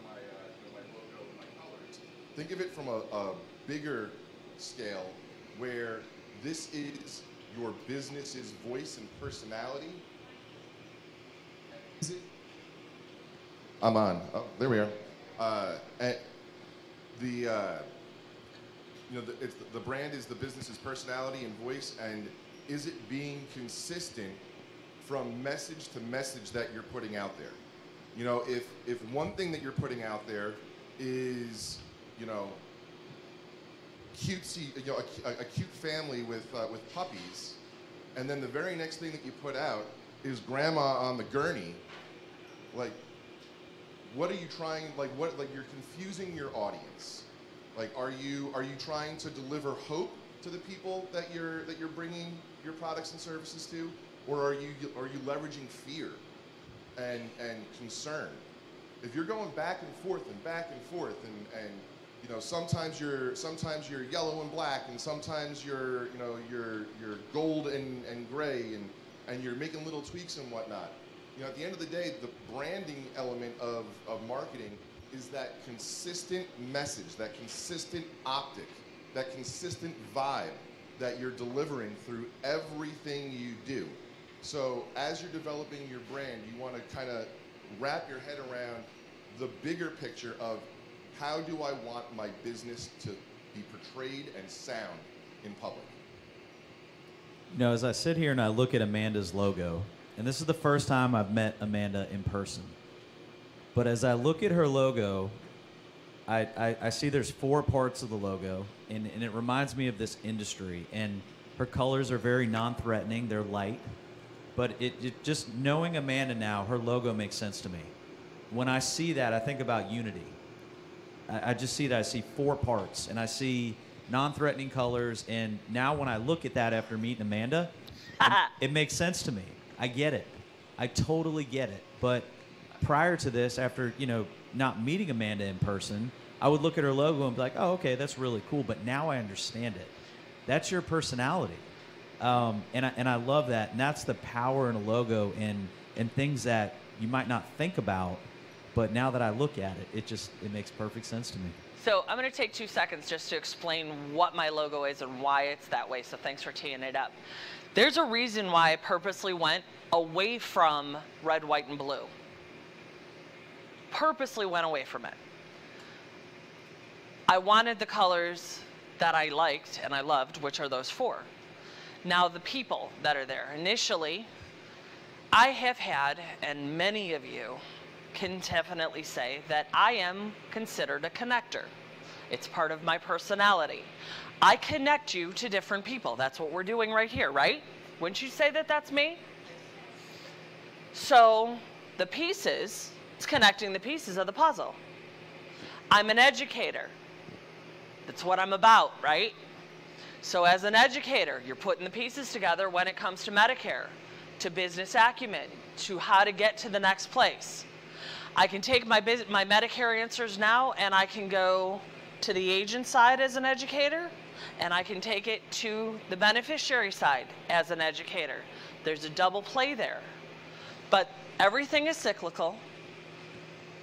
my logo and my colors. Think of it from a bigger scale where this is your business's voice and personality. Is it? I'm on. Oh, there we are. You know, the brand is the business's personality and voice, and is it being consistent from message to message that you're putting out there? You know, if one thing that you're putting out there is, you know, cutesy, you know, a cute family with puppies, and then the very next thing that you put out is grandma on the gurney, like, what are you trying, like you're confusing your audience. Like, are you trying to deliver hope to the people that you're bringing your products and services to, or are you leveraging fear and concern? If you're going back and forth and you know, sometimes you're yellow and black, and sometimes you're gold and gray, and you're making little tweaks and whatnot. You know, at the end of the day, the branding element of marketing is that consistent message, that consistent optic, that consistent vibe that you're delivering through everything you do. So as you're developing your brand, you want to kind of wrap your head around the bigger picture of how do I want my business to be portrayed and sound in public. You know, as I sit here and I look at Amanda's logo, and this is the first time I've met Amanda in person, but as I look at her logo, I see there's 4 parts of the logo, and it reminds me of this industry. And her colors are very non-threatening. They're light. But it just knowing Amanda now, her logo makes sense to me. When I see that, I think about unity. I just see that. I see 4 parts, and I see non-threatening colors. And now when I look at that after meeting Amanda, it makes sense to me. I get it. I totally get it. But prior to this, after, you know, not meeting Amanda in person, I would look at her logo and be like, oh, okay, that's really cool. But now I understand it. That's your personality. And I love that. And that's the power in a logo and things that you might not think about. But now that I look at it, it makes perfect sense to me. So I'm going to take 2 seconds just to explain what my logo is and why it's that way. So thanks for teeing it up. There's a reason why I purposely went away from red, white, and blue. Purposely went away from it. I wanted the colors that I liked and I loved, which are those 4. Now the people that are there. Initially, I have had, and many of you can definitely say that I am considered a connector. It's part of my personality. I connect you to different people. That's what we're doing right here, right? Wouldn't you say that that's me? So the pieces, it's connecting the pieces of the puzzle. I'm an educator. That's what I'm about, right? So as an educator, you're putting the pieces together when it comes to Medicare, to business acumen, to how to get to the next place. I can take my Medicare answers now and I can go to the agent side as an educator, and I can take it to the beneficiary side as an educator. There's a double play there. But everything is cyclical.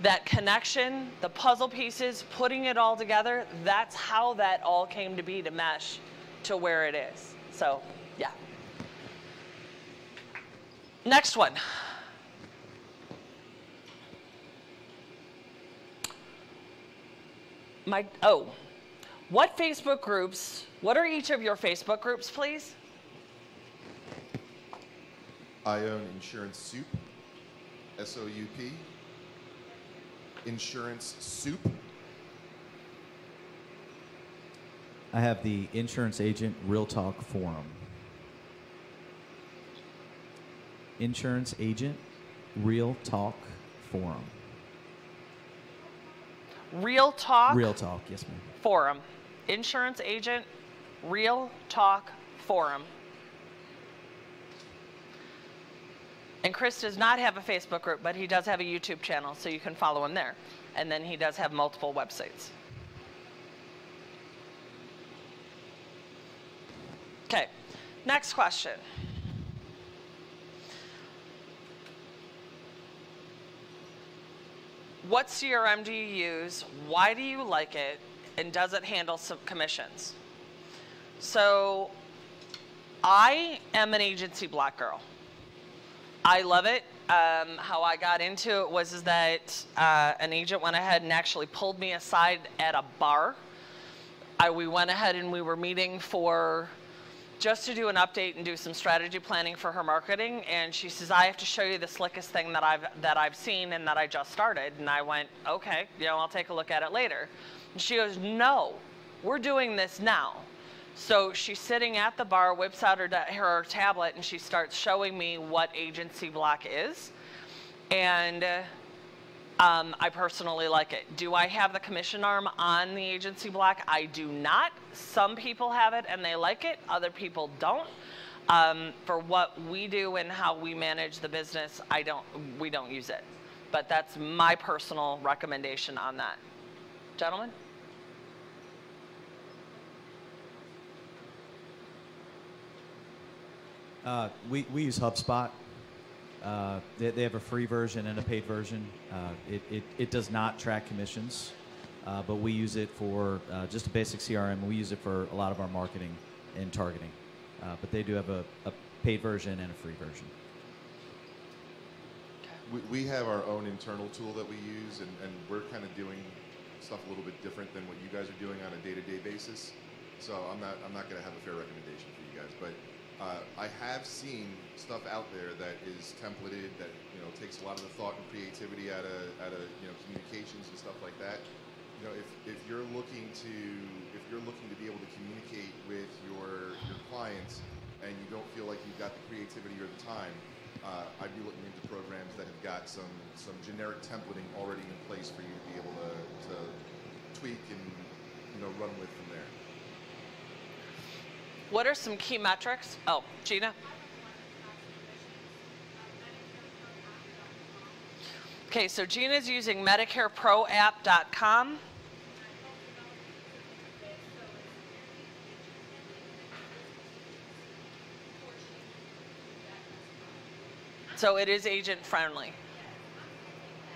That connection, the puzzle pieces, putting it all together, that's how that all came to be, to mesh to where it is. So, yeah. Next one. What Facebook groups, what are each of your Facebook groups, please? I own Insurance Soup, S-O-U-P. Insurance Soup. I have the Insurance Agent Real Talk Forum. Insurance Agent Real Talk Forum. Real Talk? Real Talk, yes ma'am. Forum. Insurance Agent Real Talk Forum. And Chris does not have a Facebook group, but he does have a YouTube channel, so you can follow him there. And then he does have multiple websites. Okay, next question. What CRM do you use? Why do you like it? And does it handle some commissions? So I am an agency black girl. I love it. How I got into it was that an agent went ahead and actually pulled me aside at a bar. We went ahead and we were meeting for just to do an update and do some strategy planning for her marketing. And she says, I have to show you the slickest thing that I've seen and that I just started. And I went, okay, I'll take a look at it later. And she goes, no, we're doing this now. So she's sitting at the bar, whips out her tablet, and she starts showing me what agency block is. And I personally like it. Do I have the commission arm on the agency block? I do not. Some people have it and they like it. Other people don't. For what we do and how we manage the business, we don't use it. But that's my personal recommendation on that. Gentlemen? We use HubSpot. They have a free version and a paid version. It does not track commissions, but we use it for just a basic CRM. We use it for a lot of our marketing and targeting. But they do have a paid version and a free version. We have our own internal tool that we use, and we're kind of doing stuff a little bit different than what you guys are doing on a day-to-day basis. So I'm not going to have a fair recommendation for you guys, but I have seen stuff out there that is templated, that takes a lot of the thought and creativity out of communications and stuff like that. If you're looking to be able to communicate with your clients and you don't feel like you've got the creativity or the time, I'd be looking into programs that have got some generic templating already in place for you to be able to tweak and run with from there. What are some key metrics? Oh, Gina? Okay, so Gina's using MedicareProApp.com. So it is agent friendly.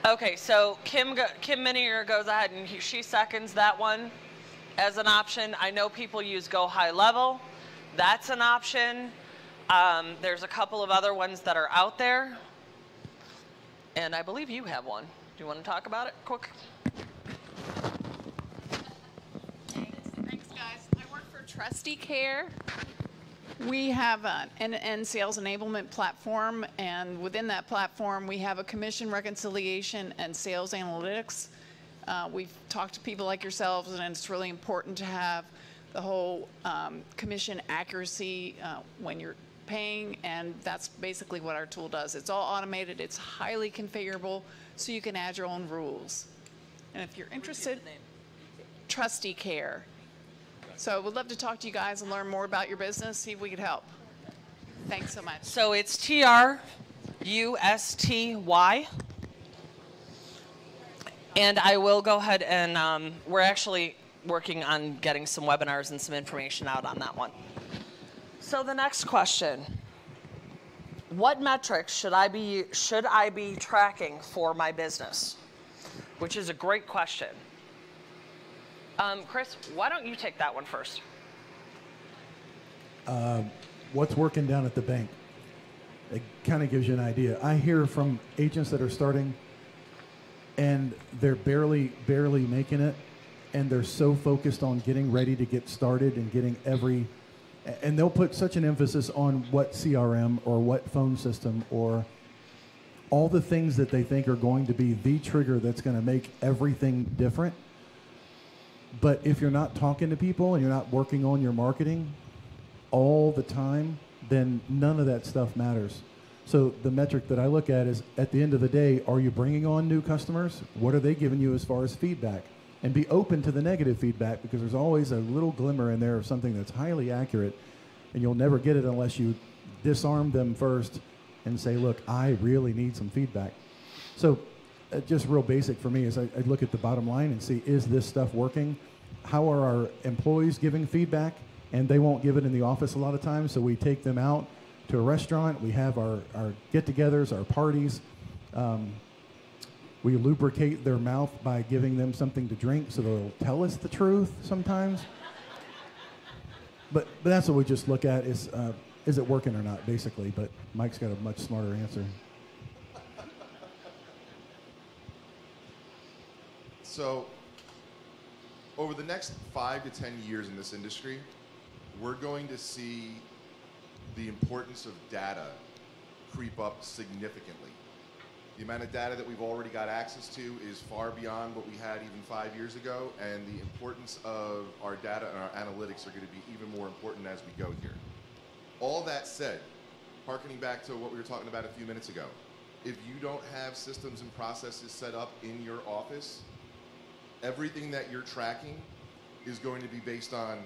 Okay, so Kim Minier goes ahead and she seconds that one as an option. I know people use Go High Level. That's an option. There's a couple of other ones that are out there. And I believe you have one. Do you want to talk about it quick? Thanks, guys. I work for Trusty Care. We have an end-to-end sales enablement platform, and within that platform, we have a commission reconciliation and sales analytics. We've talked to people like yourselves, and it's really important to have the whole commission accuracy when you're paying, and that's basically what our tool does. It's all automated, it's highly configurable, so you can add your own rules. And if you're interested, Trustee Care. So we'd love to talk to you guys and learn more about your business, see if we could help. Thanks so much. So it's TRUSTY. And I will go ahead and we're actually working on getting some webinars and some information out on that one. So the next question, what metrics should I be tracking for my business? Which is a great question. Chris, why don't you take that one first? What's working down at the bank? It kind of gives you an idea. I hear from agents that are starting and they're barely making it, and they're so focused on getting ready to get started and getting and they'll put such an emphasis on what CRM or what phone system or all the things that they think are going to be the trigger that's going to make everything different. But if you're not talking to people and you're not working on your marketing all the time, then none of that stuff matters. So the metric that I look at is, at the end of the day, are you bringing on new customers? What are they giving you as far as feedback? And be open to the negative feedback, because there's always a little glimmer in there of something that's highly accurate, and you'll never get it unless you disarm them first and say, look, I really need some feedback. So just real basic for me is I look at the bottom line and see, is this stuff working? How are our employees giving feedback? And they won't give it in the office a lot of times, so we take them out to a restaurant. We have our get-togethers, our parties. We lubricate their mouth by giving them something to drink so they'll tell us the truth sometimes. But that's what we just look at is it working or not, basically. But Mike's got a much smarter answer. So over the next 5 to 10 years in this industry, we're going to see the importance of data creep up significantly. The amount of data that we've already got access to is far beyond what we had even 5 years ago, and the importance of our data and our analytics are going to be even more important as we go here. All that said, hearkening back to what we were talking about a few minutes ago, if you don't have systems and processes set up in your office, everything that you're tracking is going to be based on,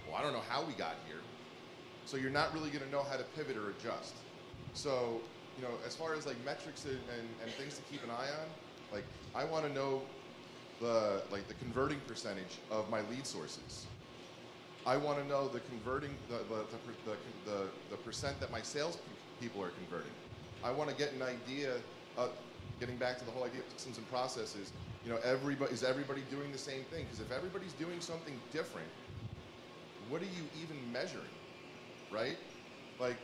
well, I don't know how we got here. So you're not really going to know how to pivot or adjust. So, you know, as far as like metrics and things to keep an eye on, like I want to know the converting percentage of my lead sources. I want to know the converting the percent that my sales people are converting. I want to get an idea of, getting back to the whole idea of systems and processes. You know, is everybody doing the same thing? Because if everybody's doing something different, what are you even measuring, right? Like,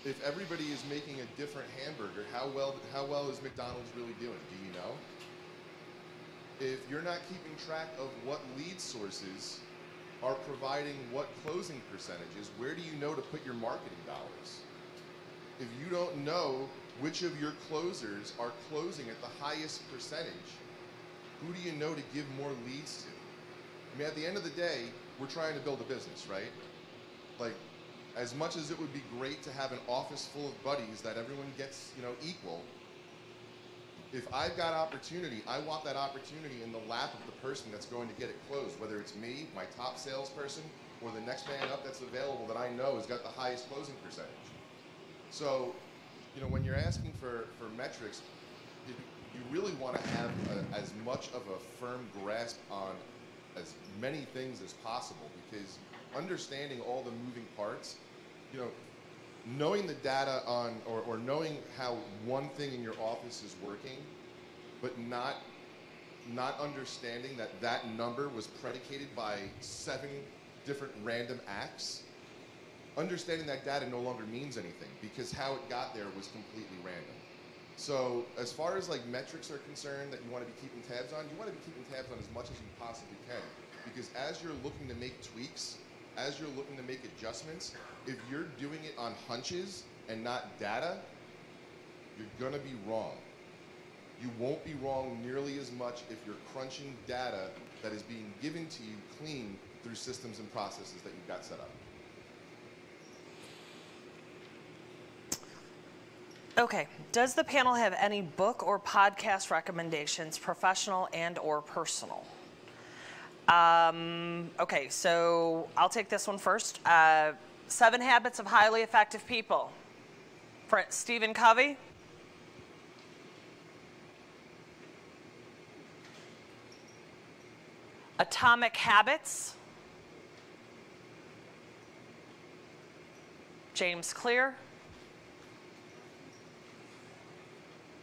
if everybody is making a different hamburger, how well is McDonald's really doing? Do you know? If you're not keeping track of what lead sources are providing what closing percentages, where do you know to put your marketing dollars? If you don't know which of your closers are closing at the highest percentage, who do you know to give more leads to? I mean, at the end of the day, we're trying to build a business, right? Like, as much as it would be great to have an office full of buddies that everyone gets, you know, equal, if I've got opportunity, I want that opportunity in the lap of the person that's going to get it closed, whether it's me, my top salesperson, or the next man up that's available that I know has got the highest closing percentage. So, you know, when you're asking for metrics, you really want to have as much of a firm grasp on as many things as possible, because understanding all the moving parts, you know, knowing the data on, or knowing how one thing in your office is working, but not understanding that that number was predicated by 7 different random acts, understanding that data no longer means anything, because how it got there was completely random. So as far as like metrics are concerned that you want to be keeping tabs on, you want to be keeping tabs on as much as you possibly can, because as you're looking to make tweaks as you're looking to make adjustments, if you're doing it on hunches and not data, you're going to be wrong. You won't be wrong nearly as much if you're crunching data that is being given to you clean through systems and processes that you've got set up. Okay, does the panel have any book or podcast recommendations, professional and or personal? Okay, so I'll take this one first. 7 Habits of Highly Effective People. Stephen Covey. Atomic Habits. James Clear.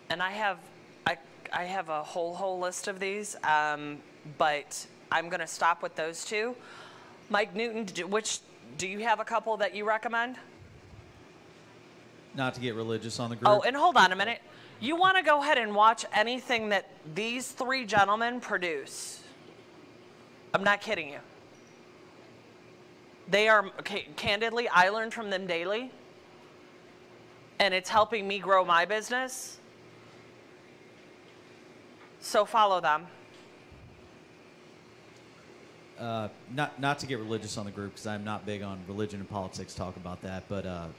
And I have a whole list of these, but I'm going to stop with those 2. Mike Newton, do you have a couple that you recommend? Not to get religious on the group. Oh, and hold on a minute. You want to go ahead and watch anything that these 3 gentlemen produce. I'm not kidding you. They are, candidly, I learn from them daily, and it's helping me grow my business. So follow them. Not to get religious on the group, because I'm not big on religion and politics, talk about that, but a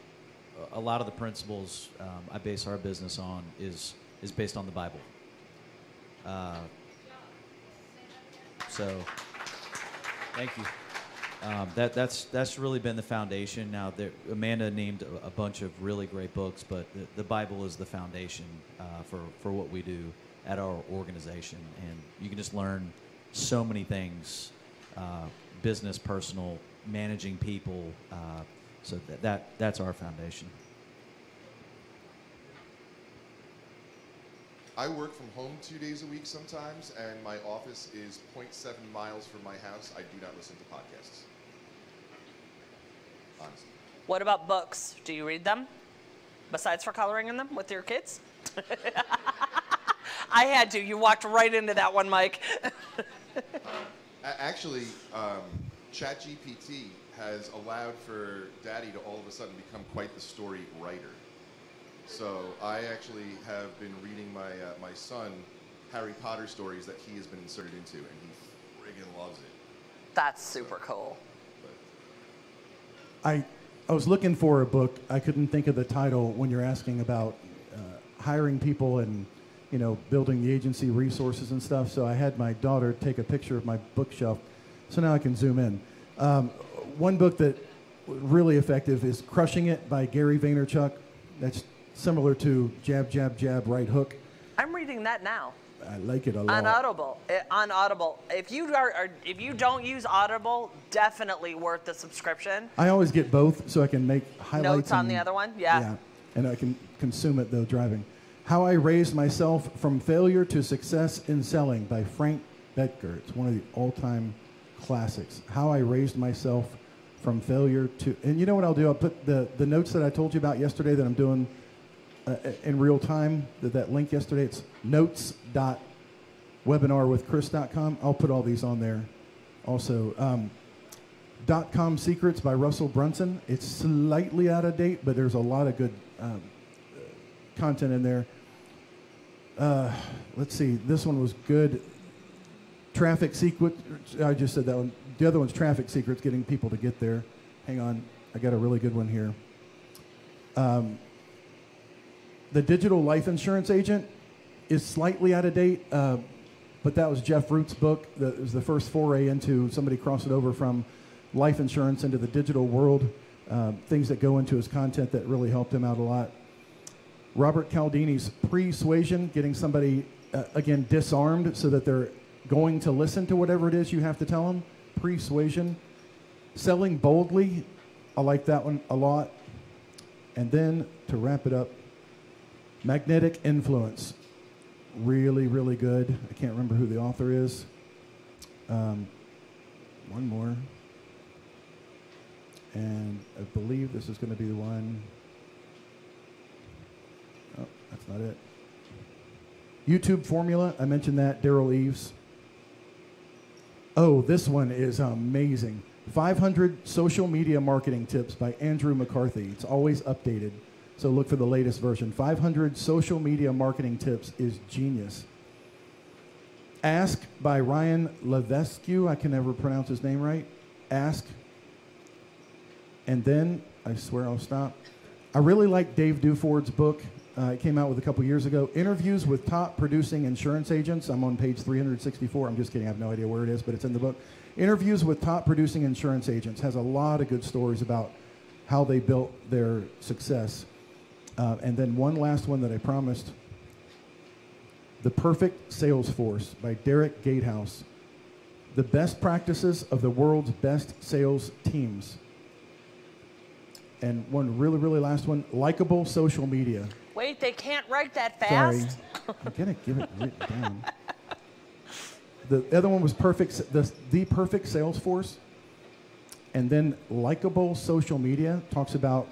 lot of the principles I base our business on is based on the Bible. So, thank you. That's really been the foundation. Now, Amanda named a bunch of really great books, but the Bible is the foundation for what we do at our organization, and you can just learn so many things, business, personal, managing people. So that's our foundation. I work from home 2 days a week sometimes, and my office is 0.7 miles from my house. I do not listen to podcasts. Honestly. What about books? Do you read them? Besides for coloring in them with your kids? I had to. You walked right into that one, Mike. Actually, ChatGPT has allowed for Daddy to all of a sudden become quite the story writer. So I actually have been reading my son Harry Potter stories that he has been inserted into, and he friggin' loves it. That's super cool. I was looking for a book. I couldn't think of the title when you're asking about hiring people and building the agency resources and stuff. So I had my daughter take a picture of my bookshelf, so now I can zoom in. One book that really effective is Crushing It by Gary Vaynerchuk. That's similar to Jab, Jab, Jab, Right Hook. I'm reading that now. I like it a lot. On Audible. If you don't use Audible, definitely worth the subscription. I always get both, so I can make highlights. Notes on the other one, yeah. And I can consume it though driving. How I Raised Myself from Failure to Success in Selling by Frank Bettger. It's one of the all-time classics. How I Raised Myself from Failure to... And you know what I'll do? I'll put the notes that I told you about yesterday that I'm doing in real time, that link yesterday. It's notes.webinarwithchris.com. I'll put all these on there. Also, .com Secrets by Russell Brunson. It's slightly out of date, but there's a lot of good content in there. Let's see. This one was good. Traffic Secrets. I just said that one. The other one's Traffic Secrets, getting people to get there. Hang on. I got a really good one here. The Digital Life Insurance Agent is slightly out of date, but that was Jeff Root's book. It was the first foray into somebody crossing over from life insurance into the digital world. Things that go into his content that really helped him out a lot. Robert Cialdini's Persuasion, getting somebody, again, disarmed so that they're going to listen to whatever it is you have to tell them. Persuasion. Selling Boldly, I like that one a lot. And then, to wrap it up, Magnetic Influence. Really, really good. I can't remember who the author is. One more. And I believe this is going to be the one. Oh, that's not it. YouTube Formula, I mentioned that. Daryl Eves. Oh, this one is amazing. 500 Social Media Marketing Tips by Andrew McCarthy. It's always updated, so look for the latest version. 500 Social Media Marketing Tips is genius. Ask by Ryan Levesque. I can never pronounce his name right. Ask. And then, I swear I'll stop. I really like Dave Duford's book. It came out with a couple years ago. Interviews with Top Producing Insurance Agents. I'm on page 364. I'm just kidding. I have no idea where it is, but it's in the book. Interviews with Top Producing Insurance Agents has a lot of good stories about how they built their success. And then one last one that I promised. The Perfect Sales Force by Derek Gatehouse. The best practices of the world's best sales teams. And one really, really last one, likable social media. Wait, they can't write that fast? Sorry, I'm gonna give it written down. The other one was the Perfect Sales Force. And then likable social media talks about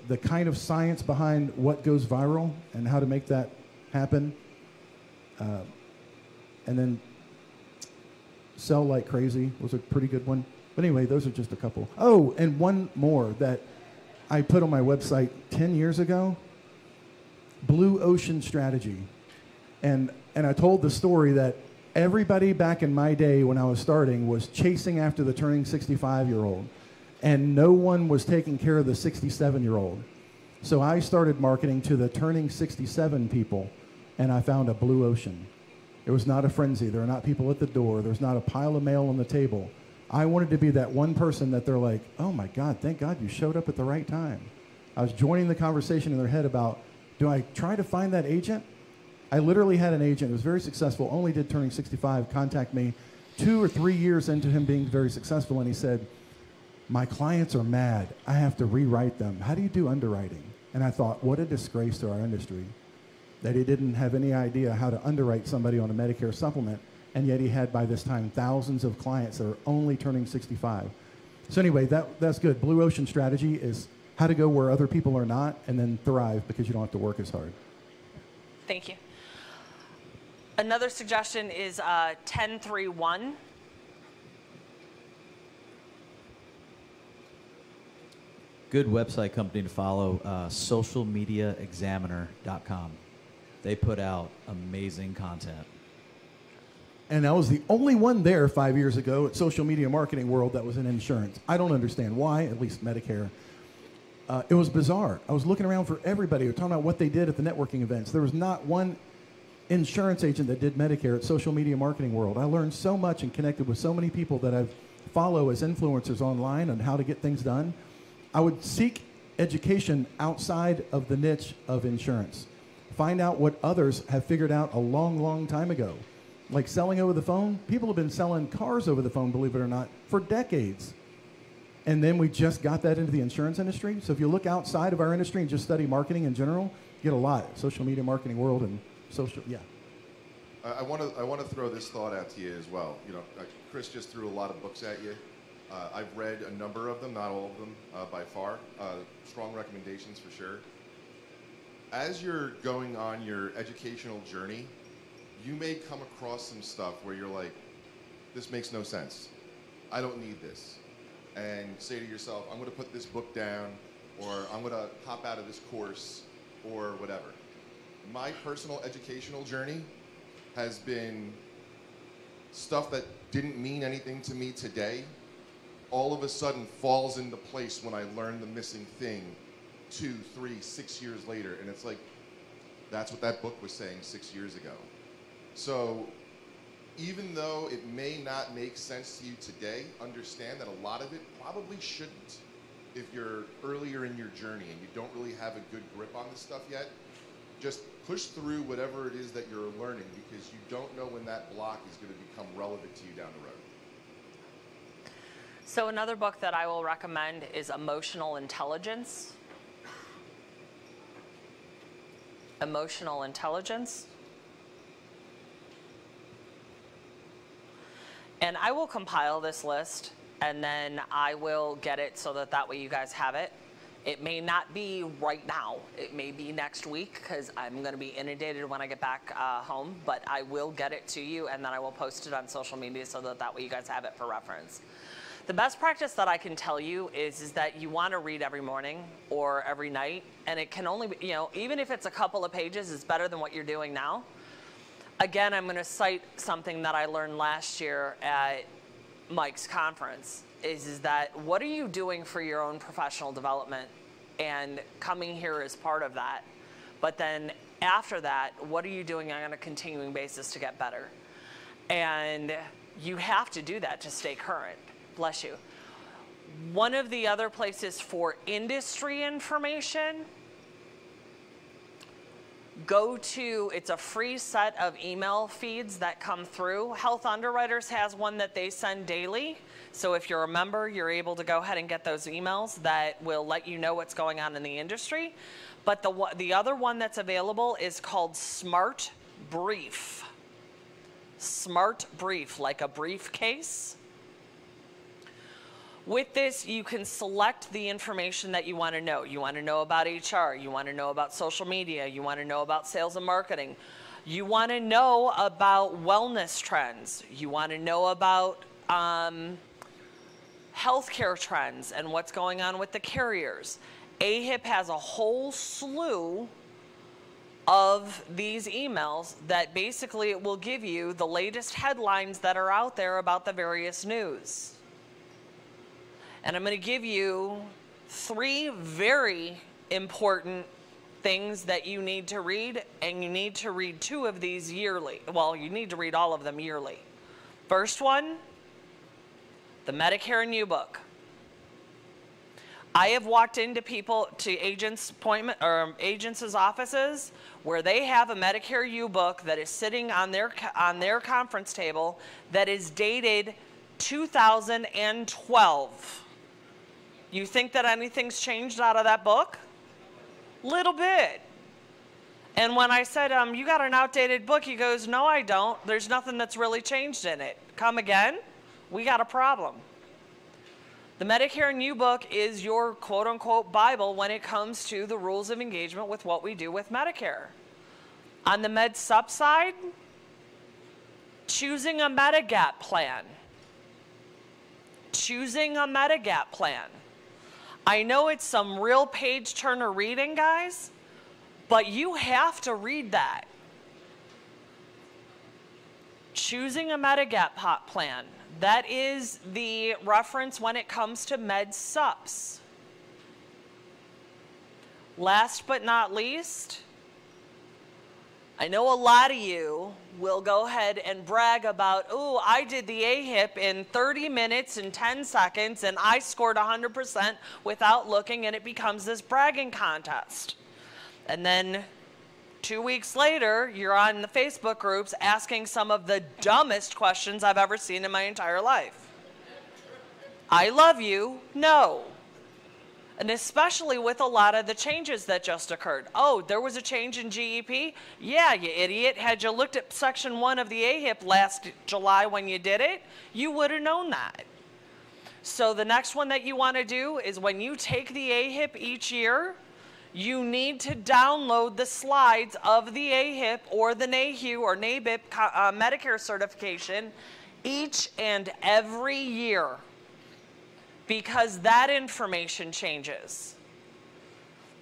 the kind of science behind what goes viral and how to make that happen. And then Sell Like Crazy was a pretty good one. But anyway, those are just a couple. Oh, and one more that I put on my website 10 years ago, Blue Ocean Strategy. And I told the story that everybody back in my day when I was starting was chasing after the turning 65-year-old, and no one was taking care of the 67-year-old. So I started marketing to the turning 67 people, and I found a blue ocean. It was not a frenzy. There were not people at the door. There was not a pile of mail on the table. I wanted to be that one person that they're like, oh my God, thank God you showed up at the right time. I was joining the conversation in their head about, do I try to find that agent? I literally had an agent who was very successful, only did turning 65, contact me 2 or 3 years into him being very successful, and he said, my clients are mad. I have to rewrite them. How do you do underwriting? And I thought, what a disgrace to our industry that he didn't have any idea how to underwrite somebody on a Medicare supplement, and yet he had, by this time, thousands of clients that are only turning 65. So anyway, that's good. Blue Ocean Strategy is how to go where other people are not and then thrive because you don't have to work as hard. Thank you. Another suggestion is 1031. Good website company to follow, socialmediaexaminer.com. They put out amazing content. And I was the only one there 5 years ago at Social Media Marketing World that was in insurance. I don't understand why, at least Medicare. It was bizarre. I was looking around for everybody. We were talking about what they did at the networking events. There was not one insurance agent that did Medicare at Social Media Marketing World. I learned so much and connected with so many people that I follow as influencers online on how to get things done. I would seek education outside of the niche of insurance. Find out what others have figured out a long, long time ago. Like selling over the phone. People have been selling cars over the phone, believe it or not, for decades. And then we just got that into the insurance industry. So if you look outside of our industry and just study marketing in general, you get a lot. Social Media Marketing World and social, yeah. I want to throw this thought out to you as well. You know, Chris just threw a lot of books at you. I've read a number of them, not all of them by far. Strong recommendations for sure. As you're going on your educational journey, you may come across some stuff where you're like, this makes no sense. I don't need this. And say to yourself, I'm going to put this book down, or I'm going to hop out of this course, or whatever. My personal educational journey has been stuff that didn't mean anything to me today, all of a sudden falls into place when I learn the missing thing 2, 3, 6 years later. And it's like, that's what that book was saying 6 years ago. So even though it may not make sense to you today, understand that a lot of it probably shouldn't if you're earlier in your journey and you don't really have a good grip on this stuff yet. Just push through whatever it is that you're learning, because you don't know when that block is going to become relevant to you down the road. So another book that I will recommend is Emotional Intelligence. Emotional Intelligence. And I will compile this list, and then I will get it so that way you guys have it. It may not be right now. It may be next week, because I'm going to be inundated when I get back home. But I will get it to you, and then I will post it on social media so that way you guys have it for reference. The best practice that I can tell you is that you want to read every morning or every night, and it can only be, you know, even if it's a couple of pages, it's better than what you're doing now. Again, I'm going to cite something that I learned last year at Mike's conference, is that what are you doing for your own professional development? And coming here is part of that. But then after that, what are you doing on a continuing basis to get better? And you have to do that to stay current. Bless you. One of the other places for industry information, go to, it's a free set of email feeds that come through. Health Underwriters has one that they send daily. So if you're a member, you're able to go ahead and get those emails that will let you know what's going on in the industry. But the other one that's available is called Smart Brief. Smart Brief, like a briefcase. With this, you can select the information that you want to know. You want to know about HR. You want to know about social media. You want to know about sales and marketing. You want to know about wellness trends. You want to know about healthcare trends and what's going on with the carriers. AHIP has a whole slew of these emails that basically it will give you the latest headlines that are out there about the various news. And I'm going to give you 3 very important things that you need to read, and you need to read 2 of these yearly. Well, you need to read all of them yearly. First one, the Medicare and U-Book. I have walked into agents' offices where they have a Medicare U-Book that is sitting on their conference table that is dated 2012. You think that anything's changed out of that book? Little bit. And when I said, you got an outdated book, he goes, no, I don't. There's nothing that's really changed in it. Come again? We got a problem. The Medicare and U-Book is your quote-unquote Bible when it comes to the rules of engagement with what we do with Medicare. On the Med Sup side, choosing a Medigap plan. Choosing a Medigap plan. I know it's some real page-turner reading, guys, but you have to read that. Choosing a Medigap plan. That is the reference when it comes to Med Sups. Last but not least, I know a lot of you will go ahead and brag about, oh, I did the AHIP in 30 minutes and 10 seconds and I scored 100% without looking, and it becomes this bragging contest. And then 2 weeks later, you're on the Facebook groups asking some of the dumbest questions I've ever seen in my entire life. I love you, no. And especially with a lot of the changes that just occurred. Oh, there was a change in GEP? Yeah, you idiot. Had you looked at Section 1 of the AHIP last July when you did it, you would have known that. So the next one that you want to do is when you take the AHIP each year, you need to download the slides of the AHIP or the NAHU or NABIP Medicare certification each and every year, because that information changes.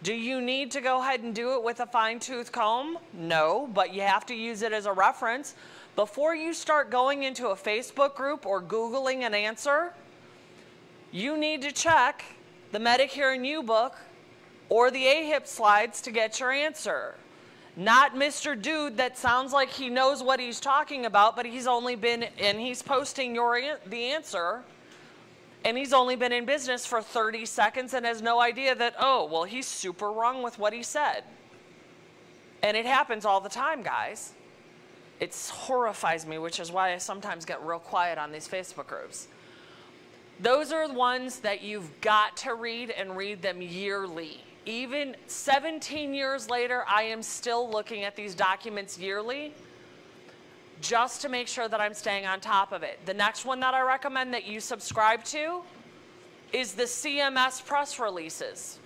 Do you need to go ahead and do it with a fine-tooth comb? No, but you have to use it as a reference. Before you start going into a Facebook group or Googling an answer, you need to check the Medicare and U-Book or the AHIP slides to get your answer. Not Mr. Dude that sounds like he knows what he's talking about, but he's only been, and he's posting the answer, and he's only been in business for 30 seconds and has no idea that, oh, well, he's super wrong with what he said. And it happens all the time, guys. It horrifies me, which is why I sometimes get real quiet on these Facebook groups. Those are the ones that you've got to read, and read them yearly. Even 17 years later, I am still looking at these documents yearly just to make sure that I'm staying on top of it. The next one that I recommend that you subscribe to is the CMS press releases.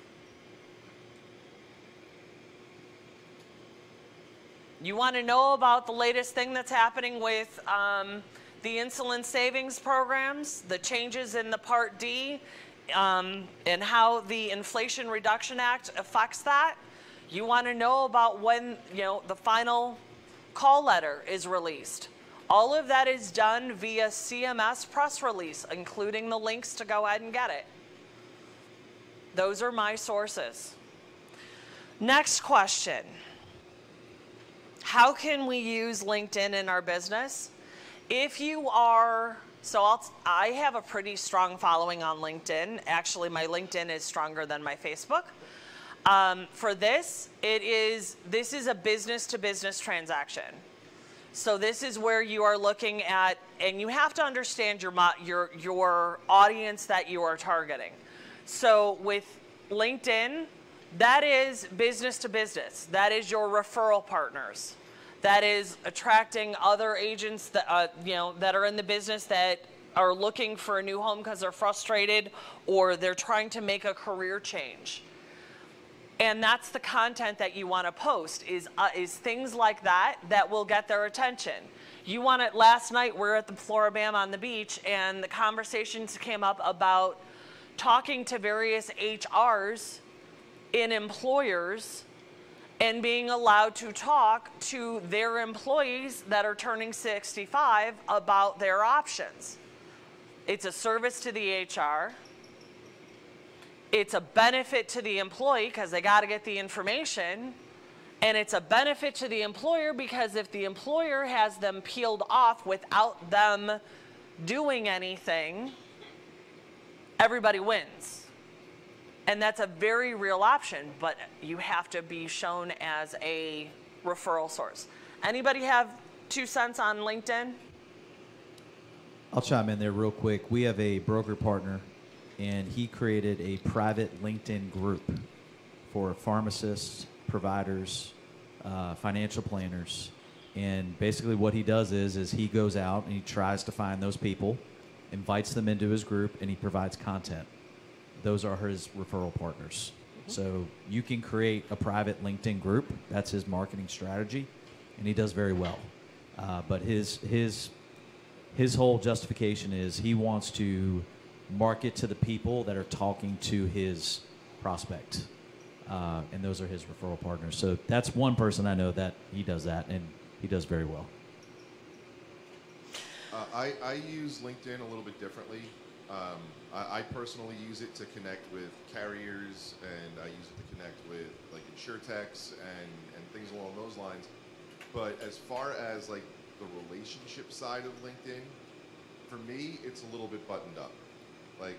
You want to know about the latest thing that's happening with the insulin savings programs, the changes in the Part D, and how the Inflation Reduction Act affects that. You want to know about when, the final call letter is released. All of that is done via CMS press release, including the links to go ahead and get it. Those are my sources. Next question. How can we use LinkedIn in our business? If you are, I have a pretty strong following on LinkedIn. Actually, my LinkedIn is stronger than my Facebook. For this, this is a business-to-business transaction. So this is where you are looking at, and you have to understand your audience that you are targeting. So with LinkedIn, that is business to business. That is your referral partners. That is attracting other agents that that are in the business that are looking for a new home because they're frustrated or they're trying to make a career change. And that's the content that you want to post is things like that will get their attention. You want it. Last night we're at the Floribama on the beach, and the conversations came up about talking to various HRs in employers and being allowed to talk to their employees that are turning 65 about their options. It's a service to the HR. It's a benefit to the employee because they got to get the information. And it's a benefit to the employer because if the employer has them peeled off without them doing anything, everybody wins. And that's a very real option, but you have to be shown as a referral source. Anybody have 2 cents on LinkedIn? I'll chime in there real quick. We have a broker partner, and he created a private LinkedIn group for pharmacists, providers, financial planners. And basically what he does is he goes out and he tries to find those people, invites them into his group, and he provides content. Those are his referral partners. So you can create a private LinkedIn group. That's his marketing strategy, and he does very well. But his whole justification is he wants to market to the people that are talking to his prospect, and those are his referral partners. So that's one person I know that he does that, and he does very well. I use LinkedIn a little bit differently. I personally use it to connect with carriers, and I use it to connect with like insurtechs and things along those lines. But as far as like the relationship side of LinkedIn, for me, it's a little bit buttoned up. Like,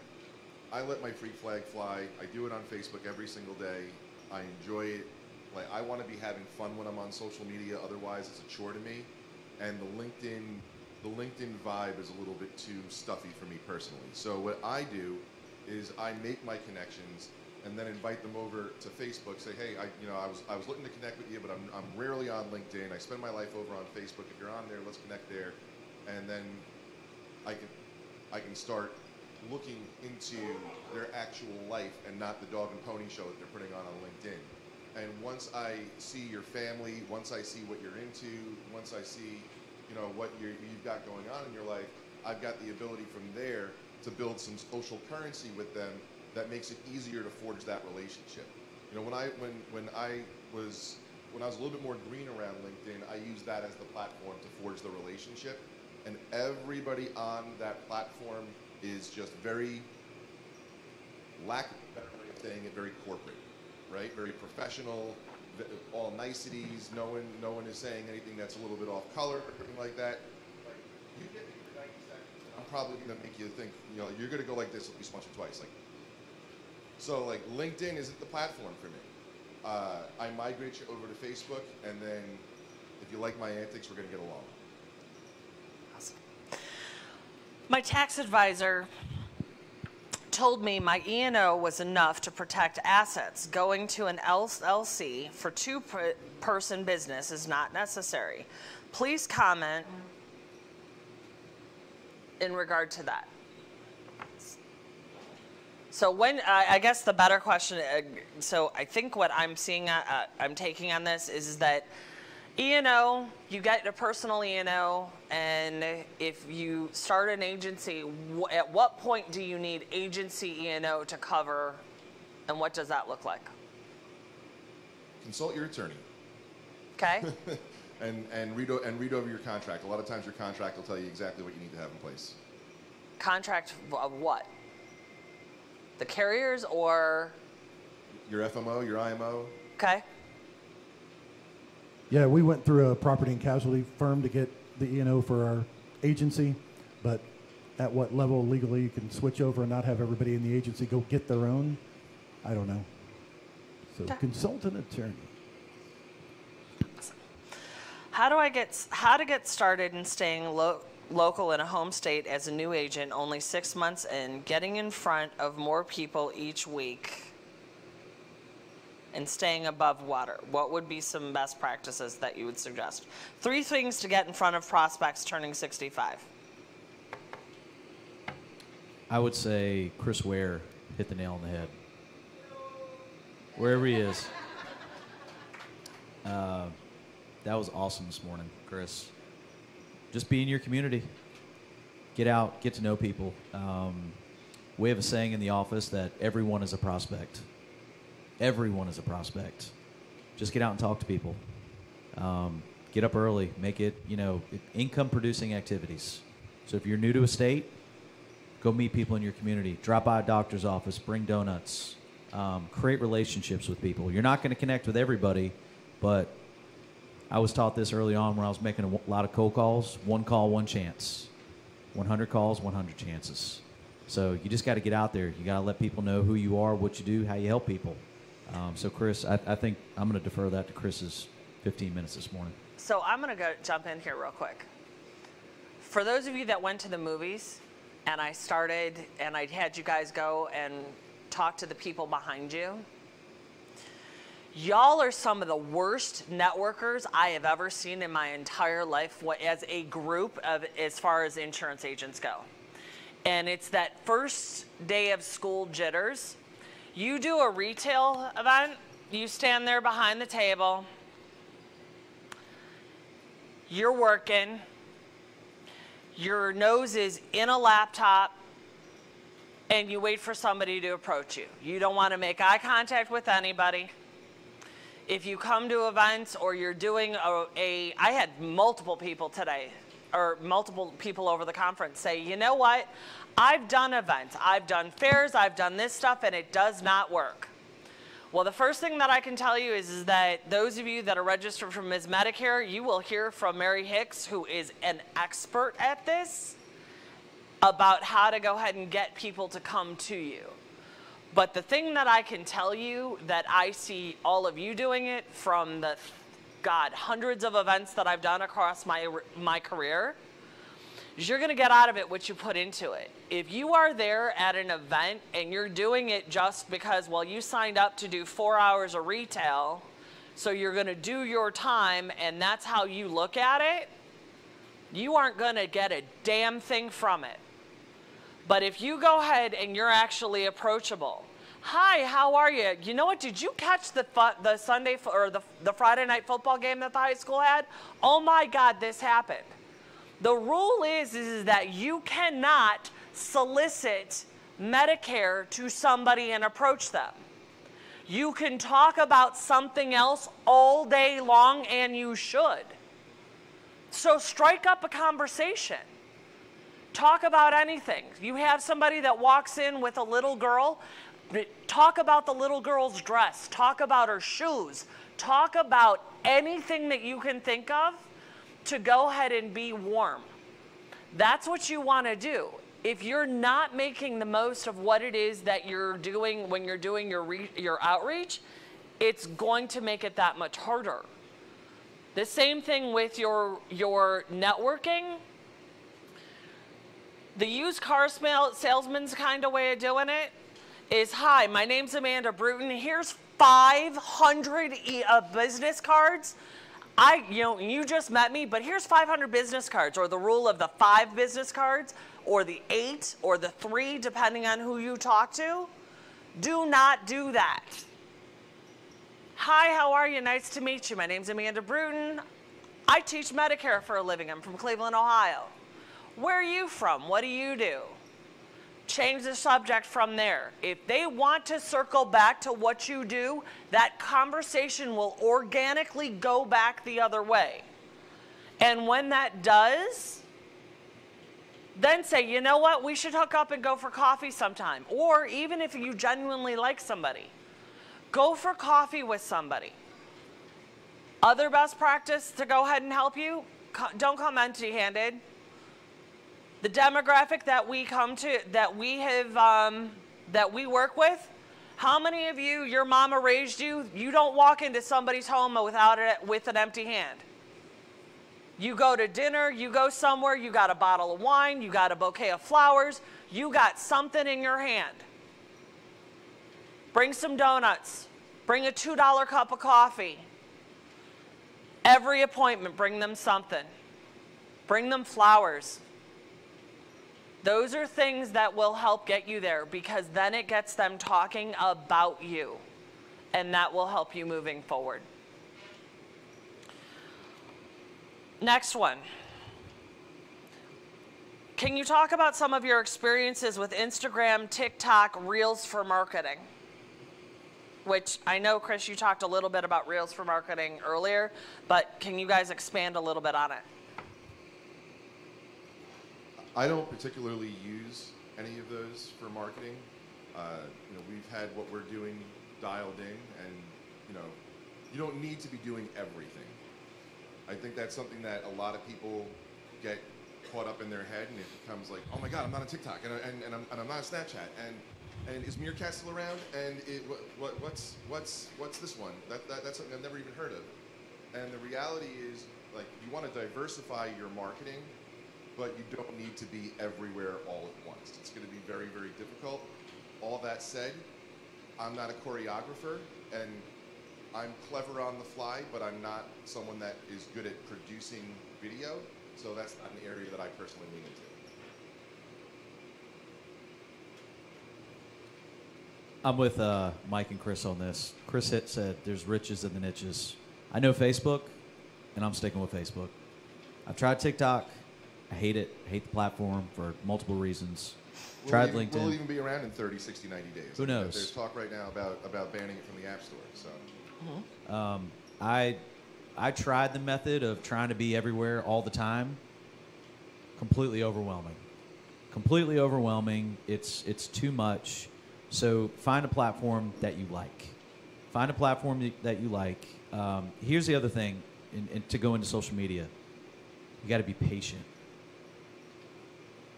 I let my freak flag fly. I do it on Facebook every single day. I enjoy it. Like, I want to be having fun when I'm on social media. Otherwise, it's a chore to me. And the LinkedIn vibe is a little bit too stuffy for me personally. So what I do is I make my connections and then invite them over to Facebook. Say, hey, I was looking to connect with you, but I'm rarely on LinkedIn. I spend my life over on Facebook. If you're on there, let's connect there. And then I can start looking into their actual life and not the dog and pony show that they're putting on LinkedIn. And once I see your family, once I see what you're into, once I see what you've got going on in your life, I've got the ability from there to build some social currency with them that makes it easier to forge that relationship. When I was a little bit more green around LinkedIn, I used that as the platform to forge the relationship, and everybody on that platform is just very, lack of a better way of saying it, very corporate, right? Very professional. All niceties. No one is saying anything that's a little bit off color or anything like that. Like, you get me for 90 seconds, I'm probably going to make you think, you're going to go like this at least once or twice. So LinkedIn isn't the platform for me. I migrate you over to Facebook, and then if you like my antics, we're going to get along. Awesome. My tax advisor told me my E&O was enough to protect assets. Going to an LLC for two-person business is not necessary. Please comment in regard to that. So I guess the better question, so I think what I'm seeing, I'm taking on this is that E&O, you get a personal E&O, and if you start an agency, at what point do you need agency E&O to cover, and what does that look like? Consult your attorney. Okay. and read over your contract. A lot of times your contract will tell you exactly what you need to have in place. Contract of what? The carriers or? Your FMO, your IMO. Okay. Yeah, we went through a property and casualty firm to get the E&O for our agency, but at what level legally you can switch over and not have everybody in the agency go get their own, I don't know. So consult an attorney. How to get started in staying local in a home state as a new agent, only 6 months in, getting in front of more people each week, and staying above water. What would be some best practices that you would suggest? 3 things to get in front of prospects turning 65. I would say Chris Ware hit the nail on the head. Wherever he is. That was awesome this morning, Chris. Just be in your community. Get out, get to know people. We have a saying in the office that everyone is a prospect. Everyone is a prospect. Just get out and talk to people. Get up early. Make it, income-producing activities. So if you're new to a state, go meet people in your community. Drop by a doctor's office. Bring donuts. Create relationships with people. You're not going to connect with everybody, but I was taught this early on when I was making a lot of cold calls. 1 call, 1 chance. 100 calls, 100 chances. So you just got to get out there. You got to let people know who you are, what you do, how you help people. So Chris, I think I'm going to defer that to Chris's 15 minutes this morning. So I'm going to jump in here real quick. For those of you that went to the movies, and I had you guys go and talk to the people behind you, y'all are some of the worst networkers I have ever seen in my entire life as a group as far as insurance agents go. And it's that first day of school jitters. You do a retail event, you stand there behind the table, you're working, your nose is in a laptop, and you wait for somebody to approach you. You don't want to make eye contact with anybody. If you come to events or you're doing I had multiple people today, or multiple people over the conference say, you know what? I've done events, I've done fairs, I've done this stuff, and it does not work. Well, the first thing that I can tell you is that those of you that are registered for Ms. Medicare, you will hear from Mary Hicks, who is an expert at this, about how to go ahead and get people to come to you. But the thing that I can tell you that I see all of you doing it from the, hundreds of events that I've done across my career, is you're going to get out of it what you put into it. If you are there at an event and you're doing it just because, well, you signed up to do 4 hours of retail, so you're going to do your time and that's how you look at it, you aren't going to get a damn thing from it. But if you go ahead and you're actually approachable, hi, how are you? You know what, did you catch the Sunday or the Friday night football game that the high school had? Oh my God, this happened. The rule is that you cannot solicit Medicare to somebody and approach them. You can talk about something else all day long, and you should. So strike up a conversation. Talk about anything. You have somebody that walks in with a little girl, talk about the little girl's dress, talk about her shoes, talk about anything that you can think of to go ahead and be warm. That's what you want to do. If you're not making the most of what it is that you're doing when you're doing your outreach, it's going to make it that much harder. The same thing with your networking. The used car salesman's kind of way of doing it is, hi, my name's Amanda Brewton. Here's 500 business cards. You just met me, but here's 500 business cards, or the rule of the 5 business cards, or the 8, or the 3, depending on who you talk to. Do not do that. Hi, how are you? Nice to meet you. My name's Amanda Brewton. I teach Medicare for a living. I'm from Cleveland, Ohio. Where are you from? What do you do? Change the subject from there. If they want to circle back to what you do, that conversation will organically go back the other way. And when that does, then say, you know what, we should hook up and go for coffee sometime. Or even if you genuinely like somebody, go for coffee with somebody. Other best practice to go ahead and help you, don't come empty-handed. The demographic that we come to, that we work with, how many of you, your mama raised you, you don't walk into somebody's home with an empty hand. You go to dinner, you go somewhere, you got a bottle of wine, you got a bouquet of flowers, you got something in your hand. Bring some donuts, bring a $2 cup of coffee. Every appointment, bring them something. Bring them flowers. Those are things that will help get you there, because then it gets them talking about you, and that will help you moving forward. Next one. Can you talk about some of your experiences with Instagram, TikTok, Reels for marketing? Which I know, Chris, you talked a little bit about Reels for marketing earlier, but can you guys expand a little bit on it? I don't particularly use any of those for marketing. We've had what we're doing dialed in, and you don't need to be doing everything. I think that's something that a lot of people get caught up in their head, and it becomes like, oh my God, I'm not on TikTok, and I'm not on Snapchat, and is Meerkat still around? And what's this one? That's something I've never even heard of. And the reality is, like, you want to diversify your marketing, but you don't need to be everywhere all at once. It's going to be very, very difficult. All that said, I'm not a choreographer, and I'm clever on the fly, but I'm not someone that is good at producing video, so that's not an area that I personally lean into. I'm with Mike and Chris on this. Chris said there's riches in the niches. I know Facebook, and I'm sticking with Facebook. I've tried TikTok. I hate it. I hate the platform for multiple reasons. Tried LinkedIn. Will it even be around in 30, 60, 90 days? Who knows? There's talk right now about banning it from the App Store. So. I tried the method of trying to be everywhere all the time. Completely overwhelming. Completely overwhelming. It's too much. So find a platform that you like. Find a platform that you like. Here's the other thing, and to go into social media, you got to be patient.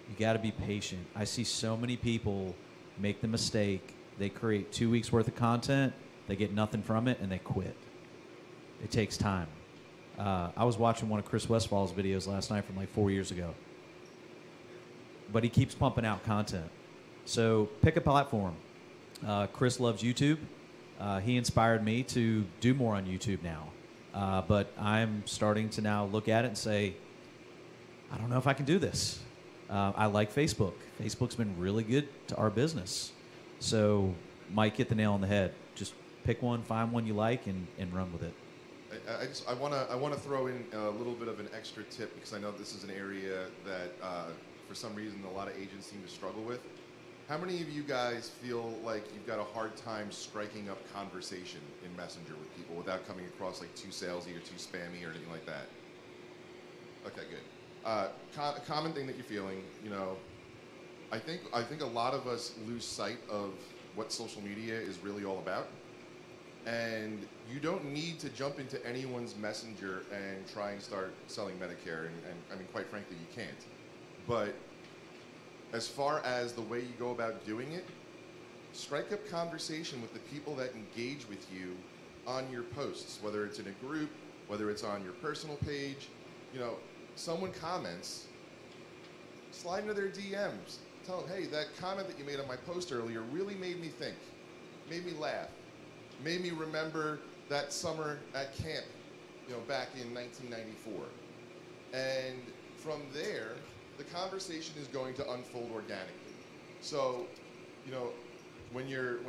You got to be patient. I see so many people make the mistake. They create 2 weeks worth of content, they get nothing from it, and they quit. It takes time. I was watching one of Chris Westfall's videos last night from like 4 years ago. But he keeps pumping out content. So pick a platform. Chris loves YouTube. He inspired me to do more on YouTube now. But I'm starting to now look at it and say, I don't know if I can do this. I like Facebook. Facebook's been really good to our business. So Mike hit the nail on the head. Just pick one, find one you like, and run with it. I want to throw in a little bit of an extra tip, because I know this is an area that for some reason a lot of agents seem to struggle with. How many of you guys feel like you've got a hard time striking up conversation in Messenger with people without coming across like too salesy or too spammy or anything like that? Okay, good. Common thing that you're feeling, I think a lot of us lose sight of what social media is really all about. And you don't need to jump into anyone's messenger and try and start selling Medicare. And I mean, quite frankly, you can't. But as far as the way you go about doing it, strike up conversation with the people that engage with you on your posts, whether it's in a group, whether it's on your personal page. Someone comments, slide into their DMs. Tell them, hey, that comment that you made on my post earlier really made me think, made me laugh, made me remember that summer at camp, back in 1994. And from there, the conversation is going to unfold organically. So, when you're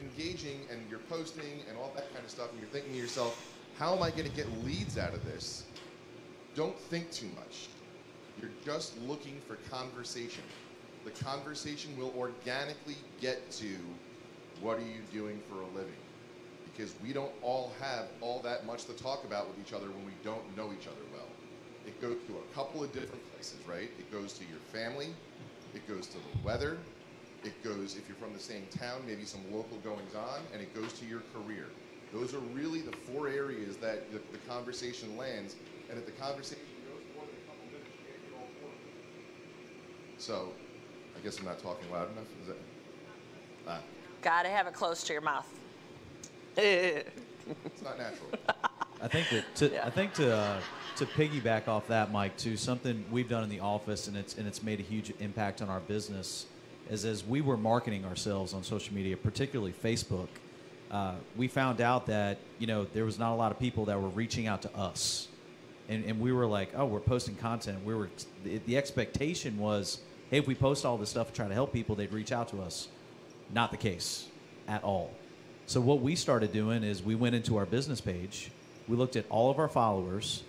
engaging and you're posting and all that kind of stuff, and you're thinking to yourself, how am I going to get leads out of this? Don't think too much. You're just looking for conversation. The conversation will organically get to what are you doing for a living? Because we don't all have all that much to talk about with each other when we don't know each other well. It goes to a couple of different places, right? It goes to your family, it goes to the weather, it goes, if you're from the same town, maybe some local goings on, and it goes to your career. Those are really the 4 areas that the conversation lands, and if the conversation goes more than a couple minutes, you can't get all 4 of them. So, I guess I'm not talking loud enough, is that? Gotta have it close to your mouth. It's not natural. I think to piggyback off that, Mike, too, something we've done in the office, and it's made a huge impact on our business, is as we were marketing ourselves on social media, particularly Facebook, we found out that there was not a lot of people that were reaching out to us, and we were like, oh, we're posting content. The expectation was, hey, if we post all this stuff and try to help people, they'd reach out to us. Not the case at all. So what we started doing is we went into our business page, we looked at all of our followers,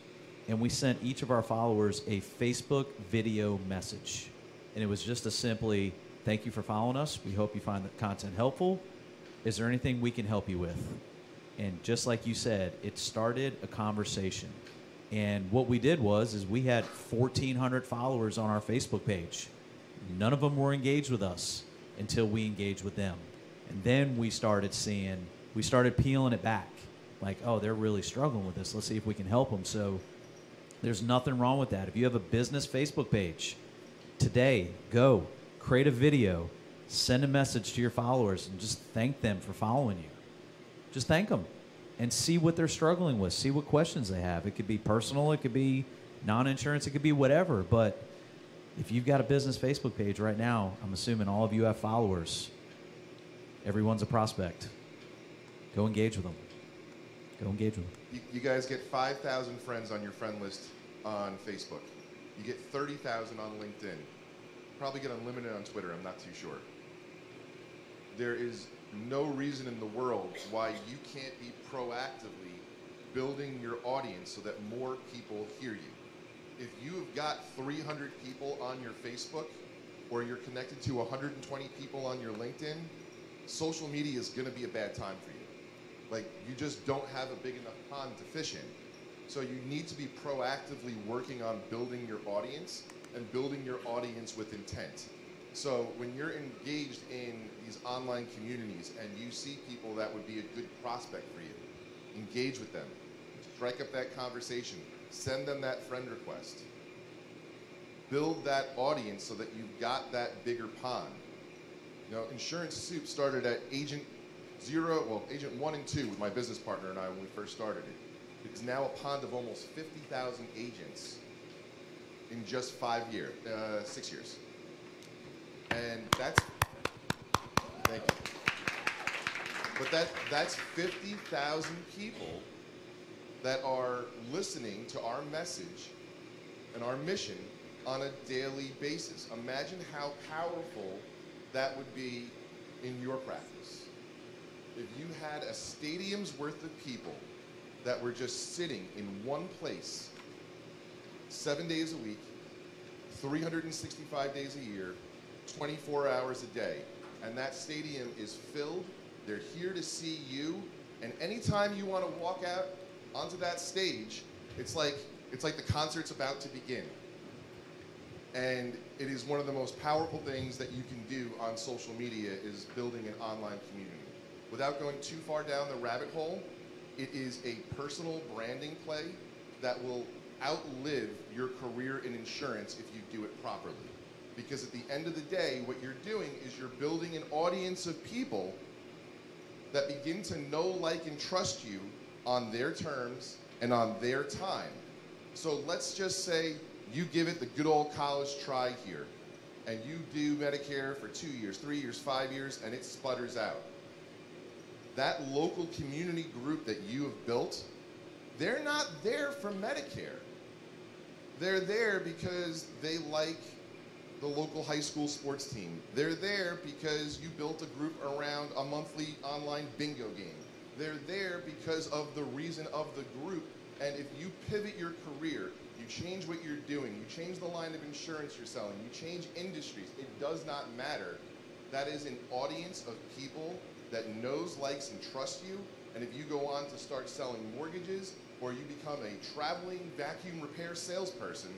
and we sent each of our followers a Facebook video message. And it was just a simply, thank you for following us. We hope you find the content helpful. Is there anything we can help you with? And just like you said, it started a conversation. And what we did is we had 1,400 followers on our Facebook page. None of them were engaged with us until we engaged with them. And then we started peeling it back. Like, oh, they're really struggling with this. Let's see if we can help them. So there's nothing wrong with that. If you have a business Facebook page, today, go, create a video, send a message to your followers, and just thank them for following you. Just thank them and see what they're struggling with. See what questions they have. It could be personal. It could be non-insurance. It could be whatever. But if you've got a business Facebook page right now, I'm assuming all of you have followers. Everyone's a prospect. Go engage with them. Go engage with them. You guys get 5,000 friends on your friend list on Facebook. You get 30,000 on LinkedIn. Probably get unlimited on Twitter. I'm not too sure. There is no reason in the world why you can't be proactively building your audience so that more people hear you. If you have got 300 people on your Facebook, or you're connected to 120 people on your LinkedIn, social media is going to be a bad time for you. Like, you just don't have a big enough pond to fish in. So you need to be proactively working on building your audience and building your audience with intent. So when you're engaged in these online communities and you see people that would be a good prospect for you, engage with them, strike up that conversation, send them that friend request. Build that audience so that you've got that bigger pond. Insurance Soup started at Agent 1 and 2 with my business partner and I when we first started it. It's now a pond of almost 50,000 agents in just 6 years. And that's, thank you. But that's 50,000 people that are listening to our message and our mission on a daily basis. Imagine how powerful that would be in your practice. If you had a stadium's worth of people that were just sitting in one place 7 days a week, 365 days a year, 24 hours a day, and that stadium is filled, they're here to see you, and anytime you want to walk out onto that stage, it's like the concert's about to begin. And it is one of the most powerful things that you can do on social media is building an online community. Without going too far down the rabbit hole, it is a personal branding play that will outlive your career in insurance if you do it properly. Because at the end of the day, what you're doing is you're building an audience of people that begin to know, like, and trust you on their terms and on their time. So let's just say you give it the good old college try here, and you do Medicare for 2 years, 3 years, 5 years, and it sputters out. That local community group that you have built, they're not there for Medicare. They're there because they like the local high school sports team. They're there because you built a group around a monthly online bingo game. They're there because of the reason of the group. And if you pivot your career, you change what you're doing, you change the line of insurance you're selling, you change industries, it does not matter. That is an audience of people that knows, likes, and trusts you. And if you go on to start selling mortgages, or you become a traveling vacuum repair salesperson,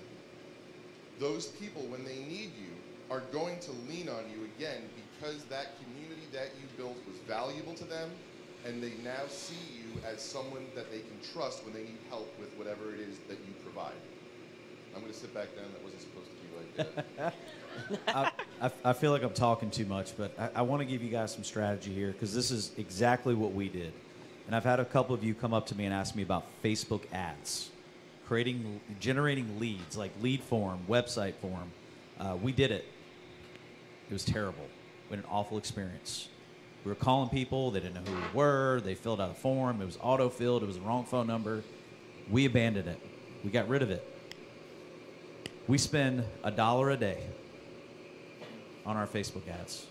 those people, when they need you, are going to lean on you again because that community that you built was valuable to them, and they now see you as someone that they can trust when they need help with whatever it is that you provide. I'm going to sit back down. That wasn't supposed to be like that. I feel like I'm talking too much, but I want to give you guys some strategy here because this is exactly what we did. And I've had a couple of you come up to me and ask me about Facebook ads, generating leads, like lead form, website form. We did it. It was terrible. We had an awful experience. We were calling people. They didn't know who we were. They filled out a form. It was auto-filled. It was the wrong phone number. We abandoned it. We got rid of it. We spend $1 a day on our Facebook ads.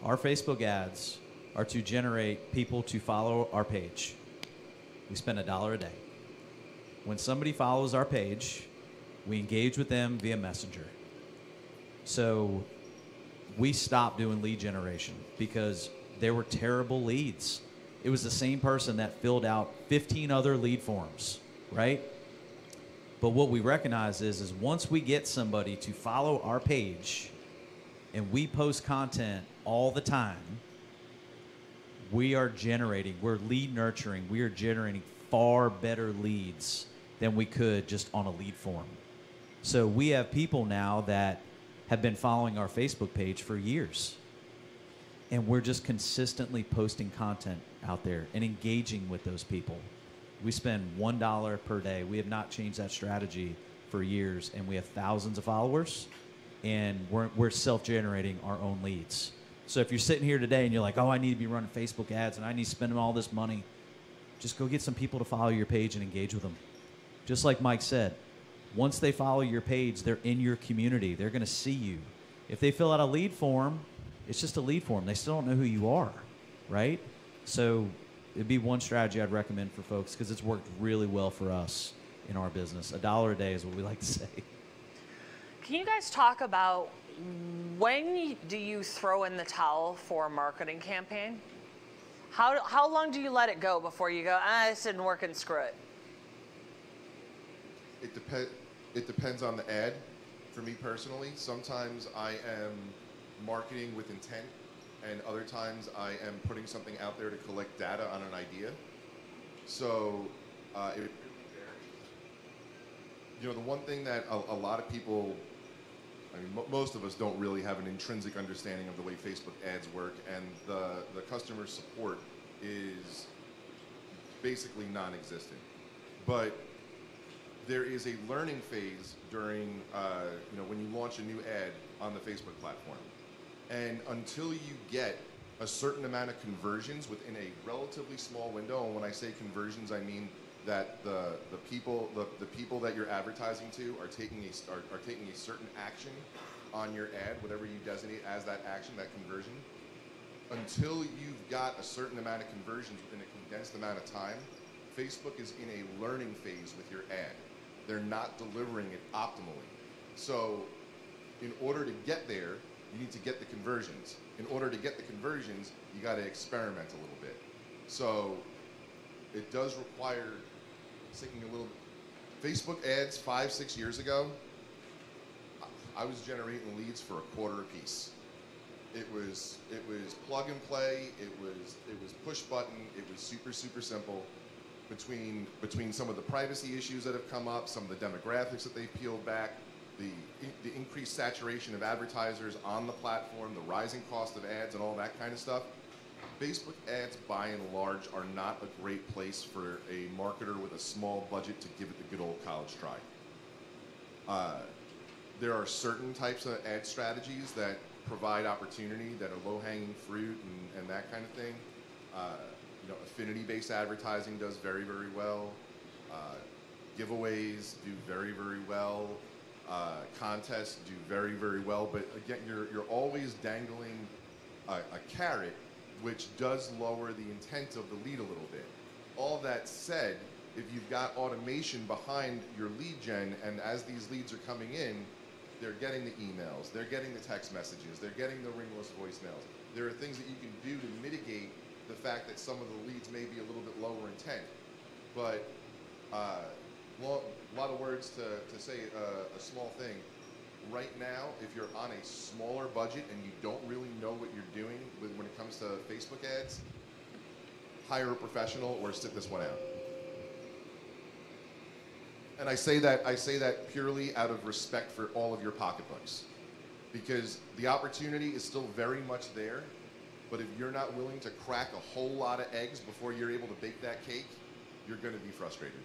Our Facebook ads are to generate people to follow our page. We spend $1 a day. When somebody follows our page, we engage with them via Messenger. So we stopped doing lead generation because there were terrible leads. It was the same person that filled out 15 other lead forms, right? But what we recognize is once we get somebody to follow our page and we post content all the time, we're lead nurturing, we are generating far better leads than we could just on a lead form. So we have people now that have been following our Facebook page for years. And we're just consistently posting content out there and engaging with those people. We spend $1 per day. We have not changed that strategy for years, and we have thousands of followers, and we're self-generating our own leads. So if you're sitting here today and you're like, oh, I need to be running Facebook ads and I need to spend all this money, just go get some people to follow your page and engage with them. Just like Mike said, once they follow your page, they're in your community. They're going to see you. If they fill out a lead form, it's just a lead form. They still don't know who you are, right? So it'd be one strategy I'd recommend for folks because it's worked really well for us in our business. $1 a day is what we like to say. Can you guys talk about when do you throw in the towel for a marketing campaign? How long do you let it go before you go, this didn't work and screw it? It depends on the ad. For me personally, sometimes I am marketing with intent, and other times I am putting something out there to collect data on an idea. So the one thing that a lot of people, most of us don't really have an intrinsic understanding of the way Facebook ads work, and the customer support is basically non-existent. But there is a learning phase during, when you launch a new ad on the Facebook platform. And until you get a certain amount of conversions within a relatively small window, and when I say conversions, I mean that the people that you're advertising to are taking a certain action on your ad, whatever you designate as that action, that conversion. Until you've got a certain amount of conversions within a condensed amount of time, Facebook is in a learning phase with your ad. They're not delivering it optimally. So in order to get there, you need to get the conversions. In order to get the conversions, you got to experiment a little bit. So it does require thinking a little bit. Facebook ads 5-6 years ago, I was generating leads for $0.25 a piece. It was plug and play. It was push button. It was super simple. Between some of the privacy issues that have come up, some of the demographics that they've peeled back, the increased saturation of advertisers on the platform, the rising cost of ads and all that kind of stuff, Facebook ads by and large are not a great place for a marketer with a small budget to give it the good old college try. There are certain types of ad strategies that provide opportunity, that are low-hanging fruit and that kind of thing. Affinity-based advertising does very well. Giveaways do very well. Contests do very well. But again, you're always dangling a carrot which does lower the intent of the lead a little bit. All that said, if you've got automation behind your lead gen, and as these leads are coming in, they're getting the emails, they're getting the text messages, they're getting the ringless voicemails. There are things that you can do to mitigate the fact that some of the leads may be a little bit lower intent. But a lot of words to say a small thing. Right now, if you're on a smaller budget and you don't really know what you're doing when it comes to Facebook ads, hire a professional or sit this one out. And I say that purely out of respect for all of your pocketbooks, because the opportunity is still very much there, but if you're not willing to crack a whole lot of eggs before you're able to bake that cake, you're going to be frustrated.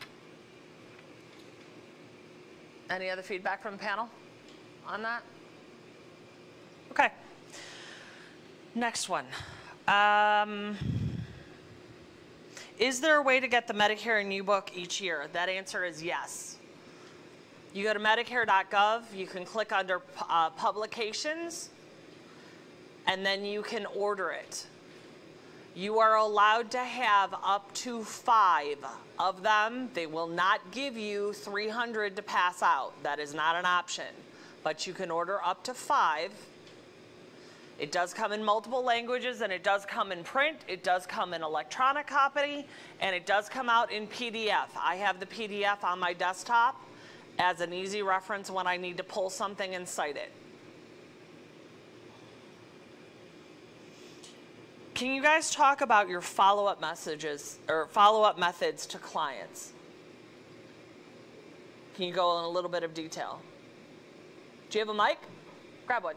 Any other feedback from the panel on that? Okay. Next one. Is there a way to get the Medicare and U book each year? That answer is yes. You go to Medicare.gov, you can click under publications, and then you can order it. You are allowed to have up to 5 of them. They will not give you 300 to pass out. That is not an option. But you can order up to 5. It does come in multiple languages, and it does come in print, it does come in electronic copy, and it does come out in PDF. I have the PDF on my desktop as an easy reference when I need to pull something and cite it. Can you guys talk about your follow-up messages or follow-up methods to clients? Can you go in a little bit of detail? Do you have a mic? Grab one.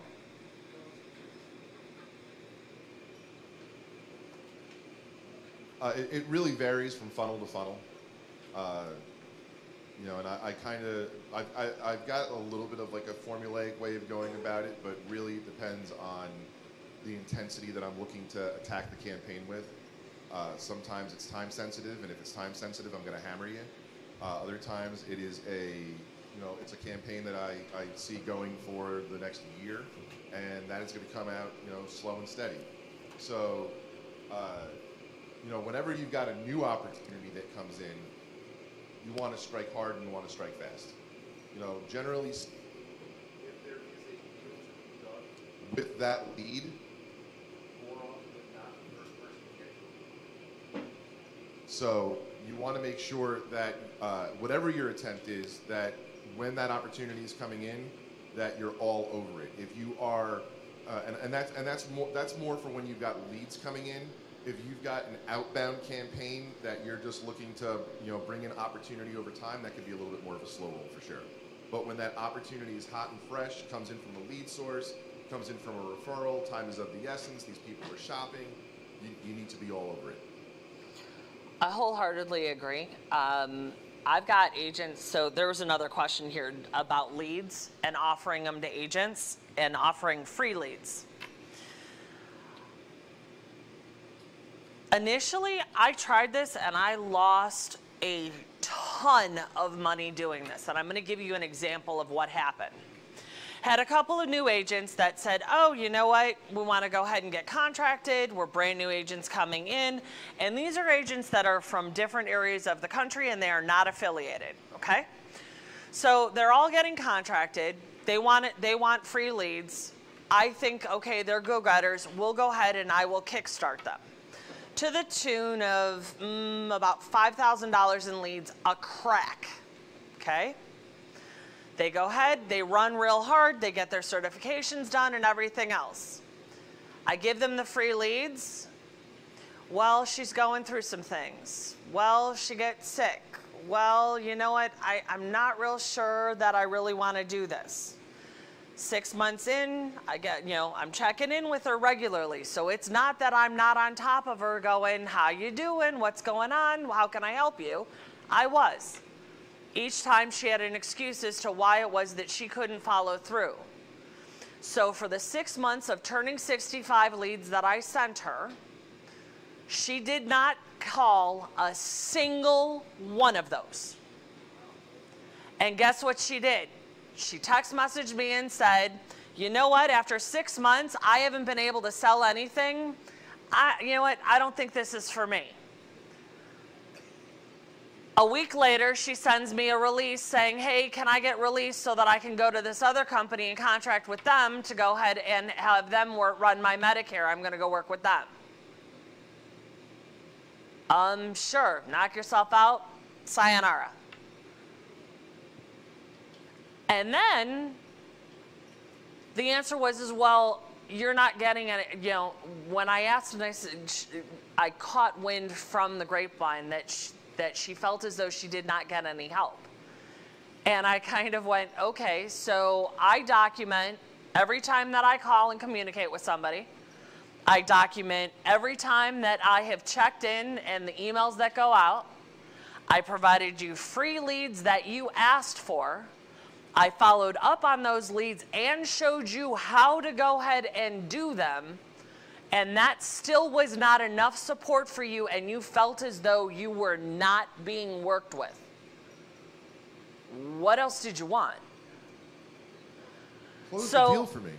It really varies from funnel to funnel. You know, and I've got a little bit of like a formulaic way of going about it, but really depends on the intensity that I'm looking to attack the campaign with. Sometimes it's time sensitive, and if it's time sensitive, I'm going to hammer you. Other times it is it's a campaign that I see going for the next year, and that is going to come out, slow and steady. So, whenever you've got a new opportunity that comes in, you want to strike hard and you want to strike fast. Generally, if there is a deal to be done with that lead, more often than not, the first person to get to it. So you want to make sure that whatever your attempt is, that when that opportunity is coming in, that you're all over it. If you are, and that's more for when you've got leads coming in. If you've got an outbound campaign that you're just looking to, bring in opportunity over time, that could be a little bit more of a slow roll for sure. But when that opportunity is hot and fresh, comes in from a lead source, comes in from a referral, time is of the essence, these people are shopping, you need to be all over it. I wholeheartedly agree. I've got agents, so there was another question here about leads and offering them to agents and offering free leads. Initially, I tried this and I lost a ton of money doing this. And I'm going to give you an example of what happened. Had a couple of new agents that said, oh, you know what, we want to go ahead and get contracted. We're brand new agents coming in. And these are agents that are from different areas of the country and they are not affiliated, okay? So they're all getting contracted. They want free leads. I think, okay, they're go-getters. We'll go ahead and I will kickstart them to the tune of about $5,000 in leads a crack, okay? They go ahead, they run real hard, they get their certifications done and everything else. I give them the free leads. Well, she's going through some things. Well, she gets sick. Well, you know what, I'm not real sure that I really want to do this. 6 months in, I'm checking in with her regularly. So it's not that I'm not on top of her going, how you doing? What's going on? How can I help you? I was. Each time she had an excuse as to why it was that she couldn't follow through. So for the 6 months of turning 65 leads that I sent her, she did not call a single one of those. And guess what she did? She text messaged me and said, you know what, after 6 months, I haven't been able to sell anything. you know what, I don't think this is for me. A week later, she sends me a release saying, hey, can I get released so that I can go to this other company and contract with them to go ahead and have them run my Medicare? I'm going to go work with them. Sure, knock yourself out, sayonara. And then the answer was, well, you're not getting any, you know, when I asked, and I caught wind from the grapevine that she felt as though she did not get any help. And I kind of went, okay, so I document every time that I call and communicate with somebody. I document every time that I have checked in and the emails that go out. I provided you free leads that you asked for. I followed up on those leads and showed you how to go ahead and do them. And that still was not enough support for you, and you felt as though you were not being worked with. What else did you want? Close the deal for me.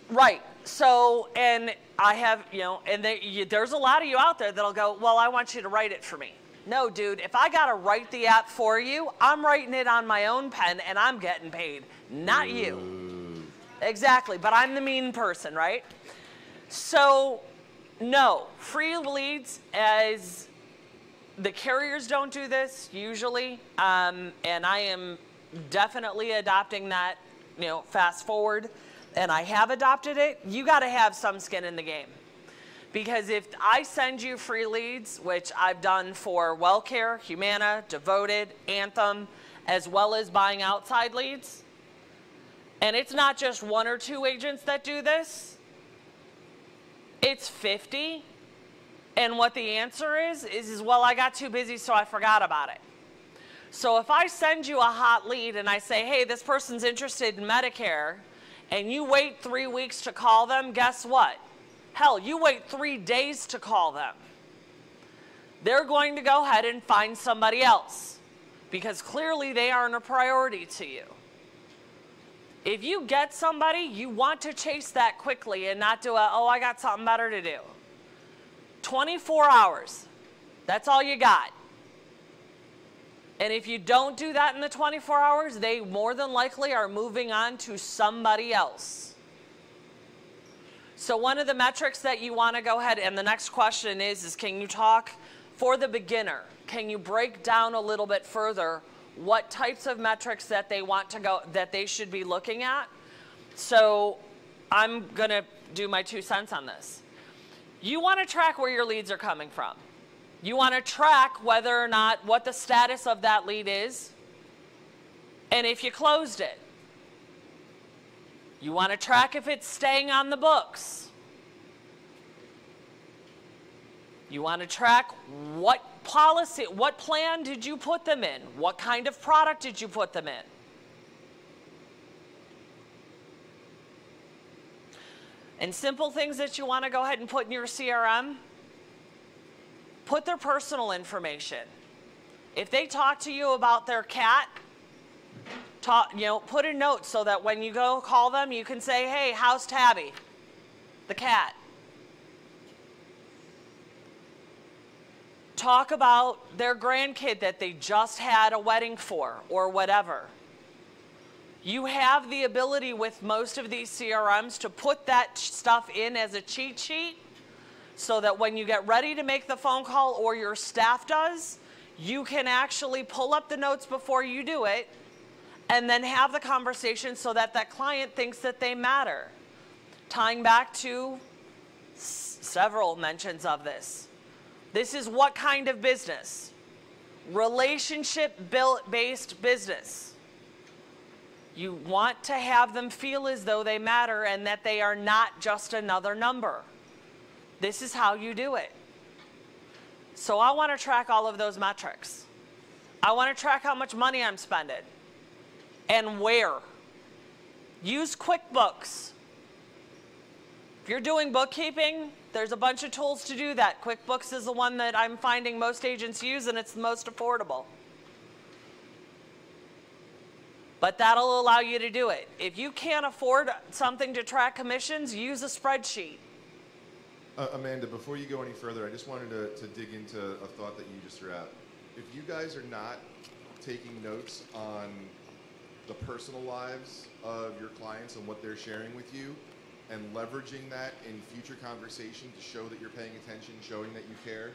Right. So, and I have, you know, and there's a lot of you out there that'll go, well, I want you to write it for me. No, dude, if I got to write the app for you, I'm writing it on my own pen and I'm getting paid, not you. Exactly, but I'm the mean person, right? So, no, free leads, as the carriers don't do this usually, and I am definitely adopting that, you know, fast forward, and I have adopted it. You got to have some skin in the game. Because if I send you free leads, which I've done for WellCare, Humana, Devoted, Anthem, as well as buying outside leads, and it's not just 1 or 2 agents that do this, it's 50. And what the answer is, well, I got too busy, so I forgot about it. So if I send you a hot lead and I say, hey, this person's interested in Medicare, and you wait 3 weeks to call them, guess what? Hell, you wait 3 days to call them. They're going to go ahead and find somebody else because clearly they aren't a priority to you. If you get somebody, you want to chase that quickly and not do oh, I got something better to do. 24 hours. That's all you got. And if you don't do that in the 24 hours, they more than likely are moving on to somebody else. So one of the metrics that you want to go ahead, and the next question is can you talk for the beginner? Can you break down a little bit further what types of metrics that they want to go, that they should be looking at? So I'm going to do my 2 cents on this. You want to track where your leads are coming from. You want to track whether or not what the status of that lead is, and if you closed it. You want to track if it's staying on the books. You want to track what policy, what plan did you put them in? What kind of product did you put them in? And simple things that you want to go ahead and put in your CRM, put their personal information. If they talk to you about their cat, put a note so that when you go call them, you can say, hey, how's Tabby, the cat? Talk about their grandkid that they just had a wedding for or whatever. You have the ability with most of these CRMs to put that stuff in as a cheat sheet so that when you get ready to make the phone call or your staff does, you can actually pull up the notes before you do it and then have the conversation so that that client thinks that they matter. Tying back to several mentions of this. This is what kind of business? Relationship-based business. You want to have them feel as though they matter and that they are not just another number. This is how you do it. So I want to track all of those metrics. I want to track how much money I'm spending and where. Use QuickBooks. If you're doing bookkeeping, there's a bunch of tools to do that. QuickBooks is the one that I'm finding most agents use, and it's the most affordable. But that'll allow you to do it. If you can't afford something to track commissions, use a spreadsheet. Amanda, before you go any further, I just wanted to dig into a thought that you just threw out. If you guys are not taking notes on the personal lives of your clients and what they're sharing with you, and leveraging that in future conversation to show that you're paying attention, showing that you care,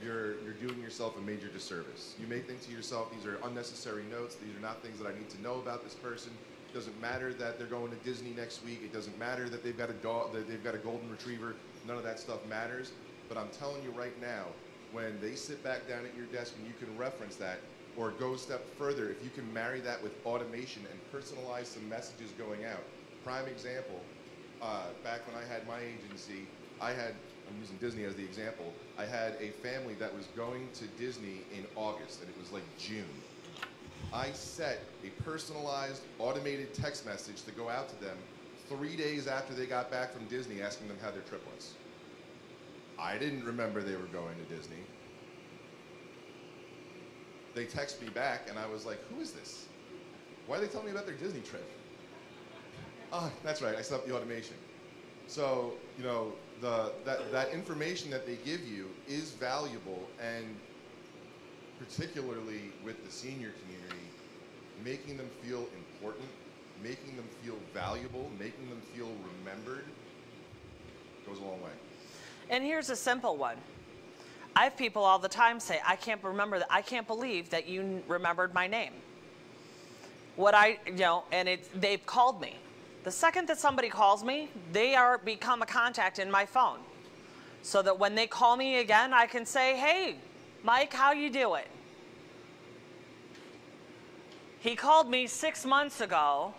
you're doing yourself a major disservice. You may think to yourself, these are unnecessary notes, these are not things that I need to know about this person. It doesn't matter that they're going to Disney next week, it doesn't matter that they've got a dog, that they've got a golden retriever, none of that stuff matters. But I'm telling you right now, when they sit back down at your desk and you can reference that, or go a step further, if you can marry that with automation and personalize some messages going out. Prime example, back when I had my agency, I'm using Disney as the example, I had a family that was going to Disney in August, and it was like June. I set a personalized, automated text message to go out to them 3 days after they got back from Disney, asking them how their trip was. I didn't remember they were going to Disney. They text me back, and I was like, who is this? Why are they telling me about their Disney trip? Oh, that's right, I set up the automation. So, you know, that information that they give you is valuable, and particularly with the senior community, making them feel important, making them feel valuable, making them feel remembered goes a long way. And here's a simple one. I have people all the time say, I can't believe that you remembered my name. They've called me. The second that somebody calls me, they become a contact in my phone. So that when they call me again, I can say, hey, Mike, how you doing? He called me 6 months ago.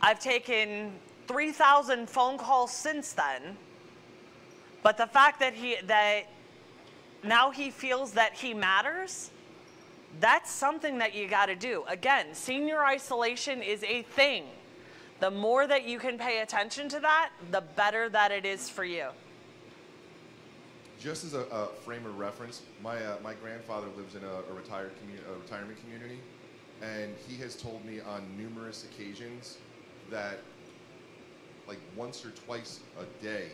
I've taken 3,000 phone calls since then. But the fact that now he feels that he matters, that's something that you got to do. Again, senior isolation is a thing. The more that you can pay attention to that, the better that it is for you. Just as a frame of reference, my grandfather lives in a retirement community, and he has told me on numerous occasions that like once or twice a day,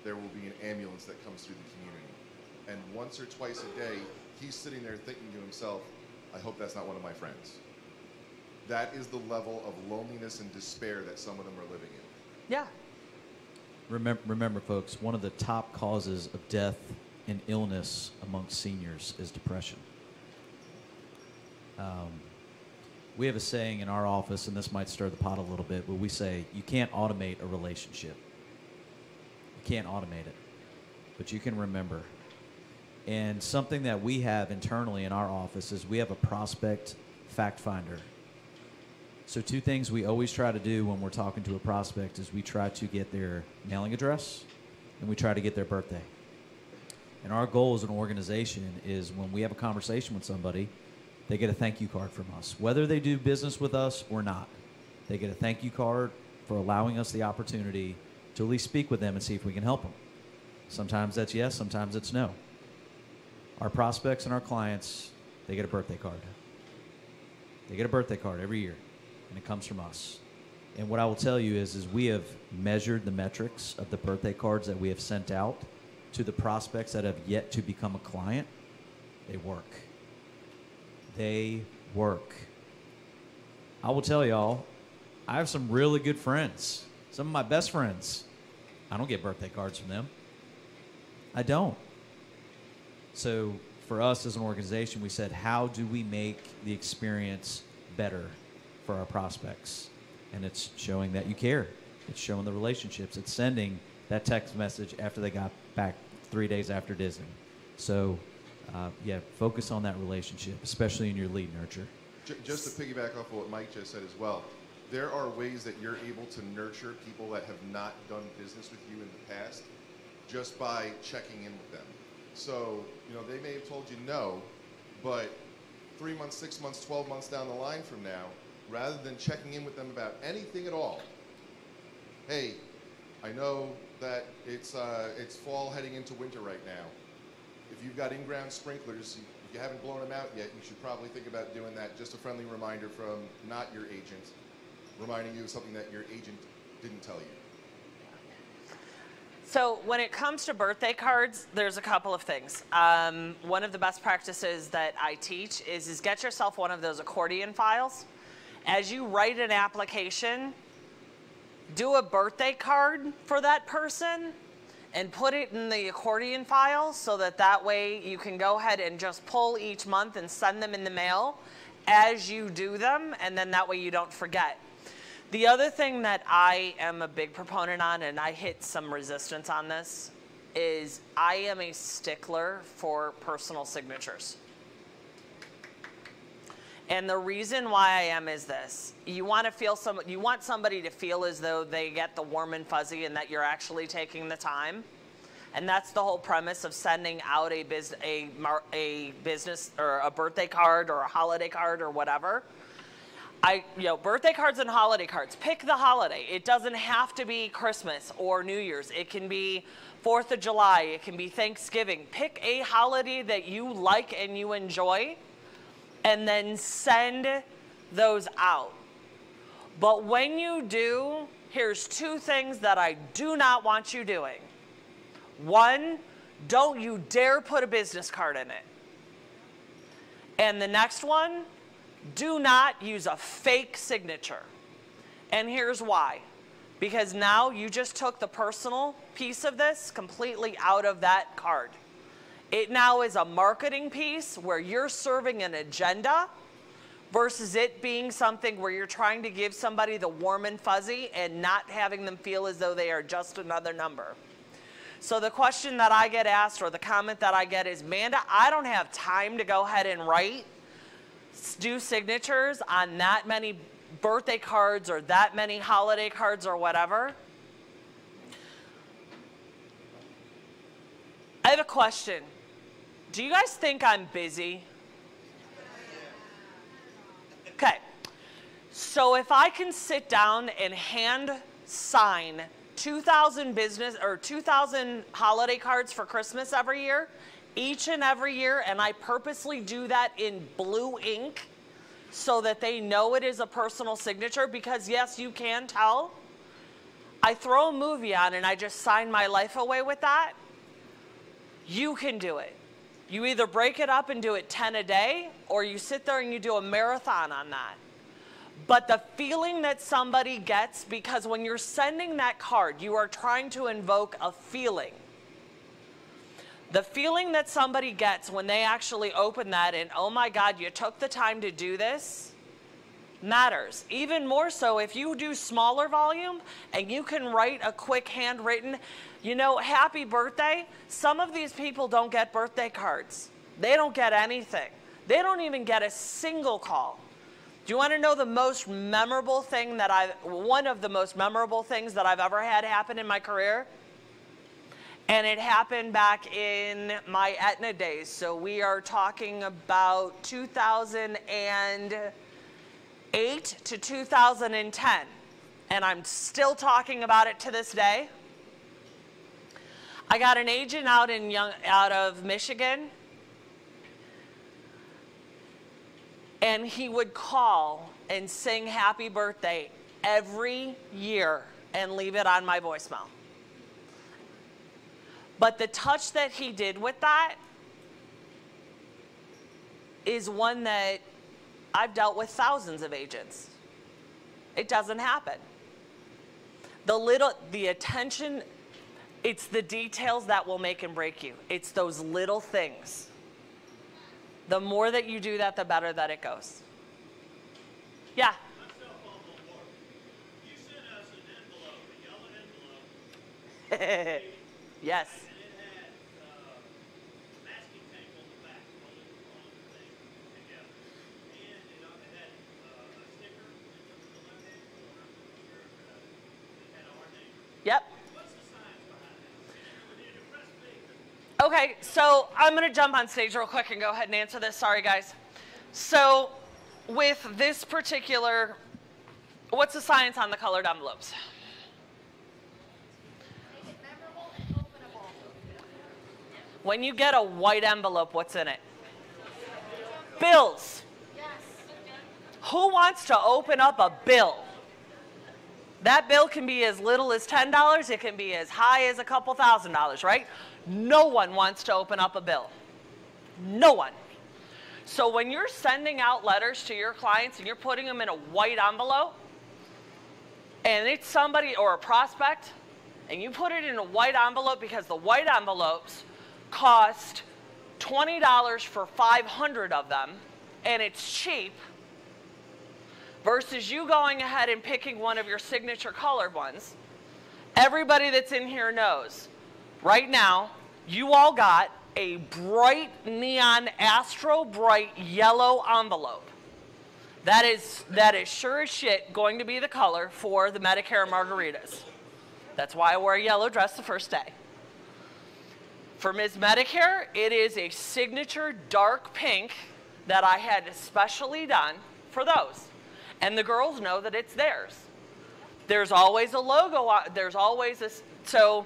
there will be an ambulance that comes through the community. And once or twice a day, he's sitting there thinking to himself, I hope that's not one of my friends. That is the level of loneliness and despair that some of them are living in. Yeah. Remember, folks, one of the top causes of death and illness amongst seniors is depression. We have a saying in our office, and this might stir the pot a little bit, but we say, you can't automate a relationship. You can't automate it, but you can remember. And something that we have internally in our office is we have a prospect fact finder. So 2 things we always try to do when we're talking to a prospect is we try to get their mailing address and we try to get their birthday. And our goal as an organization is when we have a conversation with somebody, they get a thank you card from us. Whether they do business with us or not, they get a thank you card for allowing us the opportunity to at least speak with them and see if we can help them. Sometimes that's yes, sometimes it's no. Our prospects and our clients, they get a birthday card. They get a birthday card every year, and it comes from us. And what I will tell you is we have measured the metrics of the birthday cards that we have sent out to the prospects that have yet to become a client. They work. They work. I will tell y'all, I have some really good friends, some of my best friends. I don't get birthday cards from them. I don't. So for us as an organization, we said, how do we make the experience better for our prospects? And it's showing that you care. It's showing the relationships. It's sending that text message after they got back 3 days after Disney. So, yeah, focus on that relationship, especially in your lead nurture. Just to piggyback off of what Mike just said as well, there are ways that you're able to nurture people that have not done business with you in the past just by checking in with them. So, you know, they may have told you no, but 3 months, 6 months, 12 months down the line from now, rather than checking in with them about anything at all, hey, I know that it's fall heading into winter right now. If you've got in-ground sprinklers, if you haven't blown them out yet, you should probably think about doing that. Just a friendly reminder from not your agent, reminding you of something that your agent didn't tell you. So when it comes to birthday cards, there's a couple of things. One of the best practices that I teach is get yourself one of those accordion files. As you write an application, do a birthday card for that person and put it in the accordion file so that way you can go ahead and just pull each month and send them in the mail as you do them, and then that way you don't forget. The other thing that I am a big proponent on, and I hit some resistance on this, is I am a stickler for personal signatures. And the reason why I am is this: you want somebody to feel as though they get the warm and fuzzy and that you're actually taking the time. And that's the whole premise of sending out a business or a birthday card or a holiday card or whatever. Birthday cards and holiday cards, pick the holiday. It doesn't have to be Christmas or New Year's. It can be 4th of July. It can be Thanksgiving. Pick a holiday that you like and you enjoy, and then send those out. But when you do, here's 2 things that I do not want you doing. 1, don't you dare put a business card in it. And the next one, do not use a fake signature. And here's why. Because now you just took the personal piece of this completely out of that card. It now is a marketing piece where you're serving an agenda versus it being something where you're trying to give somebody the warm and fuzzy and not having them feel as though they are just another number. So the question that I get asked, or the comment that I get, is, Manda, I don't have time to go ahead and do signatures on that many birthday cards or that many holiday cards or whatever. I have a question. Do you guys think I'm busy? Okay. So if I can sit down and hand sign 2,000 holiday cards for Christmas every year, each and every year, and I purposely do that in blue ink so that they know it is a personal signature, because yes, you can tell. I throw a movie on and I just sign my life away with that. You can do it. You either break it up and do it 10 a day, or you sit there and you do a marathon on that. But the feeling that somebody gets, because when you're sending that card, you are trying to invoke a feeling. The feeling that somebody gets when they actually open that and, oh my God, you took the time to do this, matters. Even more so if you do smaller volume and you can write a quick handwritten, happy birthday. Some of these people don't get birthday cards. They don't get anything. They don't even get a single call. Do you want to know the most memorable thing one of the most memorable things that I've ever had happen in my career? And it happened back in my Aetna days. So we are talking about 2008 to 2010. And I'm still talking about it to this day. I got an agent out of Michigan. And he would call and sing happy birthday every year and leave it on my voicemail. But the touch that he did with that is one that I've dealt with thousands of agents. It doesn't happen. The attention, it's the details that will make and break you. It's those little things. The more that you do that, the better that it goes. Yeah? You sent us an envelope, a yellow envelope. Yes. Yep. Okay, so I'm going to jump on stage real quick and go ahead and answer this. Sorry, guys. So with this particular, what's the science on the colored envelopes? When you get a white envelope, what's in it? Bills. Who wants to open up a bill? That bill can be as little as $10. It can be as high as a couple $1,000s, right? No one wants to open up a bill. No one. So when you're sending out letters to your clients and you're putting them in a white envelope, and it's somebody or a prospect, and you put it in a white envelope because the white envelopes cost $20 for 500 of them, and it's cheap, versus you going ahead and picking one of your signature colored ones. Everybody that's in here knows, right now, you all got a bright neon astro bright yellow envelope. That is sure as shit going to be the color for the Medicare Margaritas. That's why I wore a yellow dress the first day. For Ms. Medicare, it is a signature dark pink that I had specially done for those. And the girls know that it's theirs. There's always a logo, there's always a, so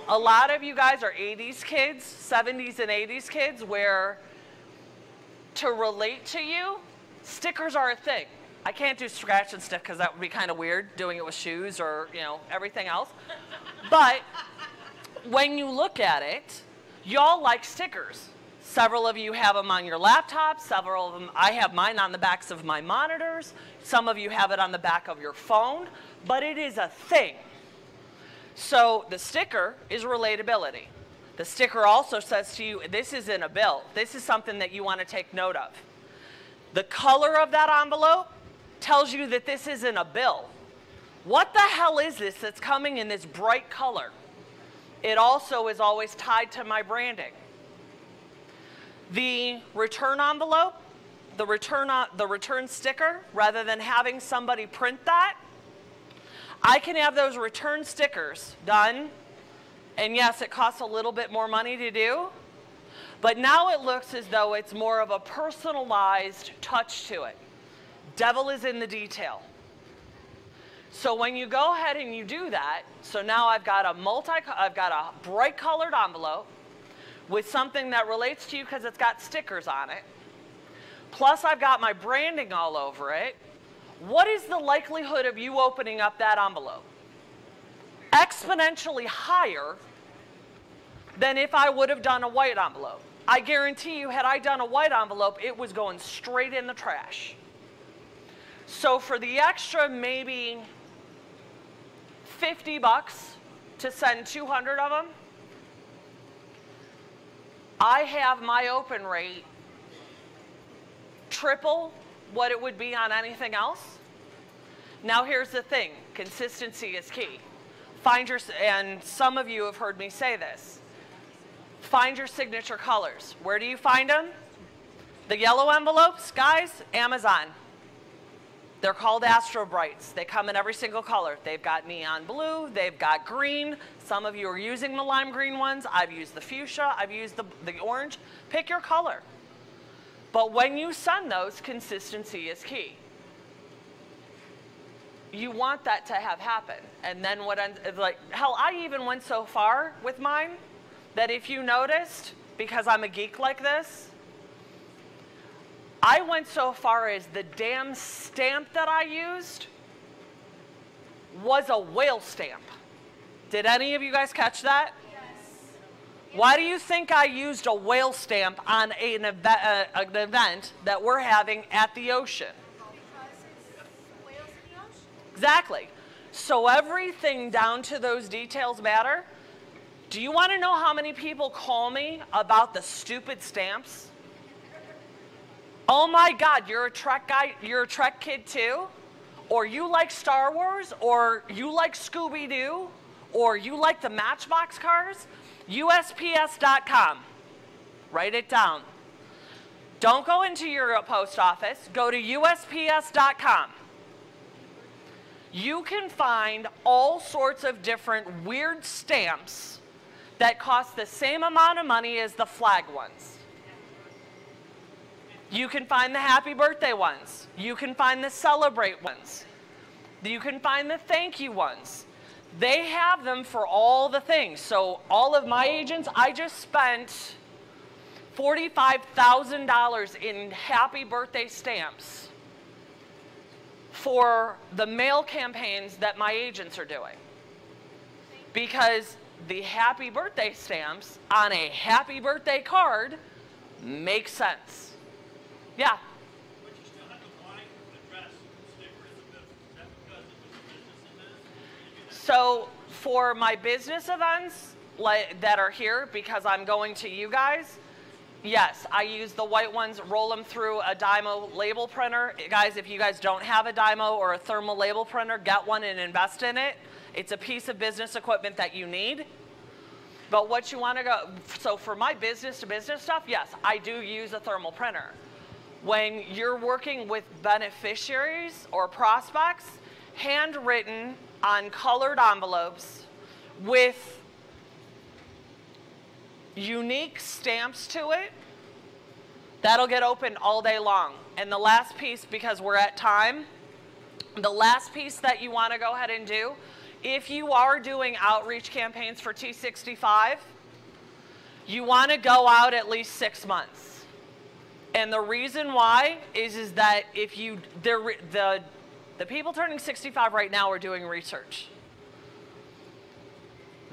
a lot of you guys are 80s kids, 70s and 80s kids, where to relate to you, stickers are a thing. I can't do scratch and stick because that would be kind of weird doing it with shoes or, you know, everything else. But when you look at it, y'all like stickers. Several of you have them on your laptops. Several of them, I have mine on the backs of my monitors. Some of you have it on the back of your phone, but it is a thing. So the sticker is relatability. The sticker also says to you, this isn't a bill. This is something that you want to take note of. The color of that envelope tells you that this isn't a bill. What the hell is this that's coming in this bright color? It also is always tied to my branding. The return envelope, the return sticker, rather than having somebody print that, I can have those return stickers done, and yes, it costs a little bit more money to do, but now it looks as though it's more of a personalized touch to it. Devil is in the detail. So when you go ahead and you do that, so now I've got a bright colored envelope with something that relates to you because it's got stickers on it. Plus I've got my branding all over it. What is the likelihood of you opening up that envelope? Exponentially higher than if I would have done a white envelope. I guarantee you, had I done a white envelope, it was going straight in the trash. So for the extra maybe $50 to send 200 of them, I have my open rate triple what it would be on anything else. Now here's the thing, consistency is key. And some of you have heard me say this, find your signature colors. Where do you find them? The yellow envelopes, guys, Amazon. They're called Astro Brights. They come in every single color. They've got neon blue, they've got green. Some of you are using the lime green ones. I've used the fuchsia, I've used the orange. Pick your color. But when you send those, consistency is key. You want that to have happen. And then what ends, like, hell, I even went so far with mine that if you noticed, because I'm a geek like this, I went so far as the damn stamp that I used was a whale stamp. Did any of you guys catch that? Yes. Why do you think I used a whale stamp on an event that we're having at the ocean? Because it's whales in the ocean. Exactly. So everything down to those details matter. Do you want to know how many people call me about the stupid stamps? Oh my God, you're a Trek guy, you're a Trek kid too? Or you like Star Wars? Or you like Scooby-Doo? Or you like the Matchbox cars? USPS.com. Write it down. Don't go into your post office. Go to USPS.com. You can find all sorts of different weird stamps that cost the same amount of money as the flag ones. You can find the happy birthday ones. You can find the celebrate ones. You can find the thank you ones. They have them for all the things. So all of my agents, I just spent $45,000 in happy birthday stamps for the mail campaigns that my agents are doing. Because the happy birthday stamps on a happy birthday card make sense. Yeah? But you still have to buy the dress sticker in the middle. Is that because of the business events? So for my business events that are here, because I'm going to you guys, yes, I use the white ones, roll them through a Dymo label printer. Guys, if you guys don't have a Dymo or a thermal label printer, get one and invest in it. It's a piece of business equipment that you need. But what you want to go, so for my business to business stuff, yes, I do use a thermal printer. When you're working with beneficiaries or prospects, handwritten on colored envelopes with unique stamps to it, that'll get opened all day long. And the last piece, because we're at time, the last piece that you want to go ahead and do, if you are doing outreach campaigns for T65, you want to go out at least 6 months. And the reason why is that if you, the people turning 65 right now are doing research.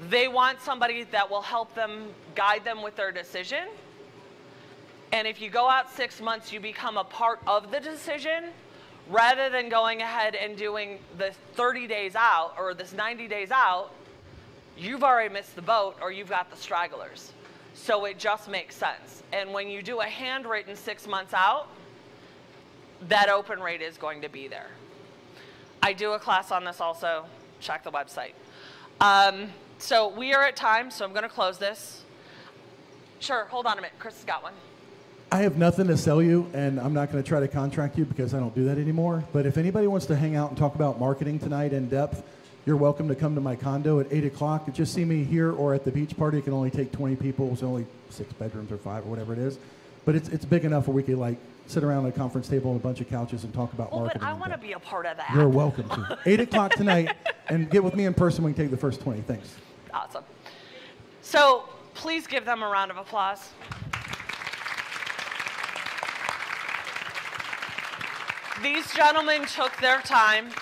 They want somebody that will help them, guide them with their decision. And if you go out 6 months, you become a part of the decision rather than going ahead and doing the 30 days out or this 90 days out. You've already missed the boat or you've got the stragglers. So it just makes sense. And when you do a handwritten 6 months out, that open rate is going to be there. I do a class on this also. Check the website. So we are at time, so I'm going to close this. Sure, hold on a minute. Chris has got one. I have nothing to sell you, and I'm not going to try to contract you because I don't do that anymore. But if anybody wants to hang out and talk about marketing tonight in depth, you're welcome to come to my condo at 8 o'clock. Just see me here or at the beach party. It can only take 20 people. It's only 6 bedrooms or 5 or whatever it is. But it's big enough where we could like sit around at a conference table on a bunch of couches and talk about marketing. But I want to be a part of that. You're welcome to. 8 o'clock tonight, and get with me in person. We can take the first 20. Thanks. Awesome. So please give them a round of applause. These gentlemen took their time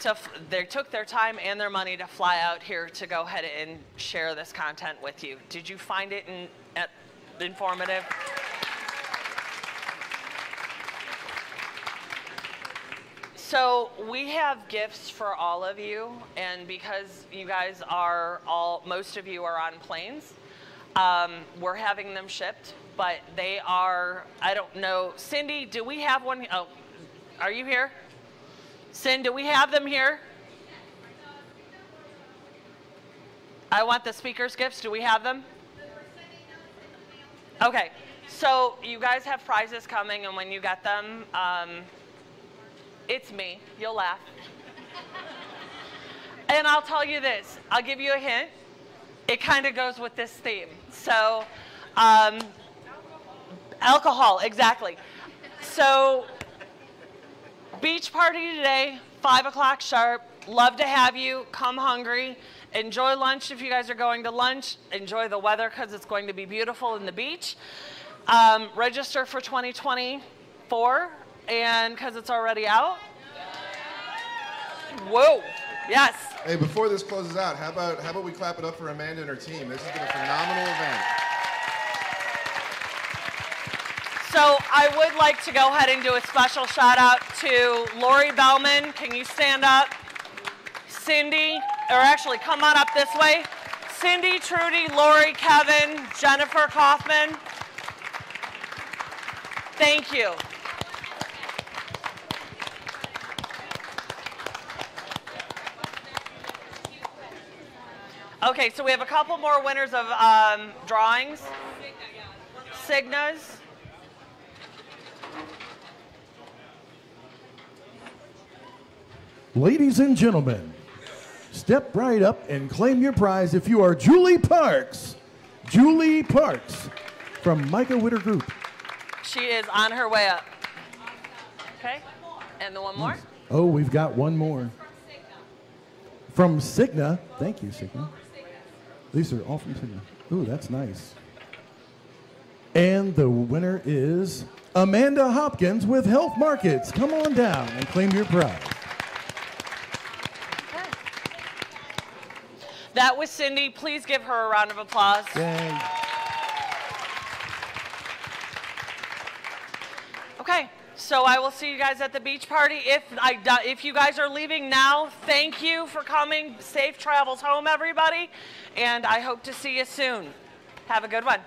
and their money to fly out here to go ahead and share this content with you. Did you find it informative? So we have gifts for all of you, and because you guys are most of you are on planes, we're having them shipped, but they are, I don't know, Cindy, do we have one? Oh, are you here? Cindy, do we have them here? I want the speaker's gifts. Do we have them? Okay, so you guys have prizes coming, and when you get them, it's me. You'll laugh. And I'll tell you this. I'll give you a hint. It kind of goes with this theme. So, alcohol, exactly. So, beach party today, 5 o'clock sharp. Love to have you. Come hungry. Enjoy lunch if you guys are going to lunch. Enjoy the weather because it's going to be beautiful in the beach. Register for 2024. And because it's already out. Whoa, yes. Hey, before this closes out, how about we clap it up for Amanda and her team? This has been a phenomenal event. So I would like to go ahead and do a special shout out to Lori Bellman. Can you stand up? Cindy, or actually come on up this way. Cindy, Trudy, Lori, Kevin, Jennifer Kaufman. Thank you. Okay, so we have a couple more winners of drawings. Cignas. Ladies and gentlemen, step right up and claim your prize if you are Julie Parks. Julie Parks from Micah Witter Group. She is on her way up. Okay, and the one more? Oh, we've got one more. From Cigna. Thank you, Cigna. These are all from Cigna. Ooh, that's nice. And the winner is Amanda Hopkins with Health Markets. Come on down and claim your prize. That was Cindy. Please give her a round of applause. Yay. Okay, so I will see you guys at the beach party. If you guys are leaving now, thank you for coming. Safe travels home, everybody. And I hope to see you soon. Have a good one.